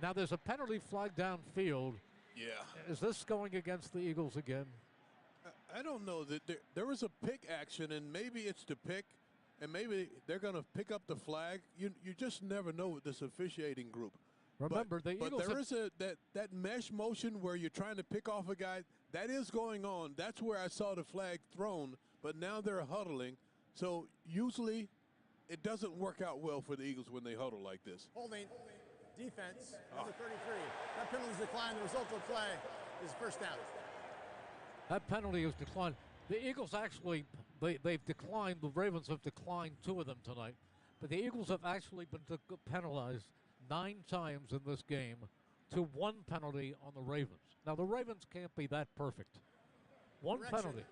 Now there's a penalty flag downfield. Yeah. Is this going against the Eagles again? I don't know. There was a pick action, and maybe it's the pick, and maybe they're going to pick up the flag. You just never know with this officiating group. Remember, the Eagles. But there is that mesh motion where you're trying to pick off a guy. That is going on. That's where I saw the flag thrown. but now they're huddling. So usually it doesn't work out well for the Eagles when they huddle like this. Holding defense, number 33. That penalty is declined. The result of the play is first down. That penalty is declined. The Eagles actually, they've declined, the Ravens have declined 2 of them tonight, but the Eagles have actually been penalized 9 times in this game to 1 penalty on the Ravens. Now, the Ravens can't be that perfect. 1 penalty.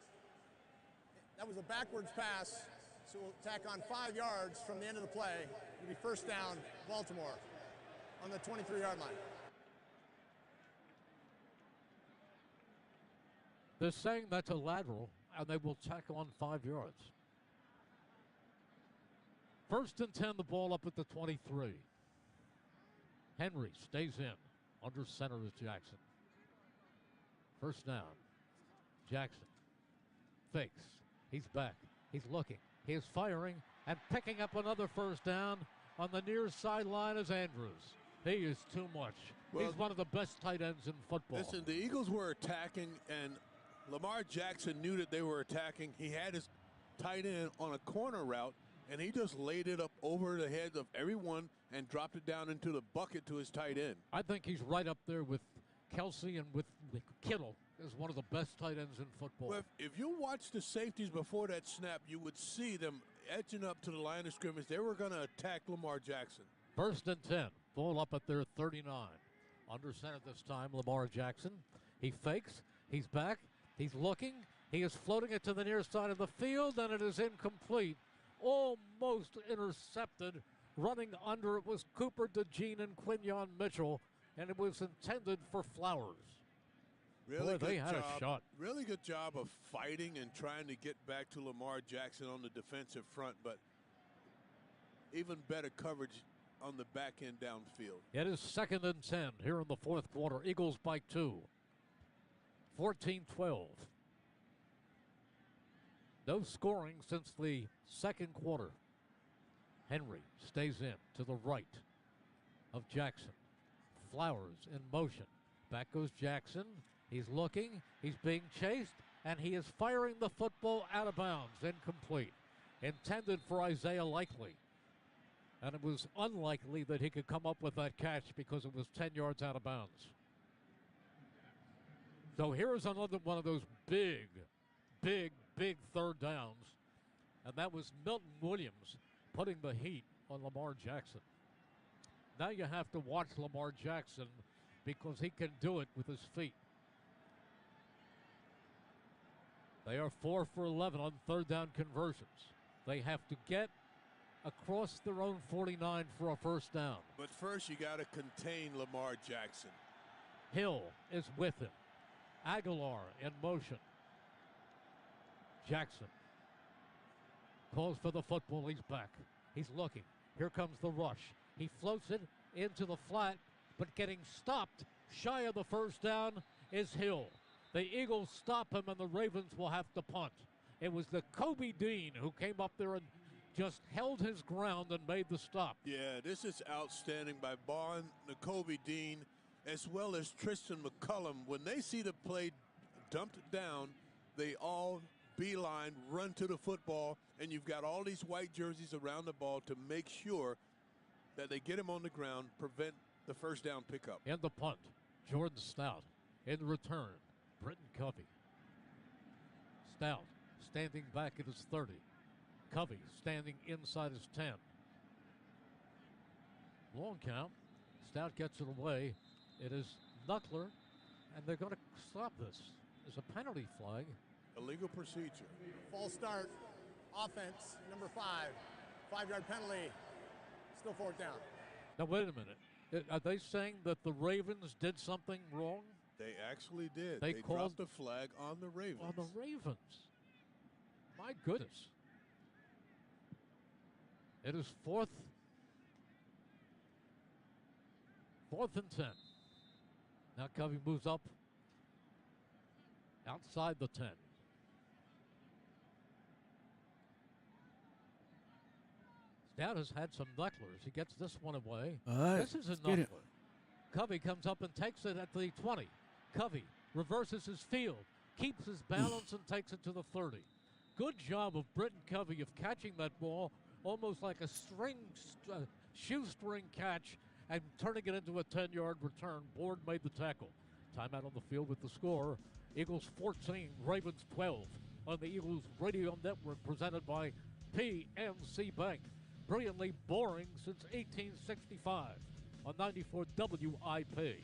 That was a backwards pass, so we'll tack on 5 yards from the end of the play. It'll be first down, Baltimore, on the 23-yard line. They're saying that's a lateral, and they will tack on 5 yards. First and 10, the ball up at the 23. Henry stays in. Under center is Jackson. First down. Jackson fakes. He's back. He's looking. He is firing and picking up another first down. On the near sideline is Andrews. He is too much. Well, he's one of the best tight ends in football. Listen, the Eagles were attacking, and Lamar Jackson knew that they were attacking. He had his tight end on a corner route, and he just laid it up over the heads of everyone and dropped it down into the bucket to his tight end. I think he's right up there with Kelsey and with Kittle as one of the best tight ends in football. Well, if you watch the safeties before that snap, you would see them edging up to the line of scrimmage. They were going to attack Lamar Jackson. First and 10. Ball up at their 39. Under center this time, Lamar Jackson. He fakes. He's back. He's looking. He is floating it to the near side of the field, and it is incomplete. Almost intercepted. Running under it was Cooper DeJean and Quinyon Mitchell, and it was intended for Flowers. Really Boy, good they had job. a shot. Really good job of fighting and trying to get back to Lamar Jackson on the defensive front, but even better coverage on the back end downfield. It is second and 10 here in the fourth quarter. Eagles by 2. 14-12. No scoring since the second quarter. Henry stays in to the right of Jackson. Flowers in motion. Back goes Jackson. He's looking. He's being chased. And he is firing the football out of bounds. Incomplete. Intended for Isaiah Likely. And it was unlikely that he could come up with that catch because it was 10 yards out of bounds. So here's another one of those big third downs. And that was Milton Williams putting the heat on Lamar Jackson. Now you have to watch Lamar Jackson because he can do it with his feet. They are 4 for 11 on third down conversions. They have to get across their own 49 for a first down. But first you got to contain Lamar Jackson. Hill is with him. Aguilar in motion. Jackson calls for the football. He's back. He's looking. Here comes the rush. He floats it into the flat, but getting stopped shy of the first down is Hill. The Eagles stop him, and the Ravens will have to punt. It was the Kobe Dean who came up there and just held his ground and made the stop. Yeah, this is outstanding by Bond, Kobe Dean, as well as Tristan McCullum. When they see the play dumped down, they all beeline, run to the football, and you've got all these white jerseys around the ball to make sure that they get him on the ground, prevent the first down pickup. And the punt, Jordan Stout. In return, Britton Covey. Stout standing back at his 30. Covey standing inside his 10. Long count. Stout gets it away. It is Knuckler, and they're going to stop this. There's a penalty flag. Illegal procedure. False start. Offense, number 5. 5-yard penalty. Still fourth down. Now, wait a minute. Are they saying that the Ravens did something wrong? They actually did. They dropped the flag on the Ravens. On the Ravens. My goodness. It is fourth and 10. Now Covey moves up outside the 10. Stout has had some knucklers. He gets this one away. This is a knuckler. Covey comes up and takes it at the 20. Covey reverses his field, keeps his balance, and takes it to the 30. Good job of Britton Covey of catching that ball almost like a shoestring catch and turning it into a 10-yard return. Board made the tackle. Timeout on the field with the score. Eagles 14, Ravens 12 on the Eagles Radio Network, presented by PNC Bank. Brilliantly boring since 1865 on 94 WIP.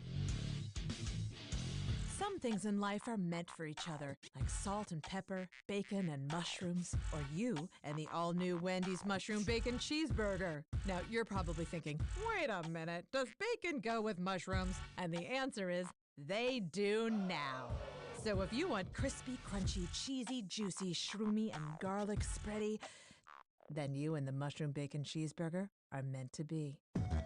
Some things in life are meant for each other, like salt and pepper, bacon and mushrooms, or you and the all-new Wendy's Mushroom Bacon Cheeseburger. Now, you're probably thinking, wait a minute, does bacon go with mushrooms? And the answer is, they do now. So if you want crispy, crunchy, cheesy, juicy, shroomy, and garlic spready, then you and the Mushroom Bacon Cheeseburger are meant to be.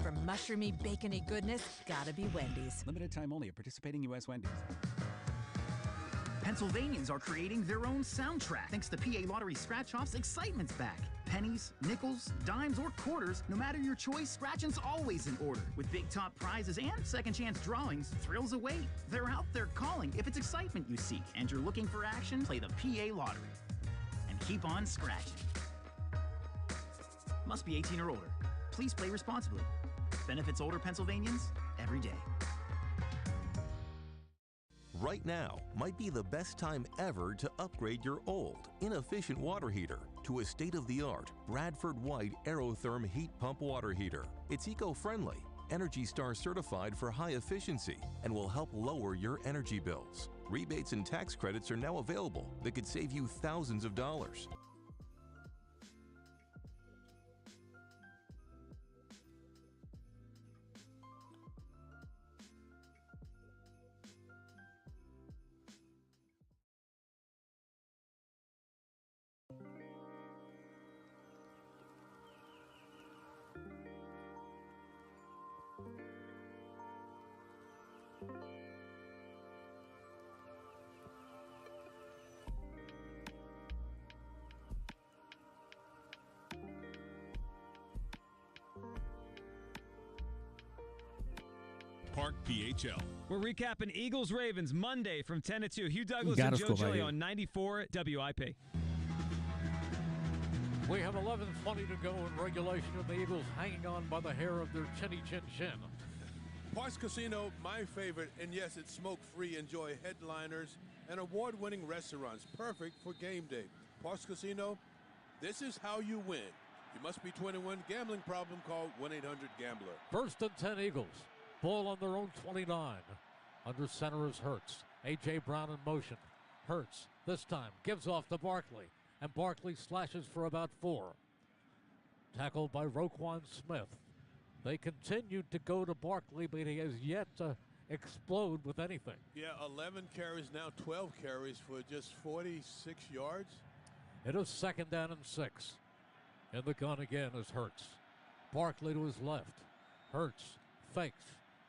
For mushroomy, bacony goodness, gotta be Wendy's. Limited time only at participating U.S. Wendy's. Pennsylvanians are creating their own soundtrack. Thanks to PA Lottery Scratch-Offs, excitement's back. Pennies, nickels, dimes, or quarters, no matter your choice, scratching's always in order. With big top prizes and second chance drawings, thrills await. They're out there calling. If it's excitement you seek and you're looking for action, play the PA Lottery. And keep on scratching. Must be 18 or older. Please play responsibly. Benefits older Pennsylvanians every day. Right now might be the best time ever to upgrade your old, inefficient water heater to a state-of-the-art Bradford White Aerotherm heat pump water heater. It's eco-friendly, Energy Star certified for high efficiency, and will help lower your energy bills. Rebates and tax credits are now available that could save you thousands of dollars. Park PHL. We're recapping Eagles Ravens Monday from 10 to 2. Hugh Douglas Gotta and Joe score by Gilly you. on 94 WIP. We have 11:20 to go in regulation, and the Eagles hanging on by the hair of their chinny chin chin. Parks Casino, my favorite, and yes, it's smoke-free. Enjoy headliners and award-winning restaurants, perfect for game day. Parks Casino, this is how you win. You must be 21. Gambling problem, call 1-800-GAMBLER. First and 10 Eagles. Ball on their own 29. Under center is Hurts. A.J. Brown in motion. Hurts, this time, gives off to Barkley, and Barkley slashes for about 4. Tackled by Roquan Smith. They continued to go to Barkley, but he has yet to explode with anything. Yeah, 11 carries, now 12 carries for just 46 yards. It is second down and 6. In the gun again is Hurts. Barkley to his left. Hurts fakes.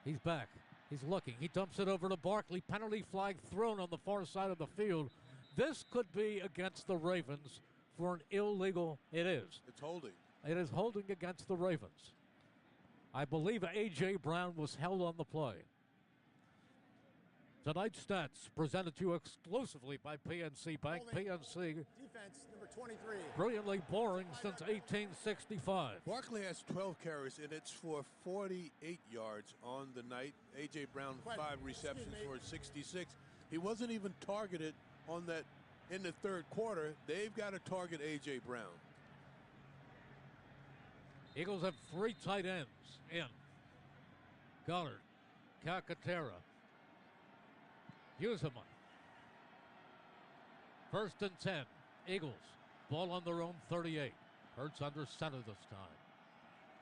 He's back. He's looking. He dumps it over to Barkley. Penalty flag thrown on the far side of the field. This could be against the Ravens for an illegal. It is. It's holding. It is holding against the Ravens. I believe A.J. Brown was held on the play. Tonight's stats presented to you exclusively by PNC Bank. Holding. PNC, Defense, number 23. brilliantly boring since 1865. Barkley has 12 carries, and it's for 48 yards on the night. A.J. Brown, 5 receptions for 66. He wasn't even targeted on that in the third quarter. They've got to target A.J. Brown. Eagles have 3 tight ends in. Goddard, Calcaterra, Huseman. First and 10. Eagles. Ball on their own 38. Hurts under center this time.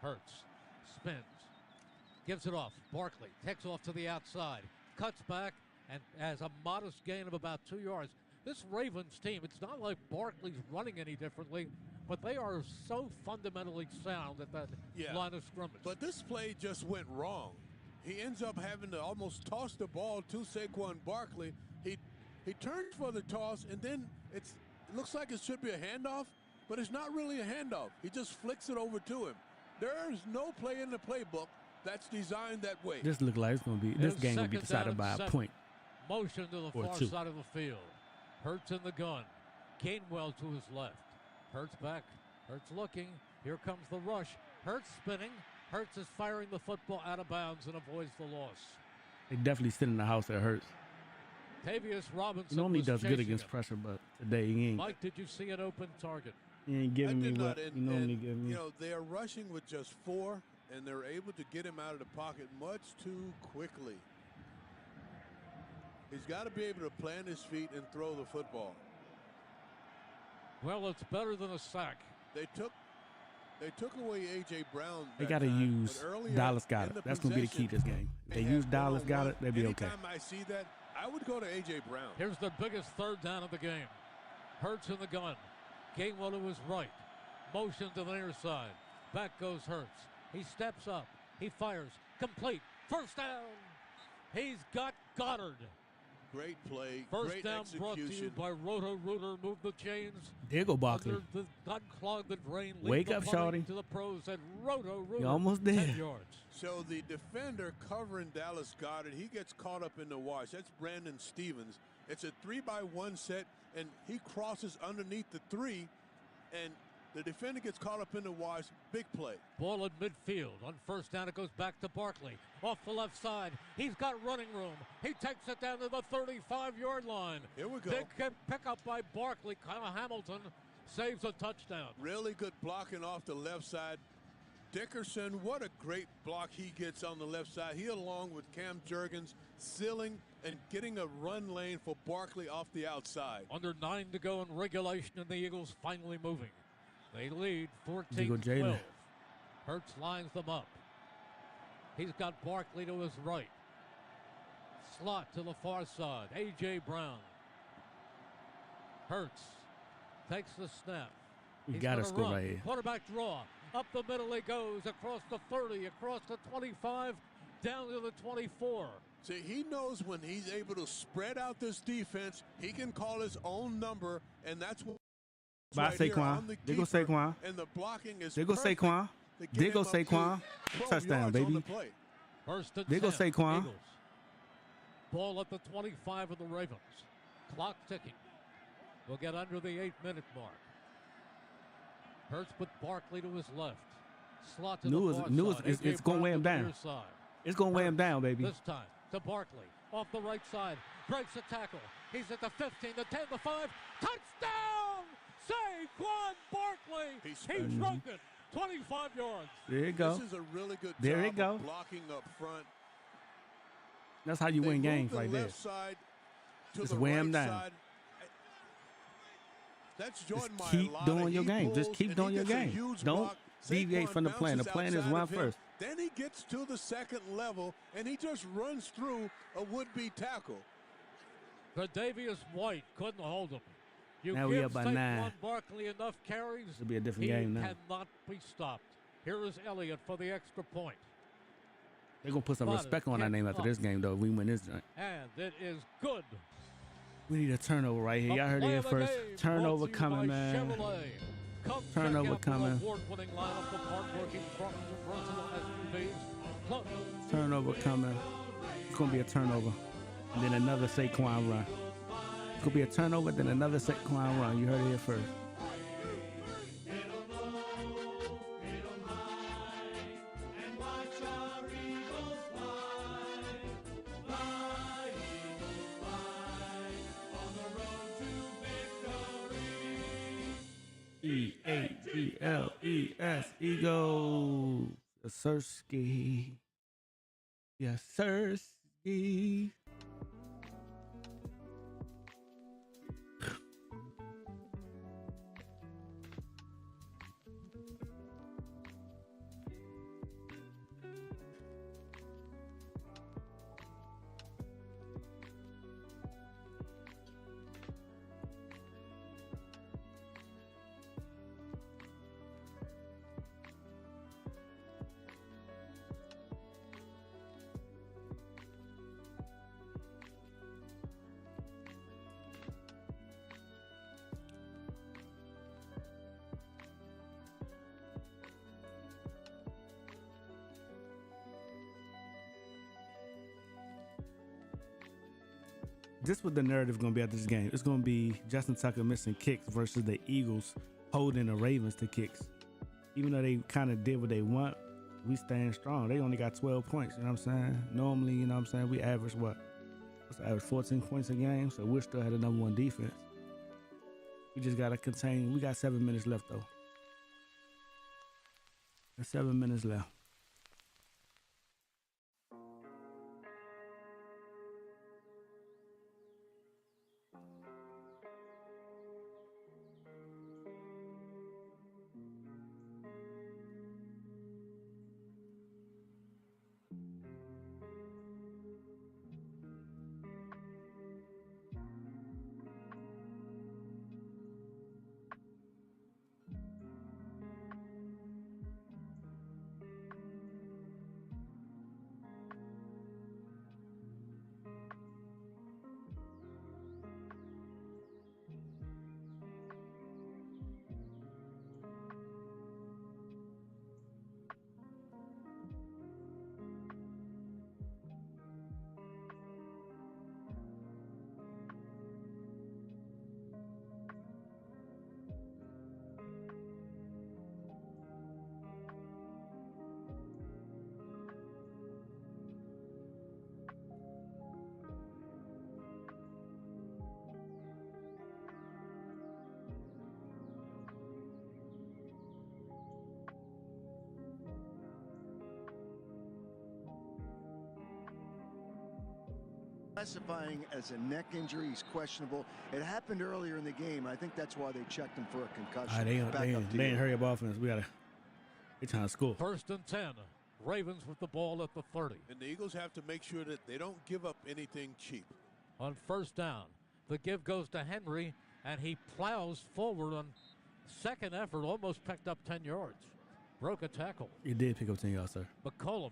Hurts spins. Gives it off. Barkley takes off to the outside. Cuts back and has a modest gain of about 2 yards. This Ravens team, it's not like Barkley's running any differently, but they are so fundamentally sound at that line of scrimmage. But this play just went wrong. He ends up having to almost toss the ball to Saquon Barkley. He turns for the toss, and then it looks like it should be a handoff, but it's not really a handoff. He just flicks it over to him. There is no play in the playbook that's designed that way. This look like it's gonna be. This game gonna be decided by a point. Motion to the or far 2. side of the field. Hurts in the gun. Gainwell to his left. Hurts back. Hurts looking. Here comes the rush. Hurts spinning. Hurts is firing the football out of bounds and avoids the loss. They definitely sit in the house that hurts. Tavius Robinson He normally was does good chasing against him. pressure, but today he ain't. Mike, did you see an open target? He ain't giving me what he normally gives me. You know, they are rushing with just 4, and they're able to get him out of the pocket much too quickly. He's got to be able to plant his feet and throw the football. Well, it's better than a sack. They took away A.J. Brown. They got to use Dallas Goedert. That's going to be the key to this game. If they use Dallas Goedert, they'll be okay. Anytime I see that, I would go to A.J. Brown. Here's the biggest third down of the game. Hurts in the gun. Gainwell to his right. Motion to the near side. Back goes Hurts. He steps up. He fires. Complete. First down. He's got Goddard. Great play. First great down execution. brought to you by Roto-Rooter. Move the chains. There go Barkley. The unclog the drain. Wake up, shawty. To the pros at Roto-Rooter. You're almost there. 10 yards. So the defender covering Dallas Goedert, he gets caught up in the wash. That's Brandon Stevens. It's a 3-by-1 set, and he crosses underneath the 3, and the defender gets caught up in the wash. Big play. Ball at midfield. On first down, it goes back to Barkley. Off the left side. He's got running room. He takes it down to the 35-yard line. Here we go. Big pickup by Barkley. Kyle Hamilton saves a touchdown. Really good blocking off the left side. Dickerson, what a great block he gets on the left side. He, along with Cam Jurgens, sealing and getting a run lane for Barkley off the outside. Under 9 to go in regulation, and the Eagles finally moving. They lead 14-12. Hurts lines them up. He's got Barkley to his right. Slot to the far side. A.J. Brown. Hurts takes the snap. You got to score right here. Quarterback draw. Up the middle he goes. Across the 30, across the 25, down to the 24. See, he knows when he's able to spread out this defense, he can call his own number, and that's what. By right Saquon. There goes Saquon. And the blocking is there goes Saquon. There goes Saquon. Touchdown, baby. First and there 10. goes Saquon. Eagles. Ball at the 25 of the Ravens. Clock ticking. We'll get under the 8-minute mark. Hurts with Barkley to his left. Slot to the far side. It's going to weigh him down. It's going to weigh him down, baby. This time to Barkley. Off the right side. Breaks a tackle. He's at the 15, the 10, the 5. Touchdown! Saquon Barkley. He's broken. 25 yards. There you go. This is a really good job of blocking up front. That's how you win games right there. Side to Just the weigh right him down. Side. That's Jordan Just keep Mailata. doing your He game. Just pulls, keep and doing he your gets a game. huge Don't block. deviate Saquon from the plan. The bounces plan is outside run of him. first. Then he gets to the second level, and he just runs through a would-be tackle. Tre'Davious White couldn't hold him. You Now we give up by Saquon 9. Barkley enough carries, It'll be a different he game now. cannot be stopped. Here is Elliott for the extra point. They're going to put some Spotted, respect on our name after kicked this game, though, if we win this joint. And it is good. We need a turnover right here. Y'all heard it here first. Turnover coming, man. Turnover coming. Turnover coming. It's going to be a turnover. And then another Saquon run. It's going to be a turnover, then another Saquon run. You heard it here first. E-A-G-L-E-S, Eagles. Yes, sirski. Yes, sirski. this what the narrative going to be at this game. It's going to be Justin Tucker missing kicks versus the Eagles holding the Ravens to kicks. Even though they kind of did what they want, we stand strong. They only got 12 points, you know what I'm saying? Normally, you know what I'm saying, we average what? What's the average? 14 points a game, so we're still had the number one defense. We just got to contain. We got 7 minutes left, though. There's 7 minutes left. Classifying as a neck injury, he's questionable. It happened earlier in the game. I think that's why they checked him for a concussion. They ain't hurry up offense. They're trying to score. 1st and 10. Ravens with the ball at the 30. And the Eagles have to make sure that they don't give up anything cheap. On 1st down, the give goes to Henry, and he plows forward on second effort, almost picked up 10 yards. Broke a tackle. He did pick up 10 yards, sir. McCollum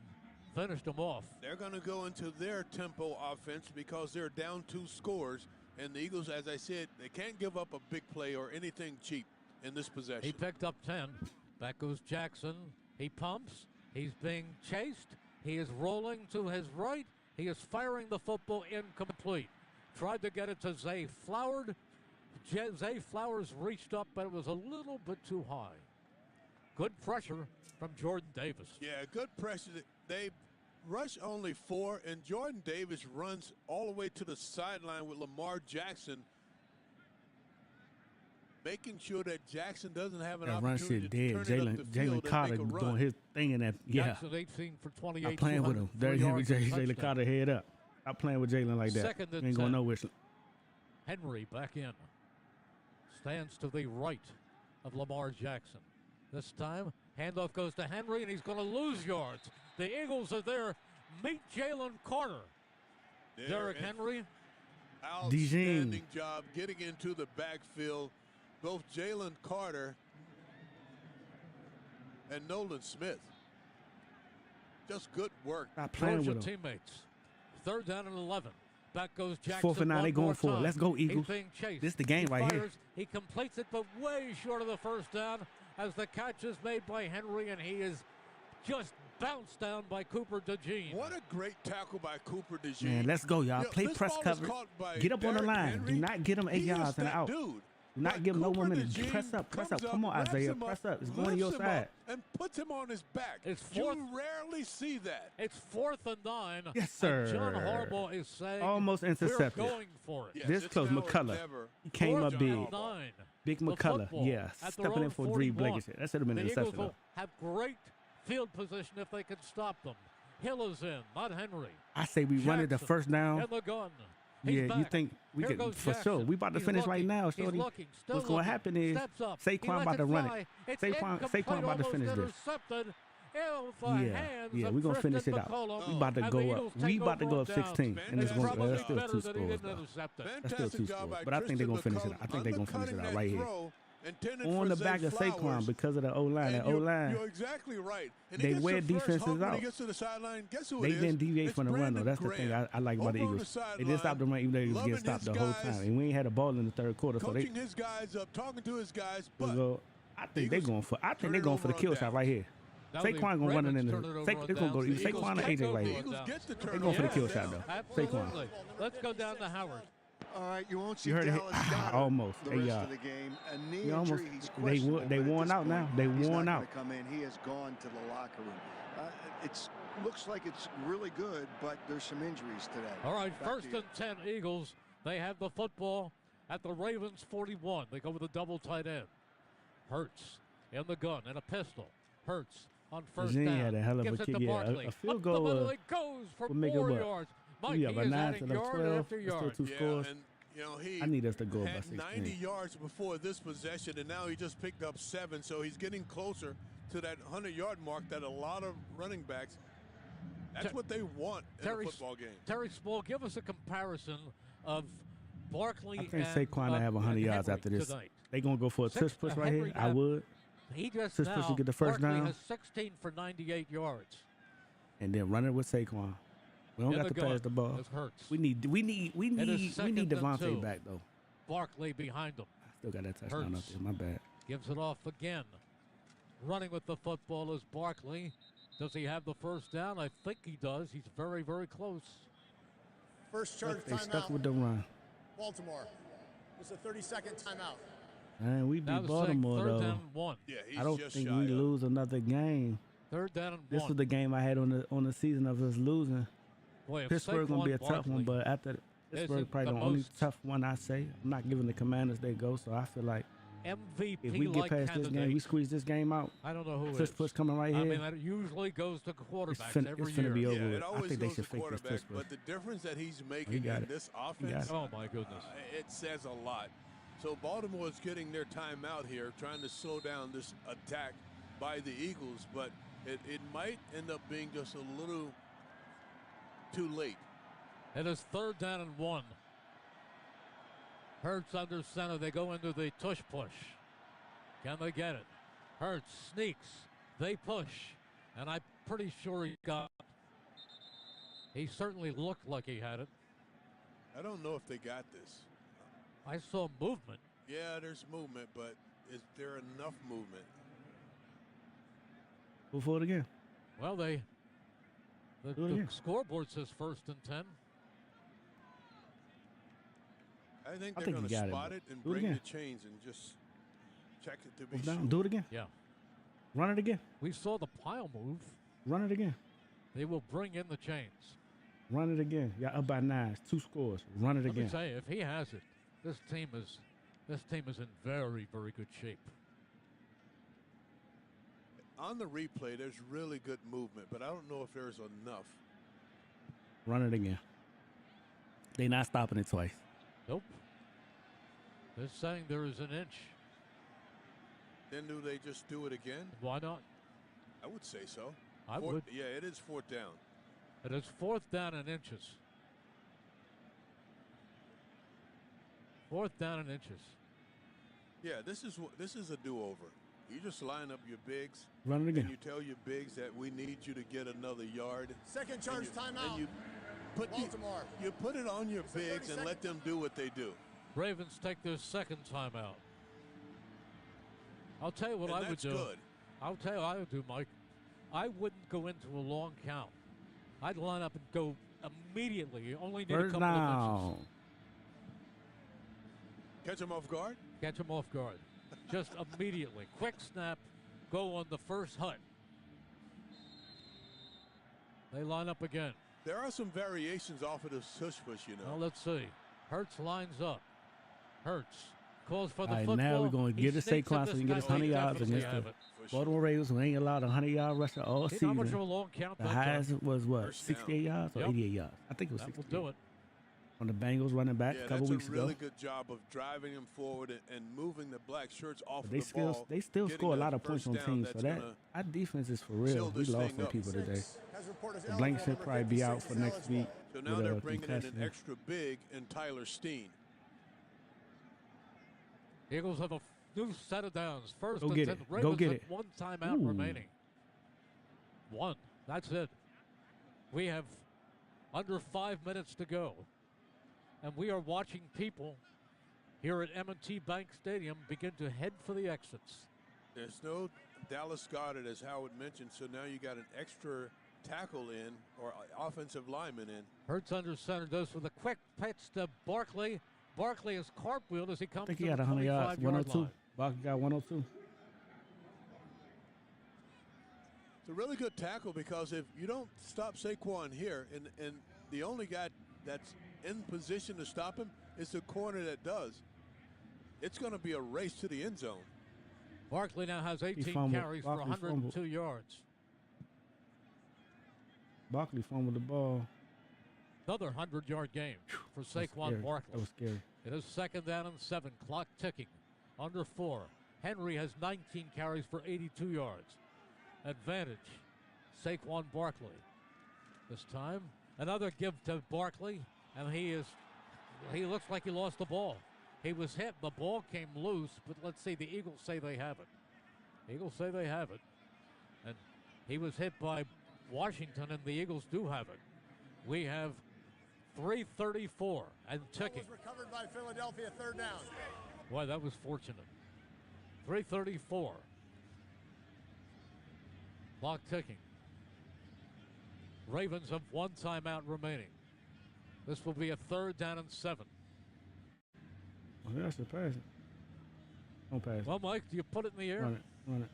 finished him off. They're going to go into their tempo offense because they're down 2 scores. And the Eagles, as I said, they can't give up a big play or anything cheap in this possession. He picked up 10. Back goes Jackson. He pumps. He's being chased. He is rolling to his right. He is firing the football incomplete. Tried to get it to Zay Flowers. Zay Flowers reached up, but it was a little bit too high. Good pressure from Jordan Davis. Yeah, good pressure. They rush only 4, and Jordan Davis runs all the way to the sideline with Lamar Jackson, making sure that Jackson doesn't have an opportunity to turn it up the field Jalen Carter and make a run. doing his thing in that. Yeah. Jackson 18 for 28. I'm playing with him. There Jalen Carter head up. I'm playing with Jalen like that. Second and Ain't 10. going nowhere. Henry back in. Stands to the right of Lamar Jackson. This time, handoff goes to Henry, and he's going to lose yards. The Eagles are there. Meet Jalen Carter. Derrick Henry. Outstanding job getting into the backfield. Both Jalen Carter and Nolan Smith. Just good work. Stop playing with him. Teammates. 3rd down and 11. Back goes Jackson. 4th and 9, they going for it. Let's go, Eagles. He's being chased. This is the game right here. He completes it, but way short of the 1st down as the catch is made by Henry, and he is just bounced down by Cooper DeJean. What a great tackle by Cooper DeJean. Man, let's go, y'all. Play press coverage. Get up on the line. Henry. Do not get him 8 yards and out. Dude. Do not give him no 1 minute. Press up. Come on, Isaiah. Press up. It's going to your side. And puts him on his back. You rarely see that. It's 4th and 9. Yes, sir. And John Harbaugh is saying almost intercepted. We're going for it. Yes, this close. McCullough. He came up big. 9. Big McCullough. Yeah. Stepping in for Dree Blankenship. That should have been an interception. The Eagles will have great field position if they can stop them. Hill is in, not Henry. I say we run it the 1st down. In the gun. Yeah, you think we could for sure? We about to finish right now, shorty. What's going to happen is Saquon about to run it. Saquon about to finish this. Yeah, we're going to finish it out. We about to go up. We about to go up 16, and it's going to that's still 2 scores. That's still 2 scores, but I think they're going to finish it out. I think they're going to finish it out right here. On the back of Saquon because of the O-line. That O-line, you're exactly right. They wear defenses out. They didn't deviate from the run, though. That's the thing I like about the Eagles. They didn't stop the run, even though they was getting stopped the whole time. And we ain't had a ball in the 3rd quarter. So coaching his guys up, talking to his guys. I think they're going for the kill shot right here. Saquon going to run it in the they're going to go Saquon or AJ right here. They're going for the kill shot, though. Absolutely. Let's go down to Howard. All right, you won't see You heard it. Dallas Goedert Almost. the Hey, rest of the game. A knee You almost. injury, he's questionable. They worn out now. They he's worn not out. going to come in. He has gone to the locker room. It looks like it's really good, but there's some injuries today. All right, Back first and 10 Eagles. They have the football at the Ravens 41. They go with a double tight end. Hurts in the gun and a pistol. Hurts on first Virginia down. had a hell of Gives a it kick. to Yeah, Barkley. a field Up goal the middle, it goes for would make it 4 what? yards. Mike, Yeah, he by is 9 adding instead of yard 12. after yard. Still 2 scores. And, you know, he I need us to go by had 16. 90 yards before this possession, and now he just picked up 7, so he's getting closer to that 100-yard mark that a lot of running backs, that's what they want in a football game. Terry Small, give us a comparison of Barkley I think and Saquon will have 100 yards Henry after this. tonight. They going to go for a tush push right here? I would. He just Tush now, push to get the first Barkley down. has 16 for 98 yards. And then run it with Saquon. We don't In got the to gun. pass the ball. This hurts. We need second and Devontae 2. back though. Barkley behind him. Still got that touchdown up there. My bad. Gives it off again. Running with the football is Barkley. Does he have the first down? I think he does. He's very, very close. First charge They stuck timeout. with the run. Baltimore. It's a 30-second timeout. Man, we Now beat the second, Baltimore third though. down and 1. Yeah, I don't think we lose another game. Third down and This 1. was the game I had on the season of us losing. Boy, if Pittsburgh gonna be a Saquon tough one, Barkley but after Pittsburgh isn't probably the the only most tough one I say. I'm not giving the Commanders they go, so I feel like MVP if we get past this game, we squeeze this game out. I don't know who Tush is. push coming right I here. mean, that usually goes to quarterbacks it's every finna year. be over Yeah, with. it I always think they goes should to fake this quarterback, tush push. but the difference that he's He making got in it. this He got offense, it. Oh, my goodness. It says a lot. So Baltimore is getting their timeout here, trying to slow down this attack by the Eagles, but it might end up being just a little too late. It is third down and 1. Hurts under center. They go into the tush push. Can they get it? Hurts sneaks. They push. And I'm pretty sure he got it. He certainly looked like he had it. I don't know if they got this. I saw movement. Yeah, there's movement, but is there enough movement? Go for it again. Well, the Do it again. scoreboard says first and 10. I think I they're think going you to got it, spot but it and do it bring the again. chains and just check it to be Move sure. down. Do it again. Yeah. Run it again. We saw the pile move. Run it again. They will bring in the chains. Run it again. Y'all up by 9. It's 2 scores. Run it Let me again. tell you, if he has it, this team is in very, very good shape. On the replay, there's really good movement, but I don't know if there's enough. Run it again. They not stopping it twice. Nope. They're saying there is an inch. Then do they just do it again? Why not? I would say so. I would. Yeah, it is fourth down. It is fourth down and inches. Fourth down and inches. Yeah, this is a do-over. You just line up your bigs. Run it again. And you tell your bigs that we need you to get another yard. Second charge timeout. And you put Baltimore. you put it on your bigs and let them do what they do. Ravens take their second timeout. I'll tell you what And I would that's do. good. I'll tell you what I would do, Mike. I wouldn't go into a long count. I'd line up and go immediately. You only need a First couple of down. inches. Catch them off guard? Catch them off guard. Just immediately. Quick snap. Go on the first hut. They line up again. There are some variations off of this tush push, you know. Now let's see. Hurts lines up. Hurts calls for the All right, football. now we're going to He get a sneaks Saquon it. so This he can get his guy 100 will yards definitely against have the it. Baltimore Ravens, who ain't allowed a 100-yard rusher all See how much of season. a long count The that highest took? was what, First 68 yards or Yep. 88 yards? I think it was That will 68. do it. On the Bengals running back Yeah, a couple that's weeks a really ago. good job of driving them forward and moving the black shirts off But they of the ball. still getting score a lot of points first on down teams. So that's that gonna our defense is for seal real. We this lost thing some up. people today. Has reported The blank should probably be out for next week. So now with they're a bringing in concussion. an extra big in Tyler Steen. Eagles have a new set of downs. First Go and get 10. it. Ravens Go get have it. one timeout Ooh. remaining. One. That's it. We have under 5 minutes to go. And we are watching people here at M&T Bank Stadium begin to head for the exits. There's no Dallas Goedert, as Howard mentioned, so now you got an extra tackle in, or offensive lineman in. Hurts under center, goes for the quick pitch to Barkley. Barkley is cartwheeled as he comes I think to he had the 100 yards, 25-yard 102. line. Barkley got 102. It's a really good tackle because if you don't stop Saquon here, and the only guy that's in position to stop him is the corner that does, it's going to be a race to the end zone. Barkley now has 18 carries for 102 yards. Barkley fumbled the ball. Another 100-yard game for Saquon Barkley. That was scary. It is 2nd down and 7. Clock ticking. Under 4. Henry has 19 carries for 82 yards. Advantage. Saquon Barkley. This time, another give to Barkley, and he looks like he lost the ball. He was hit. The ball came loose, but let's see. The Eagles say they have it. Eagles say they have it. And he was hit by Washington, and the Eagles do have it. We have 3:34 and ticking. Was recovered by Philadelphia, 3rd down. Boy, that was fortunate. 3:34. Clock ticking. Ravens have 1 timeout remaining. This will be a 3rd down and 7. Oh, that's the pass. Don't pass. Well, Mike, do you put it in the air? Run it.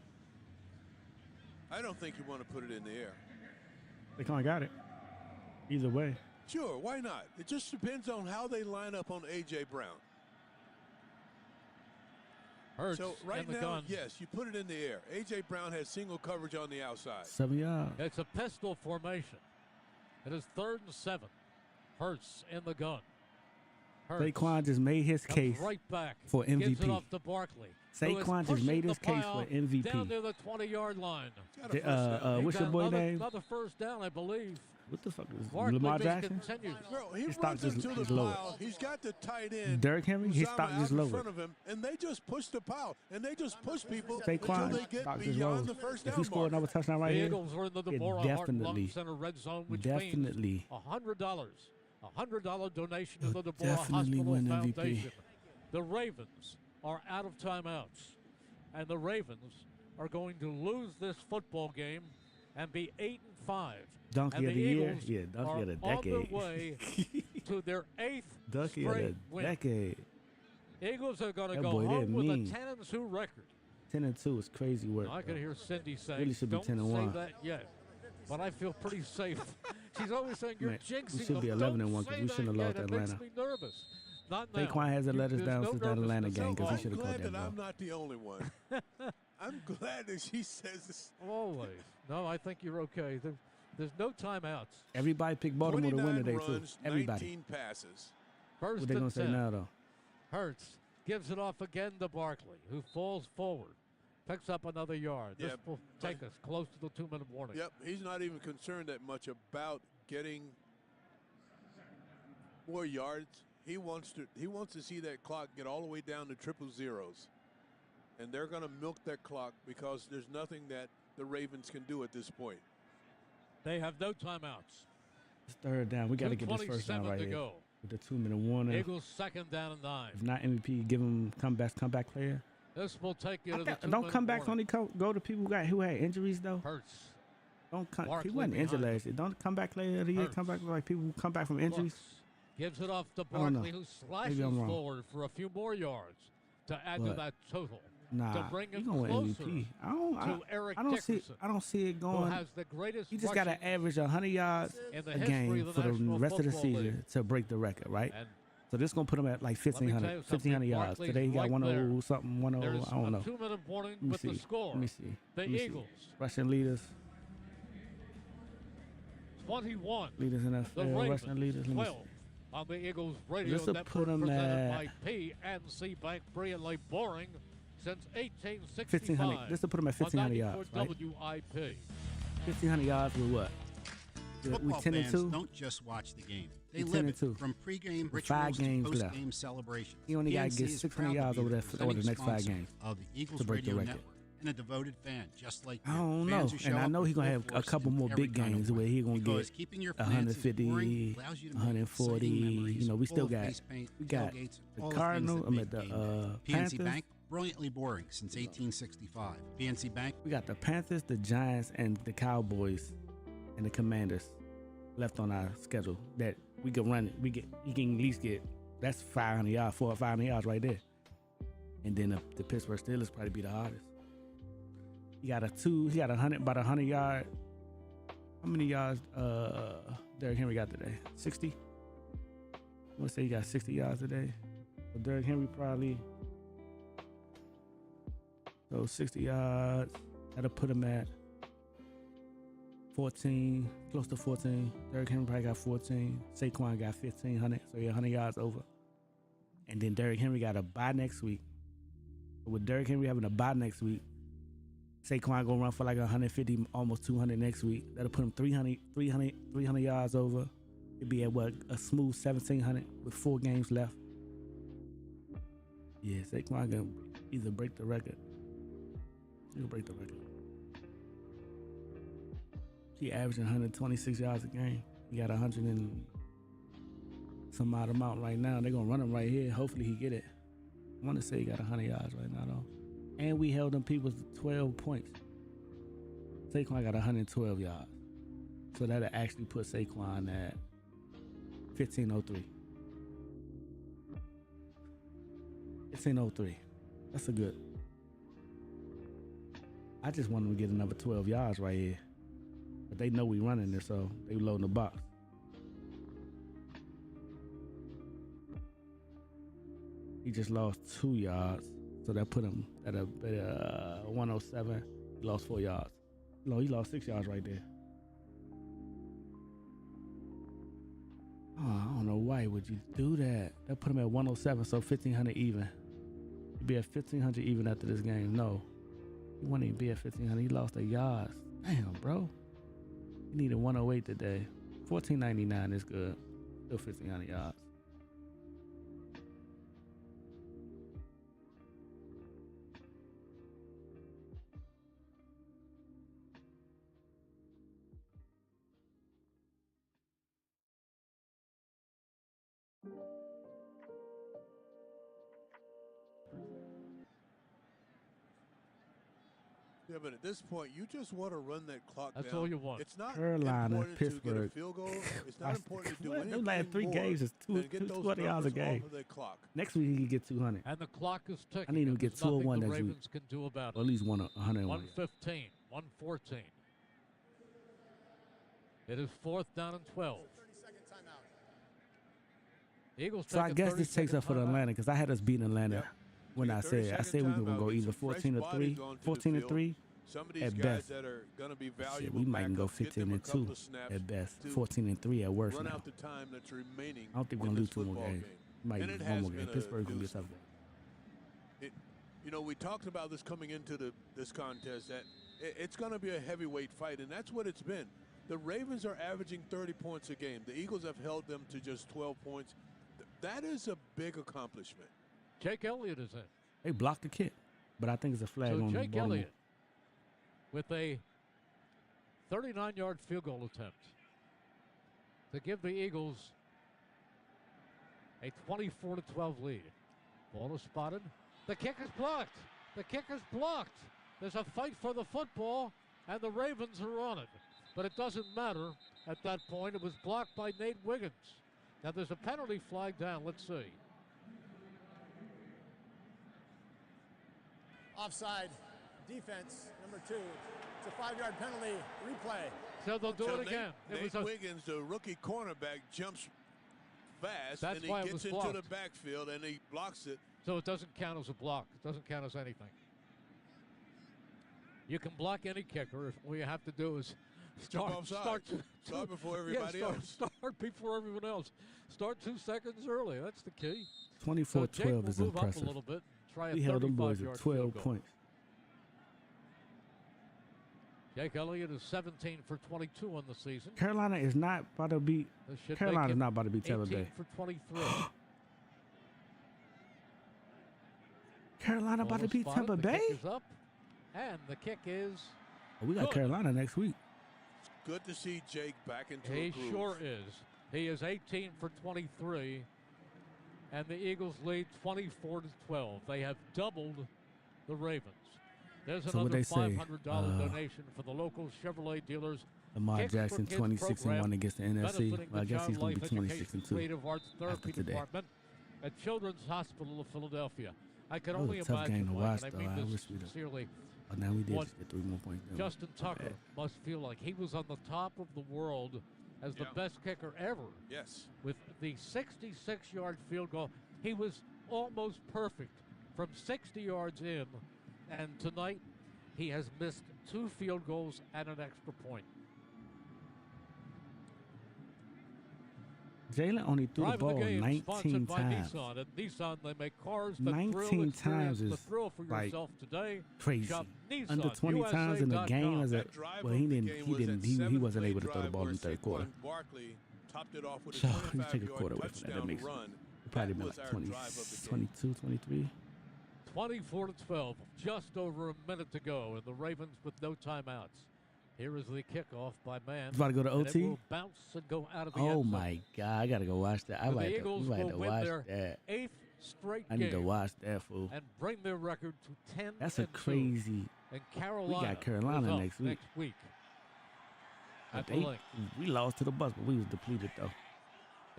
I don't think you want to put it in the air. They kind of got it. Either way. Sure, why not? It just depends on how they line up on A.J. Brown. Hurts so right in the now, gun. yes, you put it in the air. A.J. Brown has single coverage on the outside. 7 yards. It's a pistol formation. It is 3rd and 7. Hurts in the gun. Saquon just made his case right back. for MVP. Gives it off to Barkley. Saquon just made his case for MVP. Down near the 20-yard line. What's your boy name? Another 1st down, I believe. What the fuck is Barkley Lamar Jackson? Bro, he His stock runs just into the lowered. pile. He's got the tight end. Derrick Henry, his stock Uzomah just out lowered. in front of him, and they just push the pile, and they just push people Saquon, until they get stock just beyond lowered. the first If down he scored mark. another touchdown right The here, Eagles are in the yeah, Deborah Hart definitely, Lung Center red zone, which definitely. means $100. $100 donation to the Deborah definitely Hospital win MVP. Foundation. The Ravens are out of timeouts, and the Ravens are going to lose this football game and be 8-5. Donkey and of the the year? Eagles Yeah, donkey are of the decade. on their way to their 8th Donkey of straight the win. decade. Eagles are going to That go boy, home they're with mean. a 10-2 record. 10-2 is crazy work. I can hear Cindy saying, Really should be don't 10-1. say that yet. But I feel pretty safe. She's always saying, you're Man, jinxing we should be them. 11-1 Don't because say we shouldn't have that lost yet. It Atlanta. makes me nervous. Not now. Saquon hasn't let us There's down no since that Atlanta nervousness game at because all. he should have I'm caught glad that that ball. I'm not the only one. I'm glad that she says this. Always. No, I think you're okay. There's no timeouts. Everybody picked Baltimore to win 29 today, too. runs, Everybody. 19 passes. First What they going and to say 10. now, though? Hurts gives it off again to Barkley, who falls forward. Picks up another yard. This will take us close to the 2-minute warning. Yep, he's not even concerned that much about getting more yards. He wants to see that clock get all the way down to triple zeros. And they're going to milk that clock because there's nothing that the Ravens can do at this point. They have no timeouts. It's 3rd down. We got to get this first down 2:27 right to here. go. With the 2-minute warning. Eagles 2nd down and 9. If not MVP, give him comeback player. This will take you to the 2-minute Don't comebacks warning. only go to people who had injuries, though? Hurts. Don't come. Barkley He wasn't injured behind last year. Don't comeback player of the year. Hurts. Comeback like people who come back from injuries. Gives it off to I don't know. Barkley, who Maybe slashes I'm wrong. forward for a few more yards to add to But, that total. Nah, to bring he it gonna win closer MVP. to Eric I don't see. Dickerson, I don't see it who going. has the greatest He just got to rushing average 100 yards in the a history game of for the National rest of the Football season League. to break the record, right? And So this gonna put him at like let me tell you 1,500 yards. Barkley's Today he got right 10 there. something, 10. There's I don't know. a 2-minute warning Let me with see. the score. Let me see. The Let me see. Eagles, Rushing leaders. 21. Leaders in The NFL. Ravens, Rushing leaders. Let me 12. see. On the Eagles radio This will network put 'em presented at- by PNC Bank, brilliantly boring since 1865. 1,500. This will put 'em at 1,500 yards, on right? 94 WIP. 1,500 yards with what? We Football 10 and fans 2. don't just watch the game. They We 10 live and it 2. from pregame With 5 rituals to games left. post-game celebrations. He only gotta PNC get is 600 proud to yards be over the there for over the presenting next 5 sponsor games of the Eagles to break the Radio record. Network, and a devoted fan just like you. I don't know. Fans who show And I up know with he's going to full have a force couple in more every big kind of games way. where he's going to Because get keeping your finances 150, boring allows you to make 140. exciting memories You know, we full still of got face paint, we got tailgates, the all Cardinals. the I things mean that make the game day. PNC Panthers. Bank, brilliantly boring since 1865. PNC Bank. We got the Panthers, the Giants, and the Cowboys, and the Commanders left on our schedule that we can run. You can at least get That's 500 yards, 400 or 500 yards right there. And then the Pittsburgh Steelers probably be the hardest. He got about 100 yards. How many yards Derrick Henry got today? 60? I'm going to say he got 60 yards today. So Derrick Henry probably, so 60 yards. That'll put him at 14, close to 14. Derrick Henry probably got 14. Saquon got 1,500, so yeah, 100 yards over. And then Derrick Henry got a bye next week. With Derrick Henry having a bye next week, Saquon gonna run for like 150, almost 200 next week. That'll put him 300 yards over. It'd be at what, a smooth 1,700 with 4 games left. Yeah, Saquon gonna either break the record. He'll break the record. He averaging 126 yards a game. He got 100 and some odd amount right now. They're gonna run him right here. Hopefully he get it. I want to say he got 100 yards right now though. And we held them people to 12 points. Saquon got 112 yards. So that'll actually put Saquon at 1,503. 1,503. That's a good. I just want them to get another 12 yards right here. But they know we running this, so they loading the box. He just lost 2 yards. So that put him at a 107. He lost 4 yards. No, he lost 6 yards right there. Oh, I don't know why would you do that. That put him at 107, so 1,500 even. He'd be at 1,500 even after this game. No, he wouldn't even be at 1,500. He lost 8 yards. Damn, bro. He needed 108 today. 1,499 is good. Still 1,500 yards. Yeah, but at this point, you just want to run that clock That's down. all you want. It's not Carolina, important Pittsburgh. to get a field goal. It's not important to do anything Those last 3 more games is than get those 220 yards a numbers game. off of that clock. Next week he can get 200. And the clock is ticking. I need him to get There's nothing 201 the next week. Ravens can do about Or at least 101. 115, 114. It is 4th down and 12. 30-second timeout. The Eagles So I take a guess this takes 30-second up for the timeout. Atlanta because I had us beating Atlanta when I said we were going to go either 14-3, 14-3 Some of these at guys best. that are going to be Shit, valuable we might go backups, get them a 15-2 couple of snaps at best, to 14-3 at worst. run Now. out the time that's remaining. I don't think we're in going to lose this 2 more football games. game. Might And lose it 1 has more been game. a Pittsburgh going to be a deuce. tough game. You know, we talked about this coming into this contest, that it's going to be a heavyweight fight, and that's what it's been. The Ravens are averaging 30 points a game. The Eagles have held them to just 12 points. That is a big accomplishment. Jake Elliott is in. They blocked the kick, but I think it's a flag So on Jake Baltimore. Elliott with a 39-yard field goal attempt to give the Eagles a 24-12 lead. Ball is spotted. The kick is blocked. The kick is blocked. There's a fight for the football, and the Ravens are on it. But it doesn't matter at that point. It was blocked by Nate Wiggins. Now there's a penalty flag down. Let's see. Offside. Defense, number 2. It's a 5-yard penalty. Replay. So they'll do So it again. Nate Wiggins, the rookie cornerback, jumps fast, That's and he why it gets was into blocked. the backfield, and he blocks it. So it doesn't count as a block. It doesn't count as anything. You can block any kicker. If all you have to do is Start before everybody else. Start before everyone else. Start 2 seconds early. That's the key. 24-12 so Jake will is move impressive. Up a little bit and try We a held them boys at 35-yard 12 field goal. points. Jake Elliott is 17 for 22 on the season. Carolina is not about to beat. This should Carolina's make him not about to beat Tampa 18 Bay. for 23. Carolina about to Ball is beat spotted. Tampa The Bay? kick is up, and the kick is Oh, we got good. Carolina next week. Good to see Jake back into a He groove. sure is. He is 18 for 23, and the Eagles lead 24-12. They have doubled the Ravens. There's So what another they say, $500 donation for the local Chevrolet dealers. Lamar Kicks for Jackson Kids 26-1 program, against the NFC. benefiting Well, I the guess he's Child going to Life be Education 26-2 Creative Arts after Therapy today. Department at Children's Hospital of Philadelphia. I can That was only a tough game imagine, to Mike, watch, and though. I I mean wish this we'd have. sincerely, But now we did what just get 3 more points. Justin Tucker must feel like. He was on the top of the world as the best kicker ever. Yes. With the 66-yard field goal. He was almost perfect from 60 yards in, and tonight he has missed 2 field goals and an extra point. Jalen only threw the ball 19 times. Nissan. At Nissan, they make cars that 19 times is the thrill for like yourself today. crazy. Shop Nissan, Under 20 times in a game as a he wasn't able to throw the ball in the third quarter. Topped it off with So a you take a 25-yard quarter away from that. That touchdown makes run. probably That been was like our 20, drive of the game. 22, 23. 24-12, just over a minute to go, and the Ravens with no timeouts. Here is the kickoff by Man. About to go to and OT? It will bounce and go out of the Oh end zone. my God, I gotta go watch that. I The might Eagles have will to win watch their that. 8th straight I need to game watch that, fool. and bring their record to 10. That's a crazy. And Carolina, We got Carolina is up next week. At But the link. we lost to the Bucs, but we was depleted though.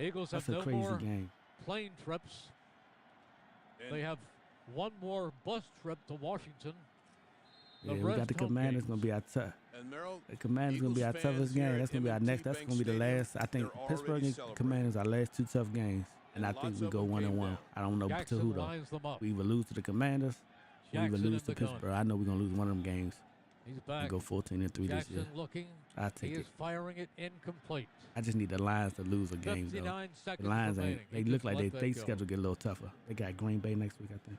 Eagles That's have a no crazy more game. plane trips. They have one more bus trip to Washington. Yeah, we got the Commanders gonna be our tough. The Commanders gonna be our toughest game. That's gonna be our next. That's gonna be the last. I think Pittsburgh and Commanders are our last 2 tough games, and I think we go 1-1. I don't know to who though. We either lose to the Commanders, or we either lose to Pittsburgh. I know we're gonna lose one of them games. He's back. And go 14-3 this year. Jackson looking. I take He it. is firing it incomplete. I just need the Lions to lose a game though. 59 seconds The Lions remaining. they He look just like let they that go. schedule get a little tougher. They got Green Bay next week, I think.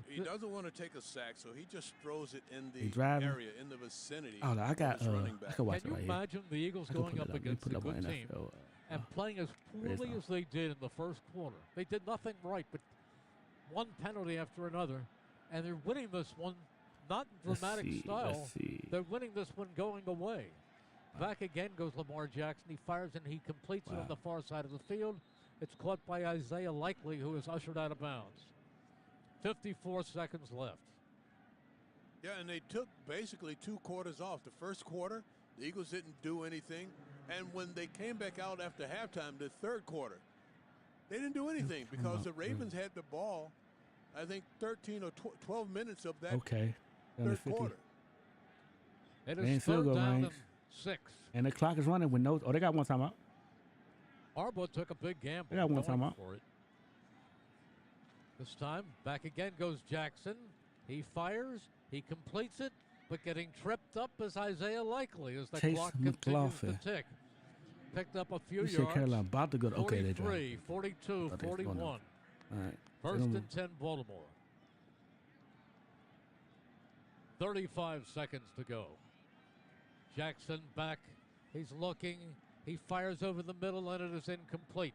He doesn't want to take a sack, so he just throws it in He the driving? area, in the vicinity. Oh, I got. of his running back. I can watch Can it right you here. imagine the Eagles I can going put it up Let me against put a it up on good team NFL, and playing as poorly Red as they did in the first quarter? They did nothing right, but one penalty after another, and they're winning this one not in dramatic style. Let's see. They're winning this one going away. Back again goes Lamar Jackson. He fires and he completes it on the far side of the field. It's caught by Isaiah Likely, who is ushered out of bounds. 54 seconds left. Yeah, and they took basically 2 quarters off. The first quarter, the Eagles didn't do anything. And when they came back out after halftime, the third quarter, they didn't do anything because the Ravens had the ball, I think, 13 or 12 minutes of that third quarter. It They in is field third goal down range. and 6. And the clock is running with no. Oh, they got one timeout. Harbaugh took a big gamble. They got one going timeout. for it. This time, back again goes Jackson. He fires. He completes it, but getting tripped up is Isaiah Likely as the Chase clock continues to McLaughlin. tick. Picked up a few You said yards. Carolina about to go. Okay, they dropped. 43, 42, Thought they was going 41. All right. First and 10, Baltimore. 35 seconds to go. Jackson back. He's looking. He fires over the middle, and it is incomplete.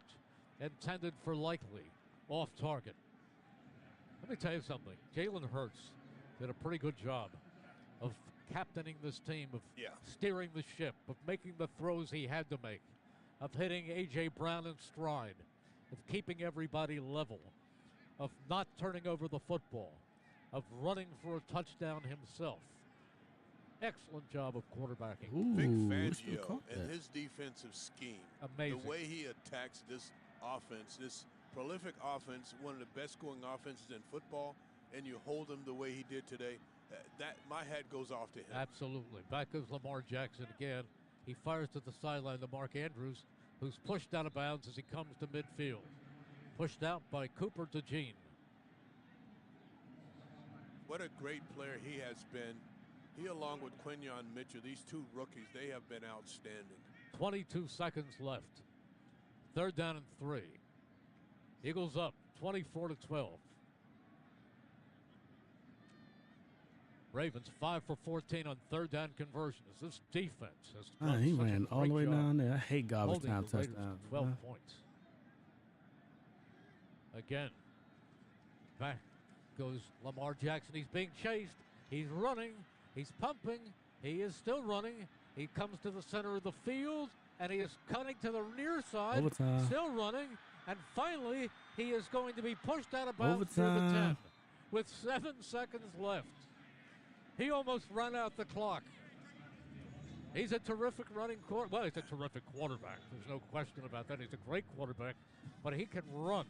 Intended for Likely. Off target. Let me tell you something. Jalen Hurts did a pretty good job of captaining this team, of steering the ship, of making the throws he had to make, of hitting A.J. Brown in stride, of keeping everybody level, of not turning over the football, of running for a touchdown himself. Excellent job of quarterbacking. Vic Fangio and his defensive scheme. Amazing. The way he attacks this offense, this prolific offense, one of the best scoring offenses in football, and you hold him the way he did today, that my hat goes off to him. Absolutely. Back goes Lamar Jackson again. He fires to the sideline to Mark Andrews, who's pushed out of bounds as he comes to midfield. Pushed out by Cooper DeJean. What a great player he has been. He, along with Quinyon Mitchell, these 2 rookies, they have been outstanding. 22 seconds left. Third down and 3. Eagles up 24-12. Ravens 5 for 14 on third down conversions. This defense has done He such a ran all great the way job down there. I hate garbage holding time the Raiders to touchdowns. 12 points. Again, back goes Lamar Jackson. He's being chased. He's running. He's pumping. He is still running. He comes to the center of the field, and he is cutting to the near side. Overtime. Still running. And finally, he is going to be pushed out of bounds through the 10 Overtime. with 7 seconds left. He almost ran out the clock. He's a terrific running quarterback. Well, he's a terrific quarterback. There's no question about that. He's a great quarterback, but he can run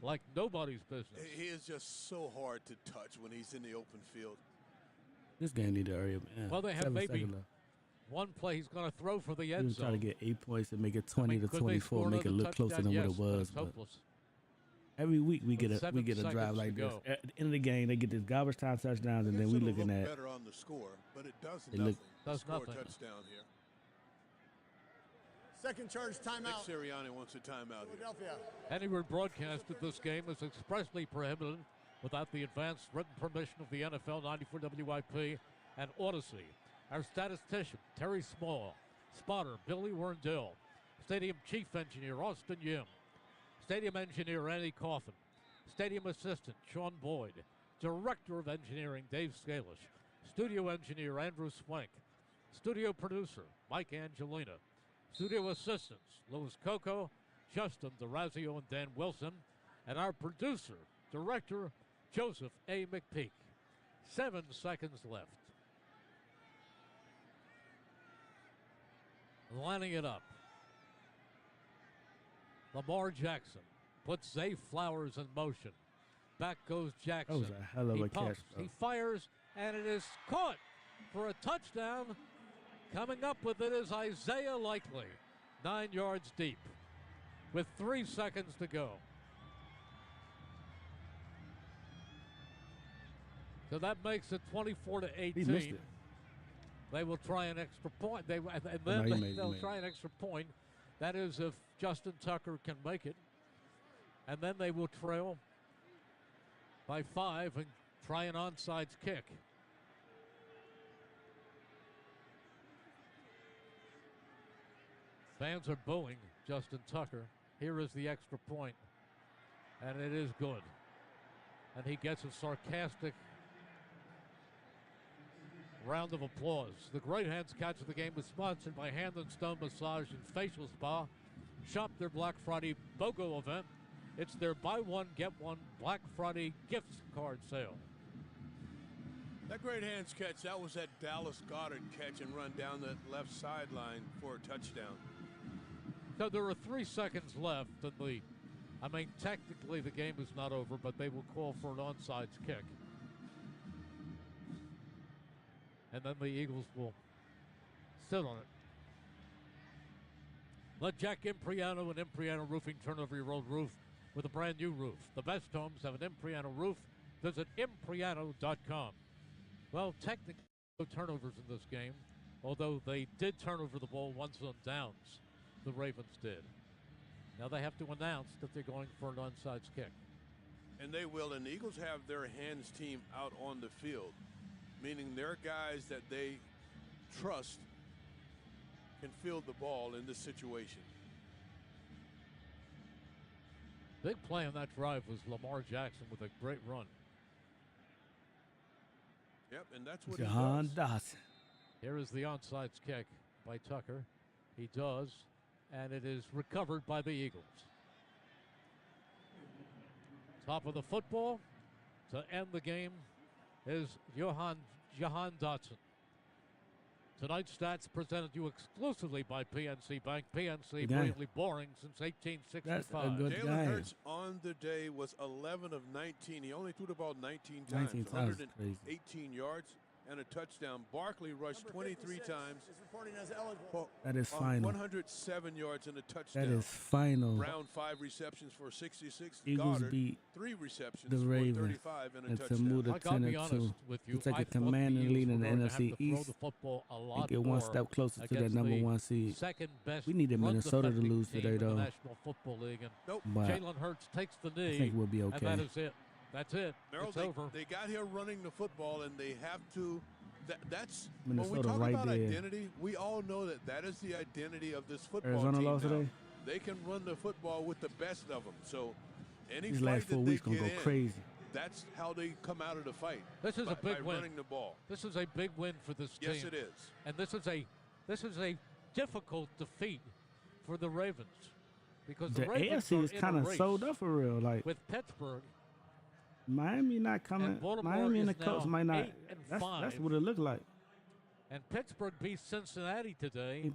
like nobody's business. He is just so hard to touch when he's in the open field. This game need to hurry up. Man. Well, they have 7 maybe seconds left. one play he's going to throw for the He end was trying zone. to get 8 points and make it 20 to could they 24, score make it another look closer touchdown? than Yes, what it but was. it's But hopeless. every week we get With a 7 drive seconds like to this. go. At the end of the game, they get this garbage time touchdowns, and then we It'll looking look at better on the score, but it does It nothing. look- Does Score nothing. touchdown here. Second charge Nick timeout. Sirianni wants a timeout here. Philadelphia. Any broadcast of this game is expressly prohibited without the advanced written permission of the NFL, 94 WIP, and Odyssey. Our statistician, Terry Small. Spotter, Billy Werndell. Stadium chief engineer, Austin Yim. Stadium engineer, Andy Coffin. Stadium assistant, Sean Boyd. Director of engineering, Dave Scalish. Studio engineer, Andrew Swank. Studio producer, Mike Angelina. Studio assistants, Louis Coco, Justin DeRazio, and Dan Wilson. And our producer, director, Joseph A. McPeak. 7 seconds left. Lining it up. Lamar Jackson puts Zay Flowers in motion. Back goes Jackson. That was a hell of He a pumps, catch, though. he fires, and it is caught for a touchdown. Coming up with it is Isaiah Likely, 9 yards deep, with 3 seconds to go. So that makes it 24 to 18. He missed it. They will try an extra point. And No, then he made they'll it. try an extra point. That is if Justin Tucker can make it. And then they will trail by 5 and try an onside kick. Fans are booing Justin Tucker. Here is the extra point, and it is good. And he gets a sarcastic round of applause. The Great Hands Catch of the Game is sponsored by Hand and Stone Massage and Facial Spa. Shop their Black Friday BOGO event. It's their buy one, get one Black Friday gift card sale. That great hands catch, that was that Dallas Goedert catch and run down the left sideline for a touchdown. So there are 3 seconds left, and technically the game is not over, but they will call for an onside kick. And then the Eagles will sit on it. Let Jack Impriano and Impriano Roofing turn over your old roof with a brand new roof. The best homes have an Impriano roof. Visit Impriano.com. Well, technically, no turnovers in this game, although they did turn over the ball once on downs. The Ravens did. Now they have to announce that they're going for an onside kick. And they will, and the Eagles have their hands team out on the field, meaning their guys that they trust can field the ball in this situation. Big play on that drive was Lamar Jackson with a great run. Yep, and that's what Jahan he does. Dotson. Here is the onside kick by Tucker. He does, and it is recovered by the Eagles. Top of the football to end the game is Jahan Dotson. Tonight's stats presented to you exclusively by PNC Bank. PNC, Good brilliantly boring since 1865. That's a good Jalen game. Hurts on the day was 11 of 19. He only threw the ball 19 times, 19 times is 118 yards and a touchdown. Barkley rushed 23 times. Is reporting as eligible. That is on final. 107 yards and a touchdown. That is final. Brown 5 receptions for 66. Eagles Goddard beat 3 receptions the for Ravens 35 and a and to touchdown. move to Like, I'll be 10-2 honest with you, to take I a thought the commanding Eagles lead in were the going to have NFC to throw East the football a and lot get one more step closer to that against number the 1 seed. second best We needed Minnesota to run-defending lose team today, in the though. National Football League, and Nope. But Jalen Hurts takes the knee. I think we'll be okay. And that is it. That's it. Merrill, It's they, over. they got here running the football, and they have to. That's Minnesota when we talk right about there. identity. We all know that is the identity of this football Arizona team lost now. today? They can run the football with the best of them. So any These fight last 4 that weeks they gonna get go in, crazy. that's how they come out of the fight. This is a big by win. running the ball. This is a big win for this team. Yes, it is. And this is a difficult defeat for the Ravens because The Ravens AFC are is in a kind of race sold up for real. Like with Pittsburgh. Miami not coming. And Baltimore Miami and the is Colts now might not. 8 and That's 5. what it looked like. And Pittsburgh beat Cincinnati today,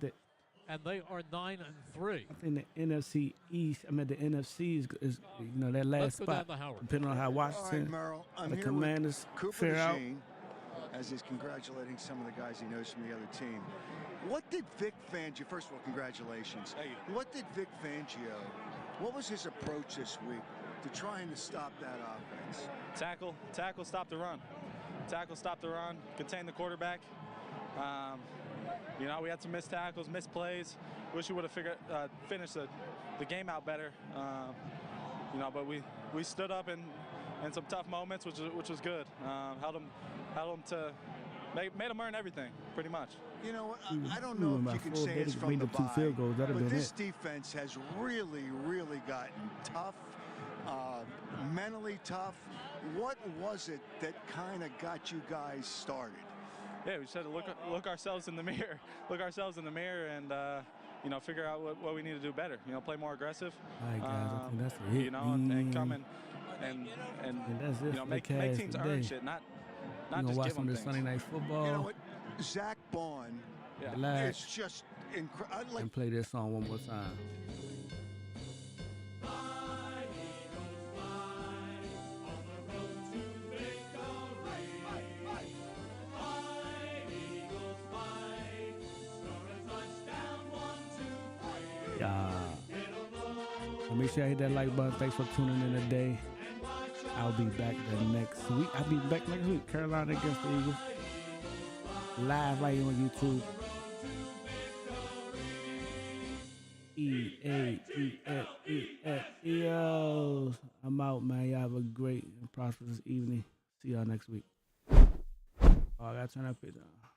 and they are 9-3. I think the NFC East, the NFC is that last Let's go spot, down to Howard. depending on how Washington, All right, Merrill, I'm the here Commanders with Cooper fare out. DeJean, as he's congratulating some of the guys he knows from the other team. What did Vic Fangio, first of all, congratulations. What did Vic Fangio, what was his approach this week to trying to stop that offense? Tackle, stop the run. Tackle, stop the run, contain the quarterback. We had some missed tackles, missed plays. Wish we would have finished the game out better. But we stood up in some tough moments, which was good. Held them to made them earn everything, pretty much. You know what? I don't know if you can say it's from the bye, but this defense has really, really gotten tough, mentally tough. What was it that kind of got you guys started? Yeah, we just had to look ourselves in the mirror, and figure out what we need to do better. Play more aggressive. All right, guys, I think that's it. And come and that's it make teams earn shit, not just watch give them some of things. the Sunday Night Football. You know what? Zach Bond, Relax. it's just incredible. And play this song one more time. Make sure I hit that like button. Thanks for tuning in today. I'll be back the next week. I'll be back next week. Carolina against the Eagles. Live right here on YouTube. EAEEEEOs. I'm out, man. Y'all have a great and prosperous evening. See y'all next week. Oh, I gotta turn that picture on.